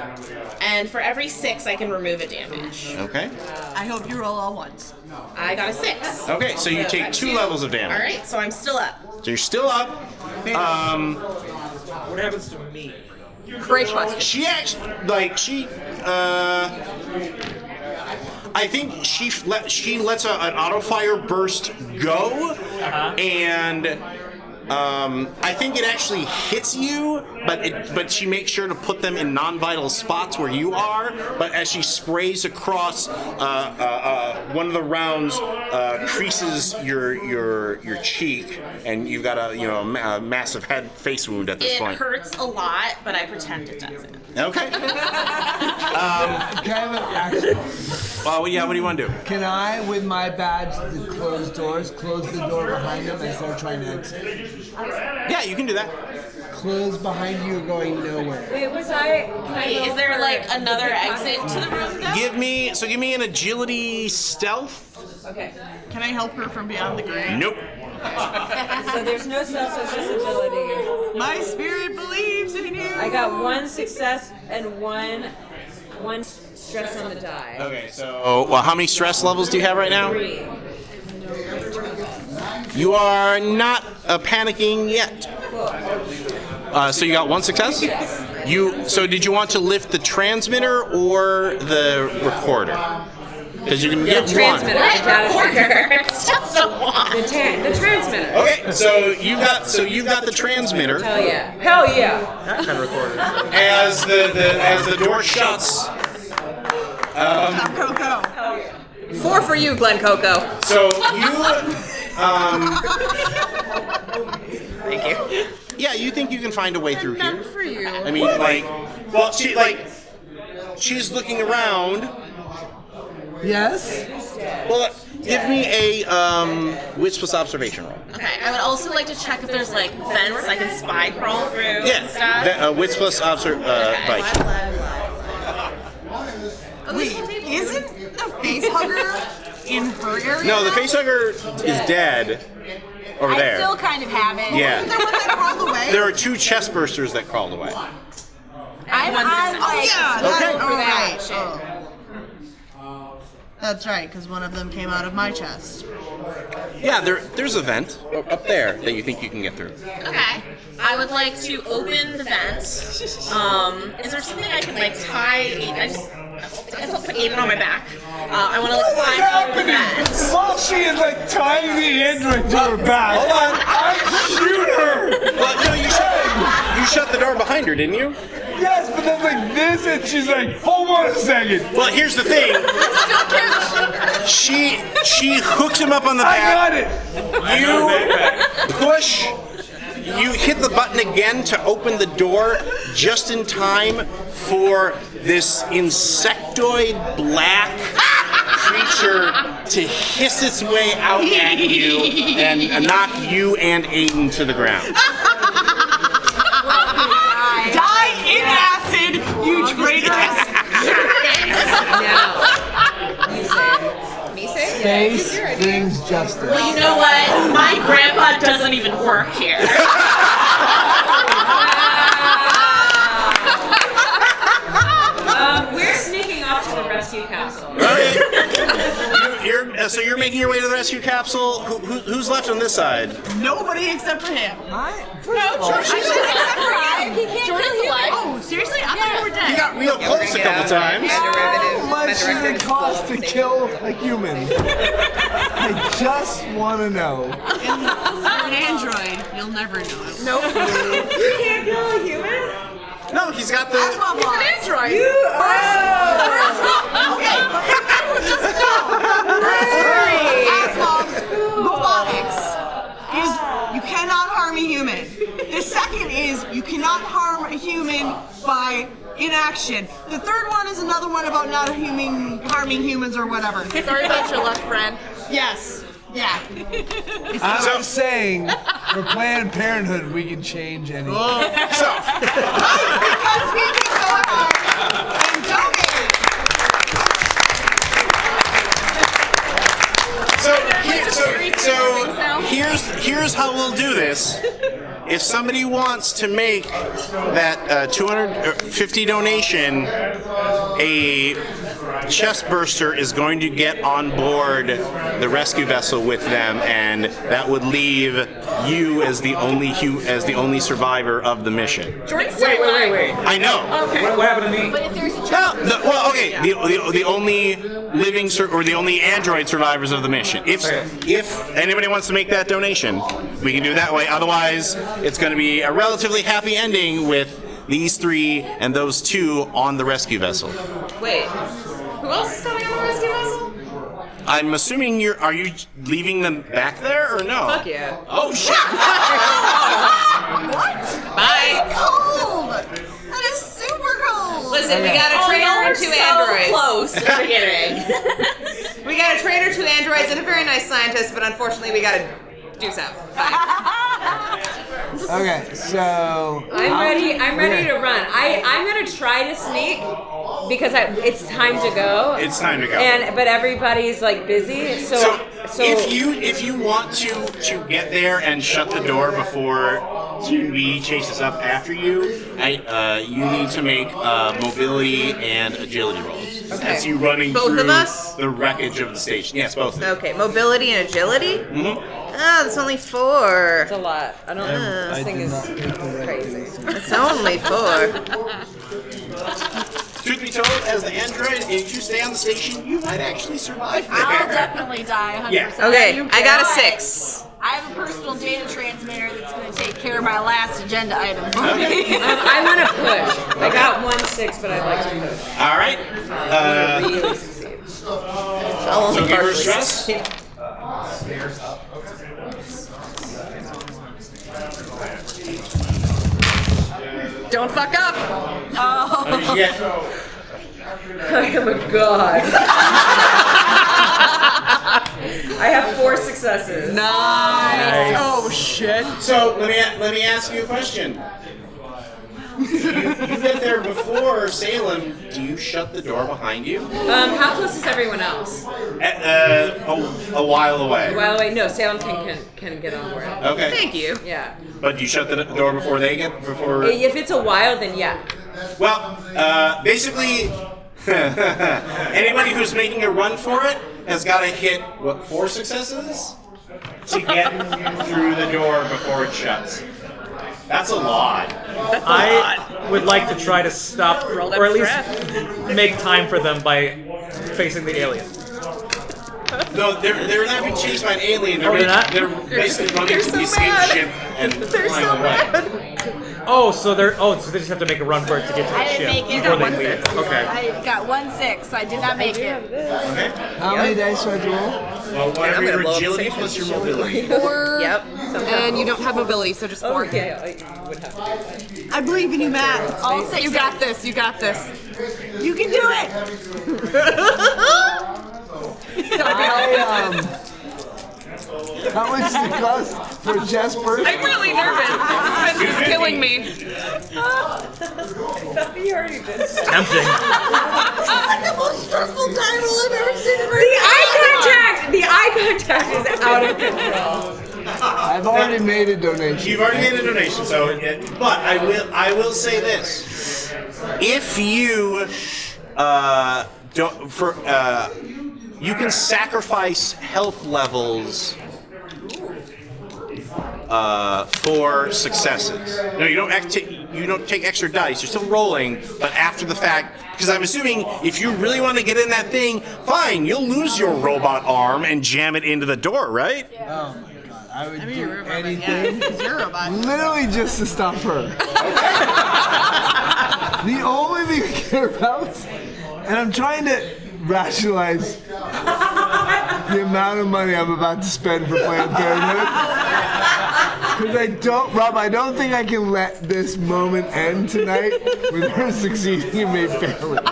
And for every 6, I can remove a damage. Okay. I hope you roll all ones. I got a 6. Okay, so you take 2 levels of damage. All right, so I'm still up. So you're still up. What happens to me? Great question. She actually, I think she lets an auto fire burst go, and I think it actually hits you, but she makes sure to put them in non-vital spots where you are. But as she sprays across, one of the rounds creases your cheek, and you've got a massive face wound at this point. It hurts a lot, but I pretend it doesn't. Okay. Can I have an action? Well, yeah. What do you want to do? Can I, with my badge, the closed doors, close the door behind them as they're trying to exit? Yeah, you can do that. Close behind you, going nowhere. Wait, was I? Can I Wait, go is there for like another exit to the room though? Give me an agility stealth. Okay. Can I help her from beyond the grave? Nope. So there's no stealth, so it's just agility. My spirit believes in you. I got 1 success and one stress on the die. Okay, so well, how many stress levels do you have right now? 3. You are not panicking yet. So you got 1 success? Yes. So did you want to lift the transmitter or the recorder? Because you can get transmitter. one. It's just a one. The transmitter. Okay, so you've got the transmitter. Hell yeah. Hell yeah. That kind of recorder. As the door shuts. Coco. 4 for you, Glen Coco. So you. Thank you. Yeah, you think you can find a way through here? None for you. I mean, she's looking around. Yes? Well, give me a wits plus observation roll. Okay, I would also like to check if there's like vents I can spy crawl through and stuff. Yeah, wits plus observation. Wait, isn't the face hugger in her area? No, the facehugger is dead over there. I still kind of have it. Yeah. Wasn't there one that crawled away? There are 2 chest bursters that crawled away. I'm on like Okay. for that shit. That's right, because one of them came out of my chest. Yeah, there's a vent up there that you think you can get through. Okay. I would like to open the vent. Is there something I can like tie? I guess I'll put Aiden on my back. I want to like climb the vent. While she is like tying the android to her back, hold on. I shoot her. Well, no, you shut the door behind her, didn't you? Yes, but then like this, and she's like, hold on a second. Well, here's the thing. She hooks him up on the back. I got it. You push. You hit the button again to open the door just in time for this insectoid black creature to hiss its way out at you and knock you and Aiden to the ground. Die in acid, you traitorous! Me say it? Space brings justice. Well, you know what? My grandpa doesn't even work here. We're sneaking off to the rescue capsule. Okay. So you're making your way to the rescue capsule. Who's left on this side? Nobody except for him. No, George, he can't kill you. Oh, seriously? I thought you were dead. You got real close a couple times. How much does it cost to kill a human? I just want to know. You're an android. You'll never know it. Nope. You can't kill a human? No, he's got the. He's an android. You Aslov's robotics is you cannot harm a human. The second is you cannot harm a human by inaction. The third one is another one about not harming humans or whatever. Sorry about your luck, friend. Yes. Yeah. I'm just saying, for Planned Parenthood, we can change anything. So. Because we can go ahead and donate. So here's how we'll do this. If somebody wants to make that 250 donation, a chest burster is going to get on board the rescue vessel with them, and that would leave you as the only survivor of the mission. Wait. I know. Okay. What happened to me? But if there's a Well, okay. The only living or the only android survivors of the mission. If anybody wants to make that donation, we can do it that way. Otherwise, it's going to be a relatively happy ending with these three and those two on the rescue vessel. Wait, who else is coming on the rescue vessel? I'm assuming are you leaving them back there or no? Fuck yeah. Oh shit! What? Bye. That's cold. That is super cold. Listen, we got a trainer and two androids. Close to the beginning. We got a trainer, two androids, and a very nice scientist, but unfortunately we gotta do something. Bye. Okay, so I'm ready to run. I'm gonna try to sneak because it's time to go. It's time to go. But everybody's like busy, so if you want to get there and shut the door before Team B chases up after you, you need to make mobility and agility rolls. Okay. As you running Both through of us? the wreckage of the station. Yes, both of you. Okay, mobility and agility? Mm-hmm. Oh, that's only 4. it's a lot. I don't know. This thing is crazy. It's only 4. Truth be told, as the android, if you stay on the station, you might actually survive there. I'll definitely die 100%. Yeah. Okay, I got a 6. I have a personal data transmitter that's going to take care of my last agenda item for me. I want to push. I got 1-6, but I'd like to push. All right. Really succeed. I'll So only give her partially stress. succeed. Don't fuck up. Oh. What did you get? I am a god. I have 4 successes. Nice. Oh shit. So let me ask you a question. You get there before Salem. Do you shut the door behind you? How close is everyone else? A while away. Well, wait, no. Salem can get on board. Okay. Thank you. Yeah. But you shut the door before they get before. If it's a while, then yeah. Well, basically, anybody who's making a run for it has got to hit, 4 successes? To get through the door before it shuts. That's a lot. I would like to try to stop, or at least make time for them by facing the alien. No, they're not being chased by an alien. They're basically running to the escape ship and flying away. So they just have to make a run for it to get to the ship. I didn't make it. before they leave. Okay. I got 1 6. I did not make it. Okay. How many dice do I roll? Well, whatever your agility plus your mobility. 4. Yep. And you don't have mobility, so just 4. I believe in you, Matt. All 6. You got this. You got this. You can do it. How much does it cost for Jasper? I'm really nervous. This is killing me. Tempting. It's like the most stressful time I've ever seen in my The eye contact is out of control. I've already made a donation. You've already made a donation, but I will say this: if you you can sacrifice health levels for successes. No, you don't take extra dice. You're still rolling, but after the fact. Because I'm assuming if you really want to get in that thing, fine, you'll lose your robot arm and jam it into the door, right? Oh my god, I would do anything. You're a robot. Literally just to stop her. The only thing I care about, and I'm trying to rationalize the amount of money I'm about to spend for Planned Parenthood. Because I don't think I can let this moment end tonight with her succeeding and me failing.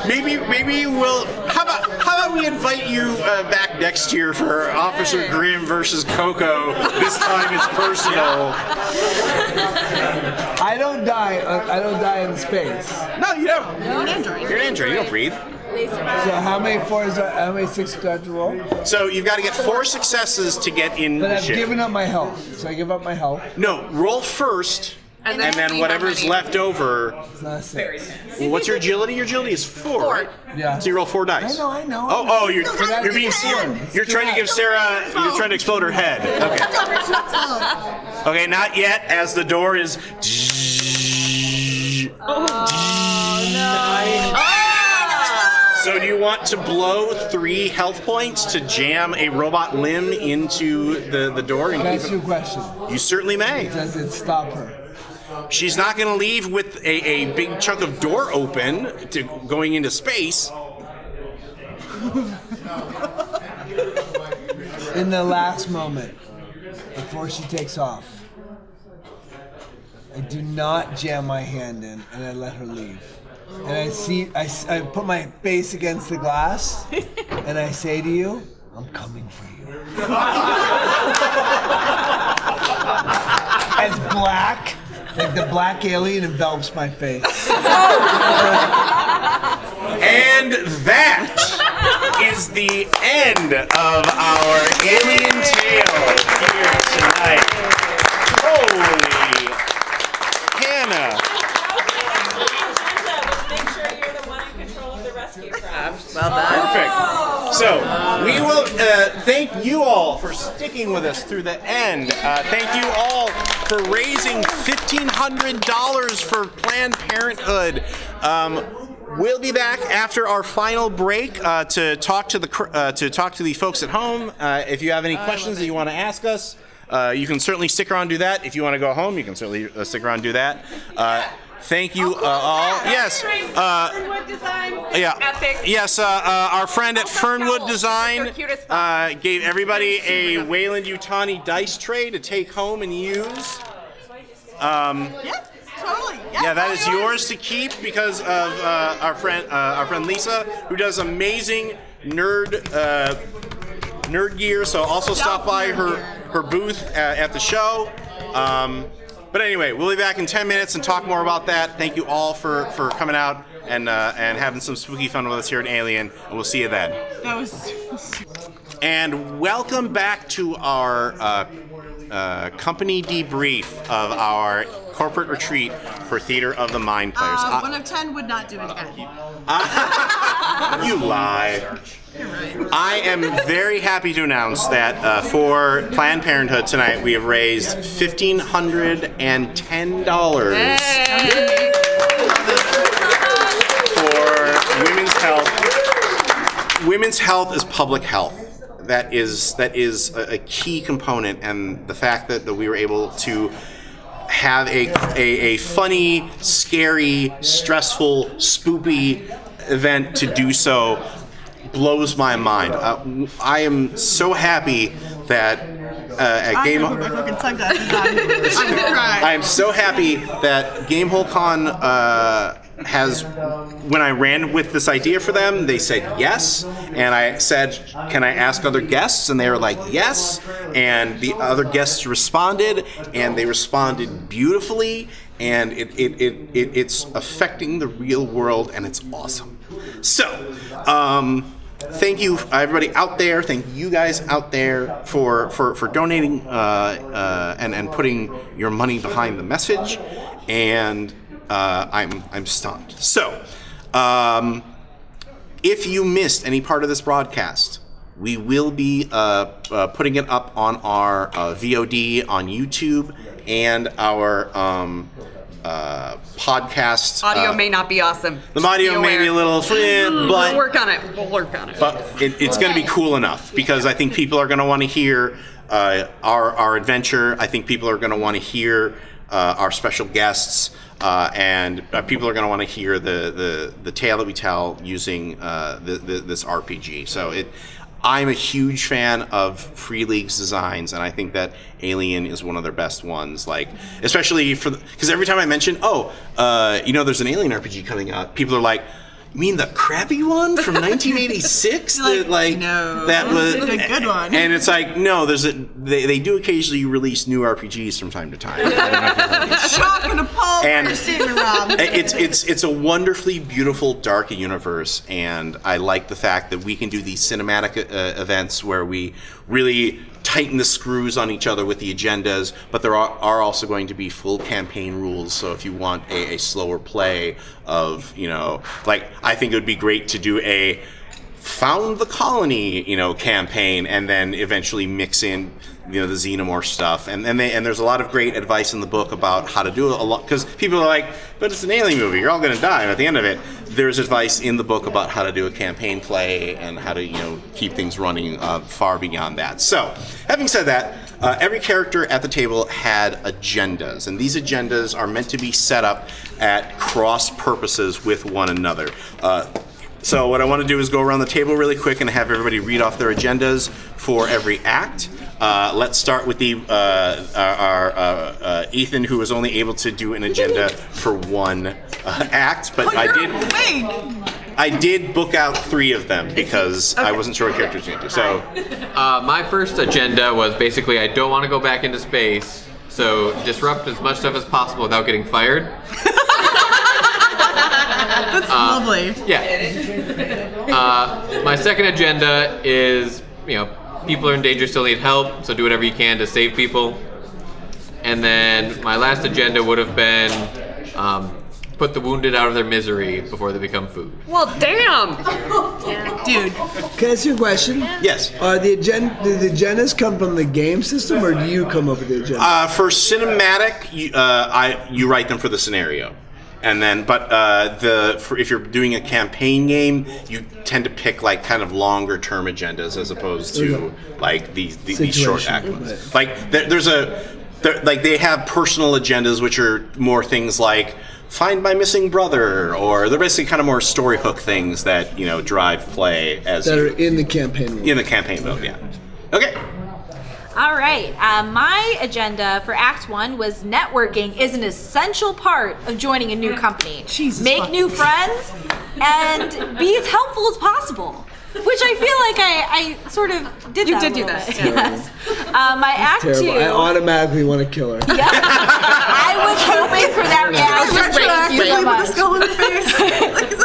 Maybe we'll. How about we invite you back next year for Officer Grimm versus Coco? This time it's personal. I don't die in space. No, you don't. You're an android. You're an android. You don't breathe. So how many 6 do I have to roll? So you've got to get 4 successes to get in But the I've ship. given up my health. So I give up my health. No, roll first, and then whatever's left over. It's not a 6. Well, what's your agility? Your agility is 4. Right? Yeah. So you roll 4 dice. I know. Oh, you're being You're trying to give Sarah. You're trying to explode her head. Okay. Okay, not yet. As the door is. So do you want to blow 3 health points to jam a robot limb into the door? And Can I ask you a question? You certainly may. Does it stop her? She's not going to leave with a big chunk of door open to going into space. In the last moment, before she takes off, I do not jam my hand in and I let her leave. And I put my face against the glass and I say to you, I'm coming for you. As black, like the black alien envelops my face. And that is the end of our alien tale here tonight. Holy Hannah. Well done. Perfect. So we will thank you all for sticking with us through the end. Thank you all for raising $1,500 for Planned Parenthood. We'll be back after our final break to talk to the folks at home. If you have any questions that you want to ask us, you can certainly stick around and do that. If you want to go home, you can certainly stick around and do that. Thank you all. Yes. Yes. Our friend at Fernwood Design gave everybody a Weyland-Yutani dice tray to take home and use. Yeah, totally. Yeah, that is yours to keep because of our friend Lysa, who does amazing nerd gear. So also stop by her booth at the show. But anyway, we'll be back in 10 minutes and talk more about that. Thank you all for coming out and having some spooky fun with us here at Alien, and we'll see you then. That was. And welcome back to our company debrief of our corporate retreat for Theater of the Mind Players. 1 of 10 would not do it again. You lie. I am very happy to announce that for Planned Parenthood tonight, we have raised $1,510 for women's health. Women's health is public health. That is a key component, and the fact that we were able to have a funny, scary, stressful, spoopy event to do so blows my mind. I am so happy that at GameHole... I am so happy that GameHole Con has... When I ran with this idea for them, they said yes, and I said, can I ask other guests? And they were like, yes, and the other guests responded, and they responded beautifully, and it's affecting the real world, and it's awesome. So, thank you, everybody out there. Thank you guys out there for donating and putting your money behind the message. And I'm stunned. So, if you missed any part of this broadcast, we will be putting it up on our VOD on YouTube and our podcast. Audio may not be awesome. The audio may be a little, but we'll work on it. But it's going to be cool enough, because I think people are going to want to hear our adventure. I think people are going to want to hear our special guests, and people are going to want to hear the tale that we tell using this RPG. So I'm a huge fan of Free League's designs, and I think that Alien is one of their best ones. Like, especially because every time I mention, there's an Alien RPG coming out, people are like, you mean the crappy one from 1986? No, that was a good one. And it's like, no, they do occasionally release new RPGs from time to time. Shock and appall for your statement, Rob. It's a wonderfully beautiful dark universe, and I like the fact that we can do these cinematic events where we really tighten the screws on each other with the agendas, but there are also going to be full campaign rules. So if you want a slower play of, I think it would be great to do a found the colony, campaign, and then eventually mix in, the Xenomorph stuff. And there's a lot of great advice in the book about how to do it a lot, because people are like, but it's an alien movie, you're all going to die. And at the end of it, there's advice in the book about how to do a campaign play and how to, keep things running far beyond that. So, having said that, every character at the table had agendas, and these agendas are meant to be set up at cross purposes with one another. So what I want to do is go around the table really quick and have everybody read off their agendas for every act. Let's start with our Ethan, who was only able to do an agenda for one act, but I did book out 3 of them because I wasn't sure what characters were going to do. So, my first agenda was basically I don't want to go back into space, so disrupt as much stuff as possible without getting fired. That's lovely. Yeah. My second agenda is, people are in danger, still need help, so do whatever you can to save people. And then my last agenda would have been put the wounded out of their misery before they become food. Well, damn! Dude. Can I ask you a question? Yes. Do the agendas come from the game system, or do you come up with the agenda? For cinematic, you write them for the scenario. And then, if you're doing a campaign game, you tend to pick kind of longer term agendas as opposed to these short act ones. They have personal agendas, which are more things like find my missing brother, or they're basically kind of more story hook things that drive play as that are in the campaign mode. In the campaign mode, yeah. Okay. All right. My agenda for Act 1 was networking is an essential part of joining a new company. Make new friends and be as helpful as possible. Which I feel like I sort of did that. You did do that. Yes. My Act 2. I automatically want to kill her. Yeah. I was hoping for that reaction.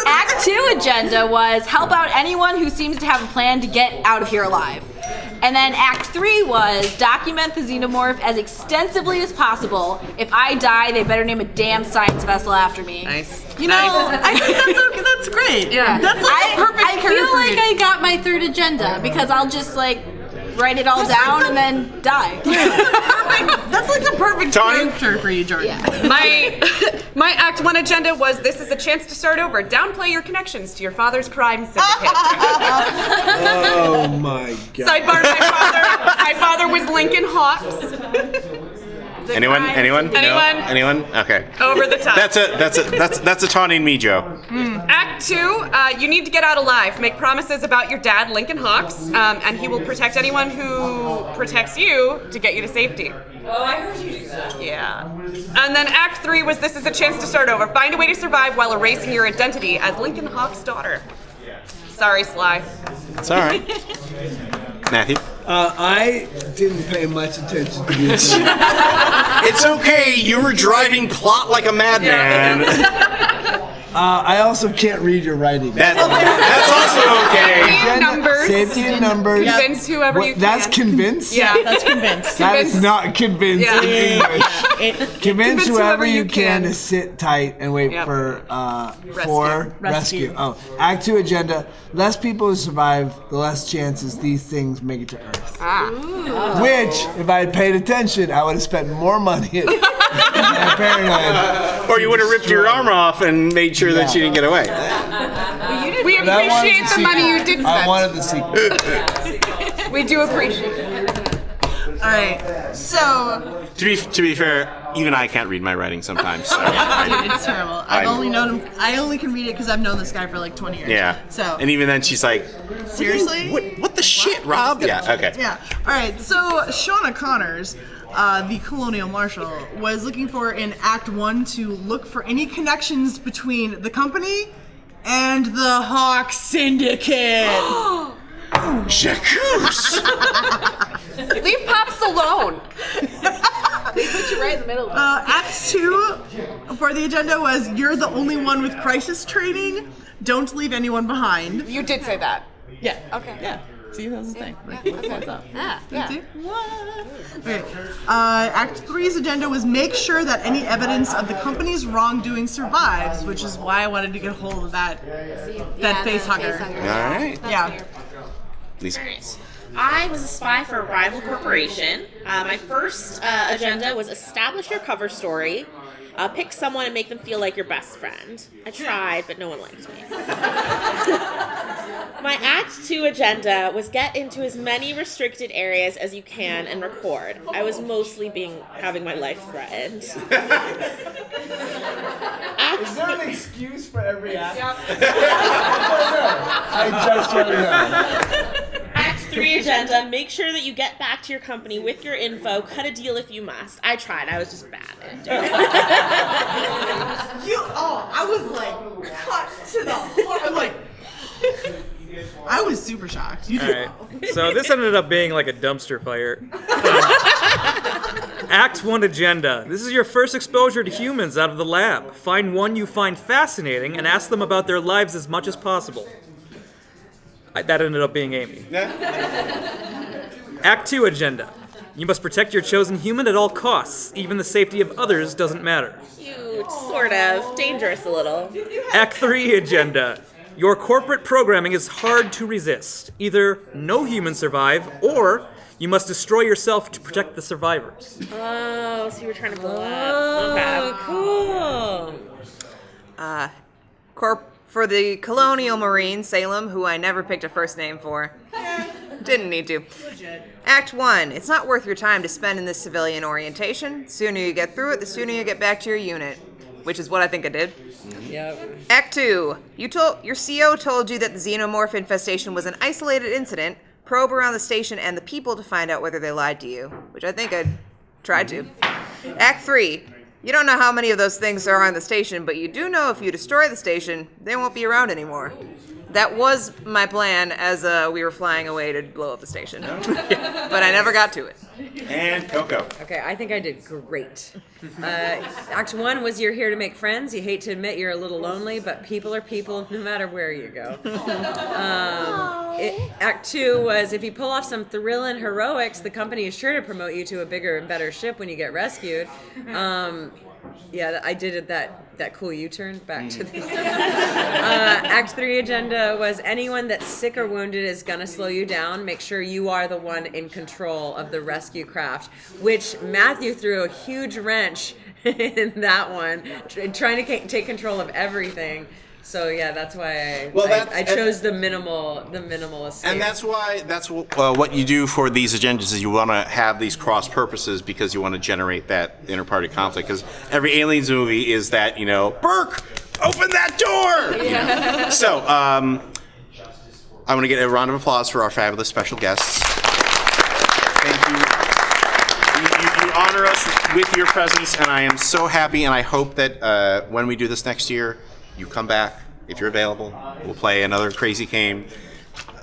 Act 2 agenda was help out anyone who seems to have a plan to get out of here alive. And then Act 3 was document the Xenomorph as extensively as possible. If I die, they better name a damn science vessel after me. Nice. You know, I think that's okay. That's great. Yeah. That's like a perfect I feel like I got my third agenda because I'll just like write it all down and then die. That's like the perfect Tawny? character for you, Jordan. Yeah. My Act 1 agenda was this is a chance to start over. Downplay your connections to your father's crime syndicate. Oh my god. Sidebar, my father was Lincoln Hawks. Anyone? Anyone? Anyone? Okay. Over the top. That's a taunting me, Joe. Act 2, you need to get out alive. Make promises about your dad, Lincoln Hawks, and he will protect anyone who protects you to get you to safety. Oh, I heard you do that. Yeah. And then Act 3 was this is a chance to start over. Find a way to survive while erasing your identity as Lincoln Hawk's daughter. Sorry, Sly. It's all right. Matthew? I didn't pay much attention to this. It's okay. You were driving plot like a madman. I also can't read your writing. That's also okay. Safety in numbers. Safety in numbers. Convince whoever you can. That's convinced? Yeah. That's convinced. That is not convinced Yeah. in English. Convince whoever you can to sit tight and wait for rescue. Oh, Act 2 agenda. Less people who survive, the less chances these things make it to Earth. Which, if I had paid attention, I would have spent more money at Planned Parenthood. Or you would have ripped your arm off and made sure that you didn't get away. We appreciate the money you did spend. I wanted the sequel. We do appreciate it. All right. So. To be fair, even I can't read my writing sometimes. So It's terrible. I only can read it because I've known this guy for like 20 years. Yeah. So. And even then, she's like, Seriously? What the shit, Rob? Yeah. Okay. Yeah. All right. So Shauna Connors, the Colonial Marshal, was looking for in Act 1 to look for any connections between the company and the Hawk Syndicate. Jacuz! Leave Pops alone. They put you right in the middle. Act 2 for the agenda was you're the only one with crisis training. Don't leave anyone behind. You did say that. Yeah. Okay. Yeah. See, that's the thing. What's up? Yeah. See? What? Okay. Act 3's agenda was make sure that any evidence of the company's wrongdoing survives, which is why I wanted to get hold of that face hugger. All right. Yeah. Lisa. I was a spy for a rival corporation. My first agenda was establish your cover story. Pick someone and make them feel like your best friend. I tried, but no one liked me. My Act 2 agenda was get into as many restricted areas as you can and record. I was mostly having my life threatened. Is there an excuse for every act? I just don't know. Act 3 agenda, make sure that you get back to your company with your info. Cut a deal if you must. I tried. I was just bad at doing it. I was like, cut to the heart. I'm like, I was super shocked. You Alright, so this ended up being like a dumpster fire. Act 1 agenda. This is your first exposure to humans out of the lab. Find one you find fascinating and ask them about their lives as much as possible. That ended up being Amy. Act 2 agenda. You must protect your chosen human at all costs. Even the safety of others doesn't matter. Cute, sort of. Dangerous a little. Act 3 agenda. Your corporate programming is hard to resist. Either no humans survive, or you must destroy yourself to protect the survivors. Oh, so you were trying to blow up. Okay. Cool. For the Colonial Marine, Salem, who I never picked a first name for. Didn't need to. Act 1. It's not worth your time to spend in this civilian orientation. The sooner you get through it, the sooner you get back to your unit. Which is what I think I did. Yep. Act 2. Your CO told you that the Xenomorph infestation was an isolated incident. Probe around the station and the people to find out whether they lied to you. Which I think I tried to. Act 3. You don't know how many of those things there are on the station, but you do know if you destroy the station, they won't be around anymore. That was my plan as we were flying away to blow up the station. But I never got to it. And Coco. Okay, I think I did great. Act 1 was you're here to make friends. You hate to admit you're a little lonely, but people are people no matter where you go. Act 2 was if you pull off some thrill and heroics, the company is sure to promote you to a bigger and better ship when you get rescued. Yeah, I did it that cool U-turn back to the Act 3 agenda was anyone that's sick or wounded is gonna slow you down. Make sure you are the one in control of the rescue craft, which Matthew threw a huge wrench in that one, trying to take control of everything. So yeah, that's why I chose the minimalist. And that's what you do for these agendas is you want to have these cross purposes because you want to generate that inter-party conflict. Because every Aliens movie is that Burke, open that door. Yeah. So I'm going to get a round of applause for our fabulous special guests. Thank you. You honor us with your presence, and I am so happy. And I hope that when we do this next year, you come back if you're available. We'll play another crazy game.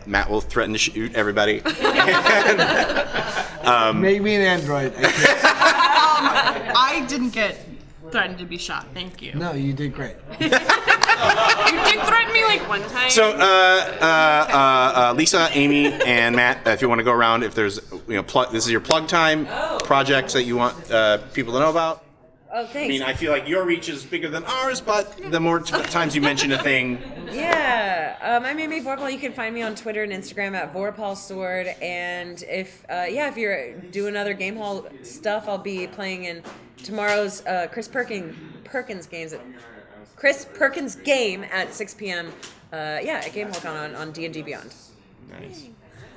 Matt will threaten to shoot everybody. Make me an android. I didn't get threatened to be shot. Thank you. No, you did great. You did threaten me like one time. So, Lisa, Amy, and Matt, if you want to go around, if there's, this is your plug time projects that you want people to know about. Oh, thanks. I mean, I feel like your reach is bigger than ours, but the more times you mention a thing. Yeah, I'm Amy Vorpahl. You can find me on Twitter and Instagram at Vorpahl Sword. And if you're doing other GameHole stuff, I'll be playing in tomorrow's Chris Perkins game at 6 p.m. At GameHole Con on D&D Beyond. Nice.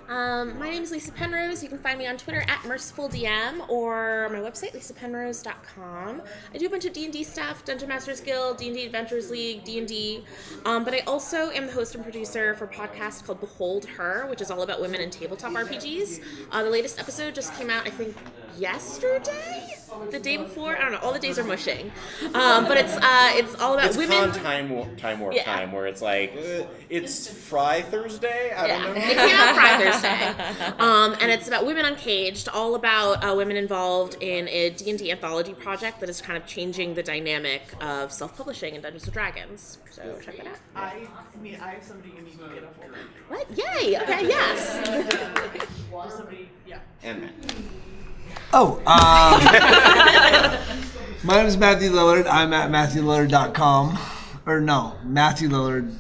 My name is Lysa Penrose. You can find me on Twitter at MercifulDM or my website, lysapenrose.com. I do a bunch of D&D stuff, Dungeon Masters Guild, D&D Adventures League, D&D. But I also am the host and producer for a podcast called Behold Her, which is all about women in tabletop RPGs. The latest episode just came out, I think, yesterday? The day before? I don't know. All the days are mushing. But it's all about women. It's time warp time, where it's like, it's Fry Thursday? I don't know. It came out Fry Thursday. And it's about Women Uncaged, all about women involved in a D&D anthology project that is kind of changing the dynamic of self-publishing in Dungeons & Dragons. So check that out. I have somebody you need to get a hold of. What? Yay! Okay, yes. Somebody, yeah. And Matt. My name is Matthew Lillard. I'm at MatthewLillard.com. Or no, Matthew Lillard.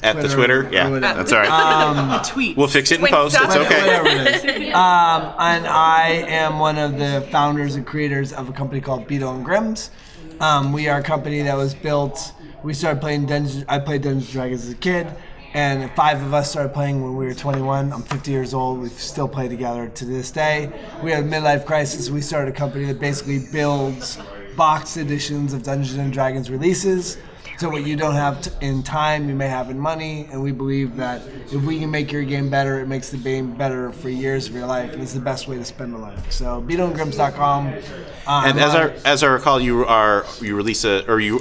At the Twitter? Yeah, that's all right. Tweet. We'll fix it in post. It's okay. Whatever it is. And I am one of the founders and creators of a company called Beetle and Grimm's. We are a company that was built. We started playing Dungeons. I played Dungeons & Dragons as a kid, and 5 of us started playing when we were 21. I'm 50 years old. We still play together to this day. We had a midlife crisis. We started a company that basically builds boxed editions of Dungeons & Dragons releases. So what you don't have in time, you may have in money, and we believe that if we can make your game better, it makes the game better for years of your life, and it's the best way to spend a life. So beetleandgrims.com. And as I recall, you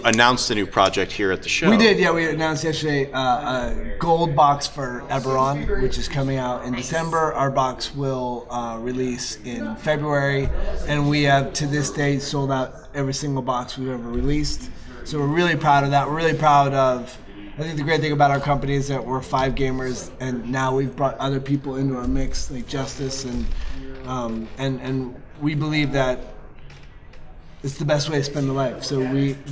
announced a new project here at the show. We did, yeah. We announced yesterday a gold box for Eberron, which is coming out in December. Our box will release in February, and we have to this day sold out every single box we've ever released. So we're really proud of that. We're really proud of, I think the great thing about our company is that we're 5 gamers, and now we've brought other people into our mix, like Justice, and we believe that it's the best way to spend a life. So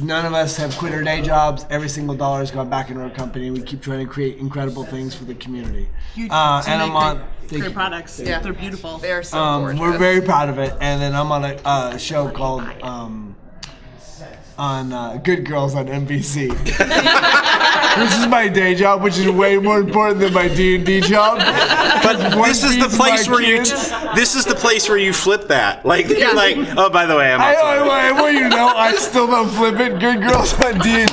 none of us have quit our day jobs. Every single dollar has gone back into our company. We keep trying to create incredible things for the community. And I'm on great products. Yeah, they're beautiful. They're so gorgeous. We're very proud of it. And then I'm on a show called Good Girls on NBC. This is my day job, which is way more important than my D&D job. But this is the place where you flip that. Like you're like, oh, by the way, I want you to know I still don't flip it. Good Girls on D&D.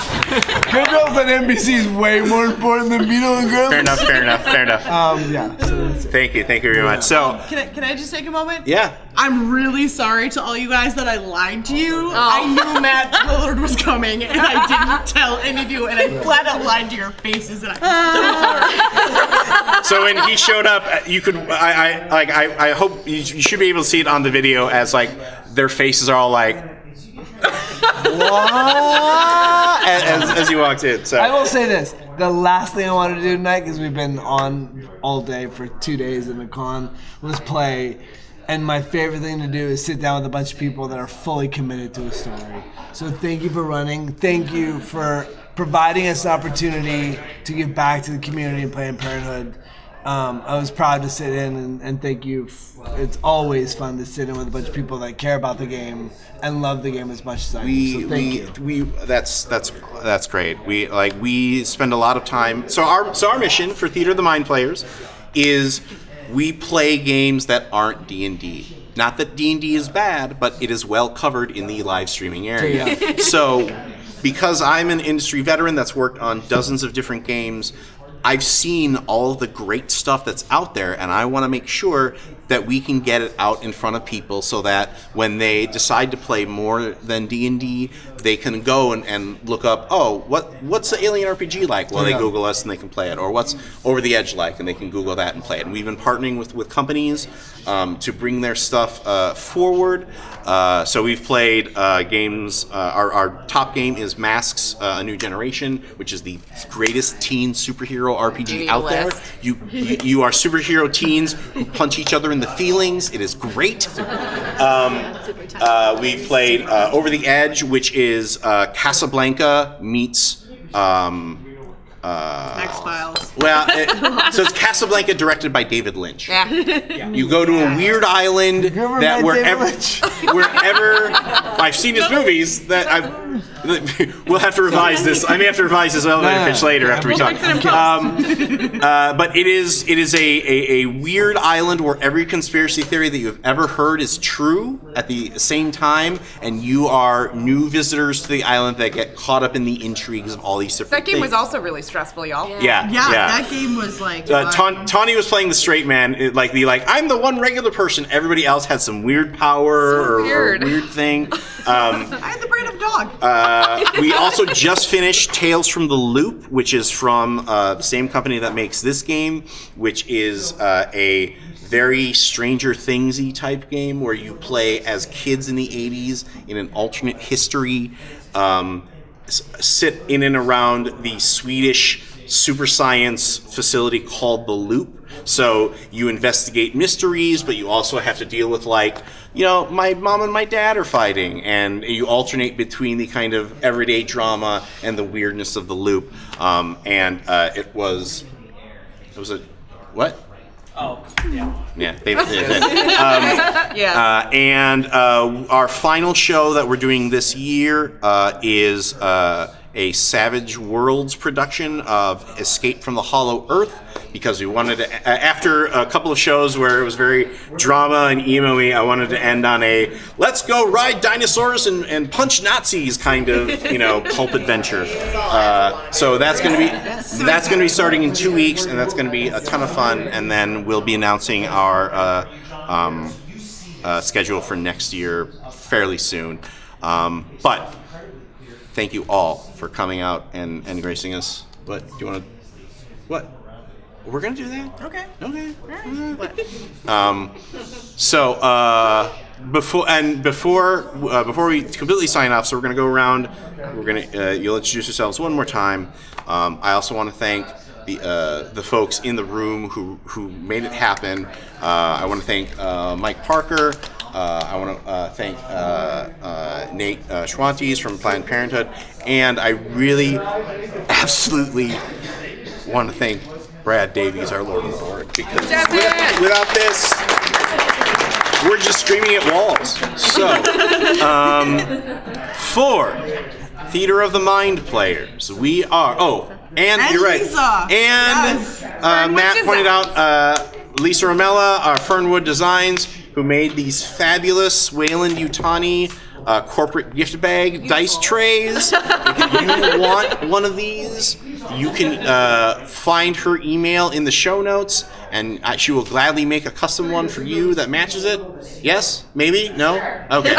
Good Girls on NBC is way more important than Beetle and Grimm. Fair enough. Yeah. So thank you very much. So can I just take a moment? Yeah. I'm really sorry to all you guys that I lied to you. I knew Matt Lillard was coming, and I didn't tell any of you, and I flat out lied to your faces, and I'm so when he showed up, you could. I hope you should be able to see it on the video as like their faces are all like. What? as he walked in. So I will say this: the last thing I wanted to do tonight, because we've been on all day for 2 days in the con, was play And my favorite thing to do is sit down with a bunch of people that are fully committed to a story. So thank you for running. Thank you for providing us the opportunity to give back to the community in Planned Parenthood. I was proud to sit in and thank you. It's always fun to sit in with a bunch of people that care about the game and love the game as much as I do. So thank you. That's great. We spend a lot of time. So our mission for Theater of the Mind players is we play games that aren't D&D. Not that D&D is bad, but it is well covered in the live streaming area. Yeah. So because I'm an industry veteran that's worked on dozens of different games, I've seen all of the great stuff that's out there, and I want to make sure that we can get it out in front of people so that when they decide to play more than D&D, they can go and look up, what's the Alien RPG like? Well, they Google us and they can play it. Or what's Over the Edge like? And they can Google that and play it. And we've been partnering with companies to bring their stuff forward. So we've played games. Our top game is Masks: A New Generation, which is the greatest teen superhero RPG out there. You are superhero teens who punch each other in the feelings. It is great. We've played Over the Edge, which is Casablanca meets X-Files. Well, so it's Casablanca directed by David Lynch. Yeah. You go to a weird island that wherever I've seen his movies we'll have to revise this. I may have to revise this elevator pitch later after we talk. But it is a weird island where every conspiracy theory that you've ever heard is true at the same time, and you are new visitors to the island that get caught up in the intrigues of all these different That game things. was also really stressful, y'all. Yeah. That game was like. Tawny was playing the straight man, I'm the one regular person. Everybody else had some weird power or weird thing. I had the brain of a dog. We also just finished Tales from the Loop, which is from the same company that makes this game, which is a very Stranger Things-y type game where you play as kids in the 80s in an alternate history, sit in and around the Swedish super science facility called The Loop. So you investigate mysteries, but you also have to deal with my mom and my dad are fighting, and you alternate between the kind of everyday drama and the weirdness of The Loop. It was a what? Oh, yeah. Yeah. And our final show that we're doing this year is a Savage Worlds production of Escape from the Hollow Earth, because we wanted to, after a couple of shows where it was very drama and emo-y, I wanted to end on a let's go ride dinosaurs and punch Nazis kind of, pulp adventure. So that's going to be starting in 2 weeks, and that's going to be a ton of fun, and then we'll be announcing our schedule for next year fairly soon. But thank you all for coming out and gracing us. What? Do you want to... What? We're going to do that? Okay. Before we completely sign off, so we're going to go around. You'll introduce yourselves one more time. I also want to thank the folks in the room who made it happen. I want to thank Mike Parker. I want to thank Nate Schwantes from Planned Parenthood, and I really, absolutely want to thank Brad Davies, our Lord of the Board, because without this, we're just screaming at walls. So, for Theater of the Mind players, we are. And you're right. Lisa. And Matt pointed out Lisa Romella, our Fernwood Designs, who made these fabulous Wayland-Yutani corporate gift bag dice trays. If you want one of these, you can find her email in the show notes, and she will gladly make a custom one for you that matches it. Yes? Maybe? No? Okay.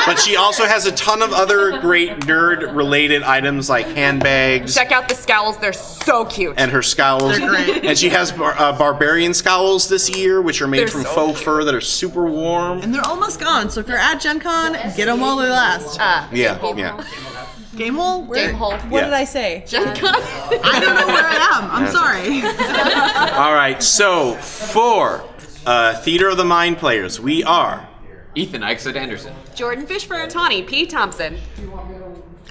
But she also has a ton of other great nerd-related items like handbags. Check out the scowls; they're so cute. And her scowls. They're great. And she has barbarian scowls this year, which are made from faux fur that are super warm. And they're almost gone, so if you're at Gen Con, get them while they last. Yeah. GameHole? GameHole. What did I say? Gen Con. I don't know where I am. I'm sorry. All right, so for Theater of the Mind players, we are Ethan Ixod Anderson, Jordan Fishburne, Tawny P. Thompson.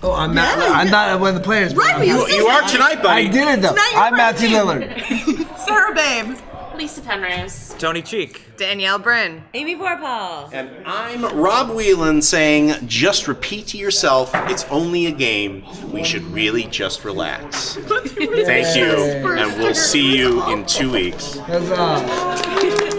Oh, I'm not. I'm not one of the players. Right, but you are tonight, buddy. I did it though. Tonight you're I'm Matthew playing. Lillard. Sarah Babe. Lysa Penrose. Tony Cheek. Danielle Bryn. Amy Vorpahl. And I'm Rob Whelan saying, just repeat to yourself, it's only a game. We should really just relax. Thank you, and we'll see you in 2 weeks. Huzzah.